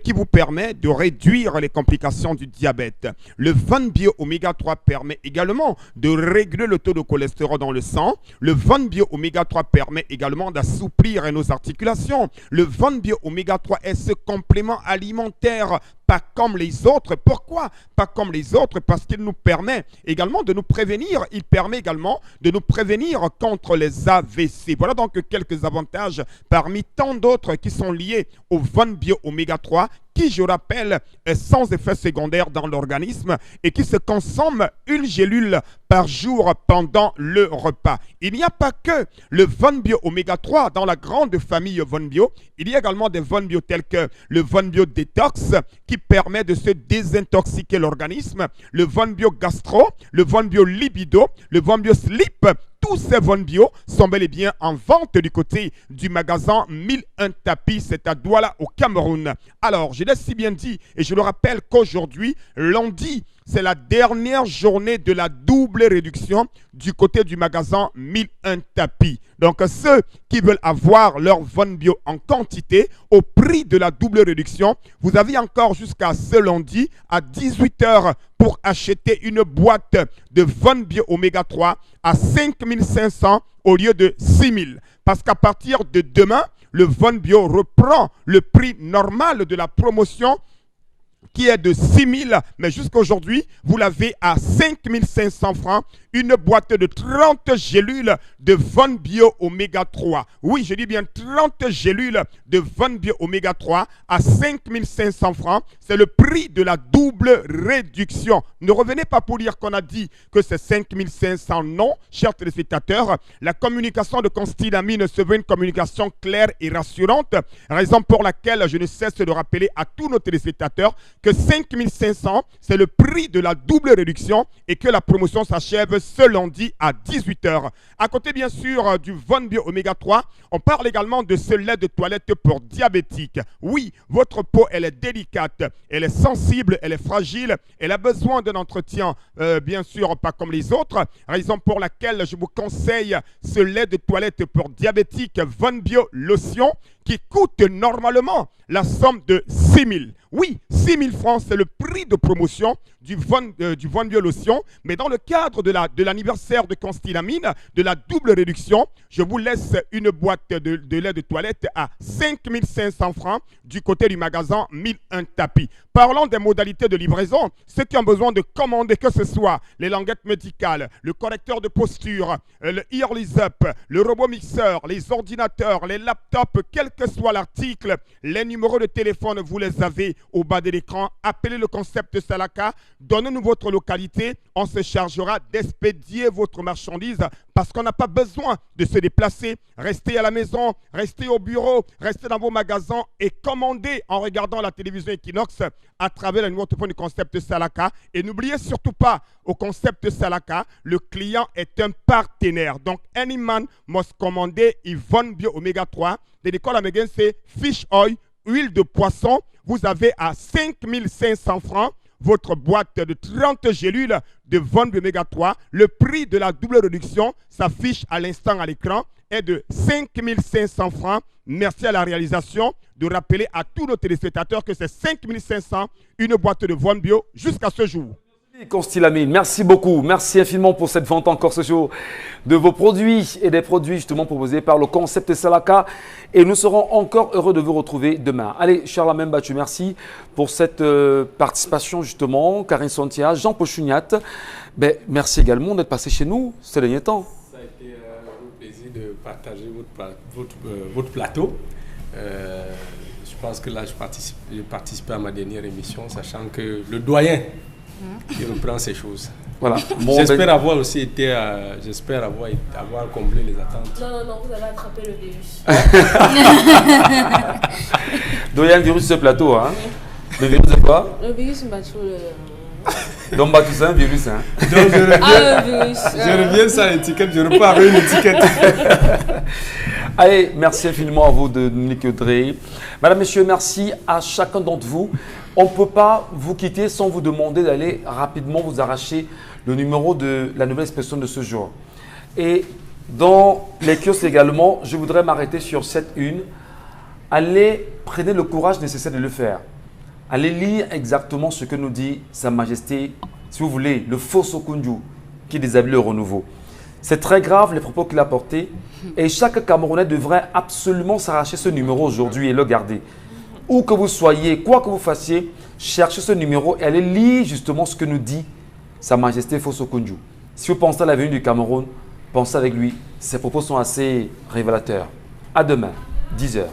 qui vous permet de réduire les complications du diabète. Le Von Bio Oméga 3 permet également de réguler le taux de cholestérol dans le sang. Le Von Bio Oméga 3 permet également d'assouplir nos articulations. Le Von Bio Oméga 3 est ce complément alimentaire pas comme les autres. Pourquoi pas comme les autres? Parce qu'il nous permet également de nous prévenir. Il permet également de nous prévenir contre les AVC. Voilà donc quelques avantages parmi tant d'autres qui sont liés au Von Bio Oméga 3 qui, je rappelle, est sans effet secondaire dans l'organisme et qui se consomme une gélule par jour pendant le repas. Il n'y a pas que le Von Bio Oméga 3 dans la grande famille Von Bio. Il y a également des Von Bio tels que le Von Bio Detox qui permet de se désintoxiquer l'organisme, le Von Bio Gastro, le Von Bio Libido, le Von Bio Sleep. Tous ces Von Bio sont bel et bien en vente du côté du magasin 1001 Tapis, c'est à Douala au Cameroun. Alors, je l'ai si bien dit et je le rappelle qu'aujourd'hui, lundi c'est la dernière journée de la double réduction du côté du magasin 1001 tapis. Donc, ceux qui veulent avoir leur Von Bio en quantité au prix de la double réduction, vous avez encore jusqu'à ce lundi à 18 h pour acheter une boîte de Von Bio Oméga 3 à 5 500 au lieu de 6 000. Parce qu'à partir de demain, le Von Bio reprend le prix normal de la promotion qui est de 6 000, mais jusqu'à aujourd'hui, vous l'avez à 5 500 francs, une boîte de 30 gélules de Von Bio Oméga 3. Oui, je dis bien 30 gélules de Von Bio Oméga 3 à 5 500 francs. C'est le prix de la double réduction. Ne revenez pas pour dire qu'on a dit que c'est 5 500. Non, chers téléspectateurs, la communication de Constilamine se veut une communication claire et rassurante, raison pour laquelle je ne cesse de rappeler à tous nos téléspectateurs que 5 500, c'est le prix de la double réduction et que la promotion s'achève ce lundi à 18 h. À côté, bien sûr, du Von Bio Oméga 3, on parle également de ce lait de toilette pour diabétiques. Oui, votre peau, elle est délicate, elle est sensible, elle est fragile, elle a besoin d'un entretien, bien sûr, pas comme les autres, raison pour laquelle je vous conseille ce lait de toilette pour diabétiques Von Bio Lotion qui coûte normalement la somme de 6 000. Oui, 6 000 francs, c'est le prix de promotion du Von Bio Lotion. Mais dans le cadre de l'anniversaire de Constilamine, de la double réduction, je vous laisse une boîte de lait de toilette à 5 500 francs du côté du magasin 1001 tapis. Parlons des modalités de livraison. Ceux qui ont besoin de commander, que ce soit les languettes médicales, le correcteur de posture, le Earlys Up, le robot mixeur, les ordinateurs, les laptops, quel que soit l'article, les numéros de téléphone, vous les avez au bas de l'écran. Appelez le concept Salaka, donnez-nous votre localité, on se chargera d'expédier votre marchandise parce qu'on n'a pas besoin de se déplacer. Restez à la maison, restez au bureau, restez dans vos magasins et commandez en regardant la télévision Equinox à travers le numéro de téléphone du concept Salaka. Et n'oubliez surtout pas, au concept Salaka, le client est un partenaire. Donc, any man must commander Von Bio Oméga 3. L'école américaine, c'est Fish Oil, huile de poisson. Vous avez à 5 500 francs votre boîte de 30 gélules de Von Bio Oméga 3. Le prix de la double réduction s'affiche à l'instant à l'écran est de 5 500 francs. Merci à la réalisation de rappeler à tous nos téléspectateurs que c'est 5 500, une boîte de Von Bio jusqu'à ce jour. Constilamine, merci beaucoup. Merci infiniment pour cette vente encore ce jour de vos produits et des produits justement proposés par le concept Salaka. Et nous serons encore heureux de vous retrouver demain. Allez, Charlemagne Battu, merci pour cette participation justement. Karine Santia, Jean Pochugnat, merci également d'être passé chez nous ces derniers temps. Ça a été un plaisir de partager votre plateau. Je pense que là, j'ai participé à ma dernière émission, sachant que le doyen qui reprend ces choses. Voilà. J'espère avoir aussi été, avoir comblé les attentes. Non, vous avez attrapé le virus. Donc il y a un virus sur ce plateau, hein. Le virus c'est quoi? Le virus m'a tué. Donc Battu c'est un virus, hein. Donc je reviens sans étiquette, je repars avec une étiquette. Allez, merci infiniment à vous de Dominique Drey. Madame, Messieurs, merci à chacun d'entre vous. On ne peut pas vous quitter sans vous demander d'aller rapidement vous arracher le numéro de la nouvelle expression de ce jour. Et dans les kiosques également, je voudrais m'arrêter sur cette une. Allez, prenez le courage nécessaire de le faire. Allez lire exactement ce que nous dit Sa Majesté, si vous voulez, le faux Sokunju qui déshabille le renouveau. C'est très grave les propos qu'il a portés et chaque Camerounais devrait absolument s'arracher ce numéro aujourd'hui et le garder. Où que vous soyez, quoi que vous fassiez, cherchez ce numéro et allez lire justement ce que nous dit Sa Majesté Fosso Kunju. Si vous pensez à l'avenir du Cameroun, pensez avec lui. Ses propos sont assez révélateurs. À demain, 10 h.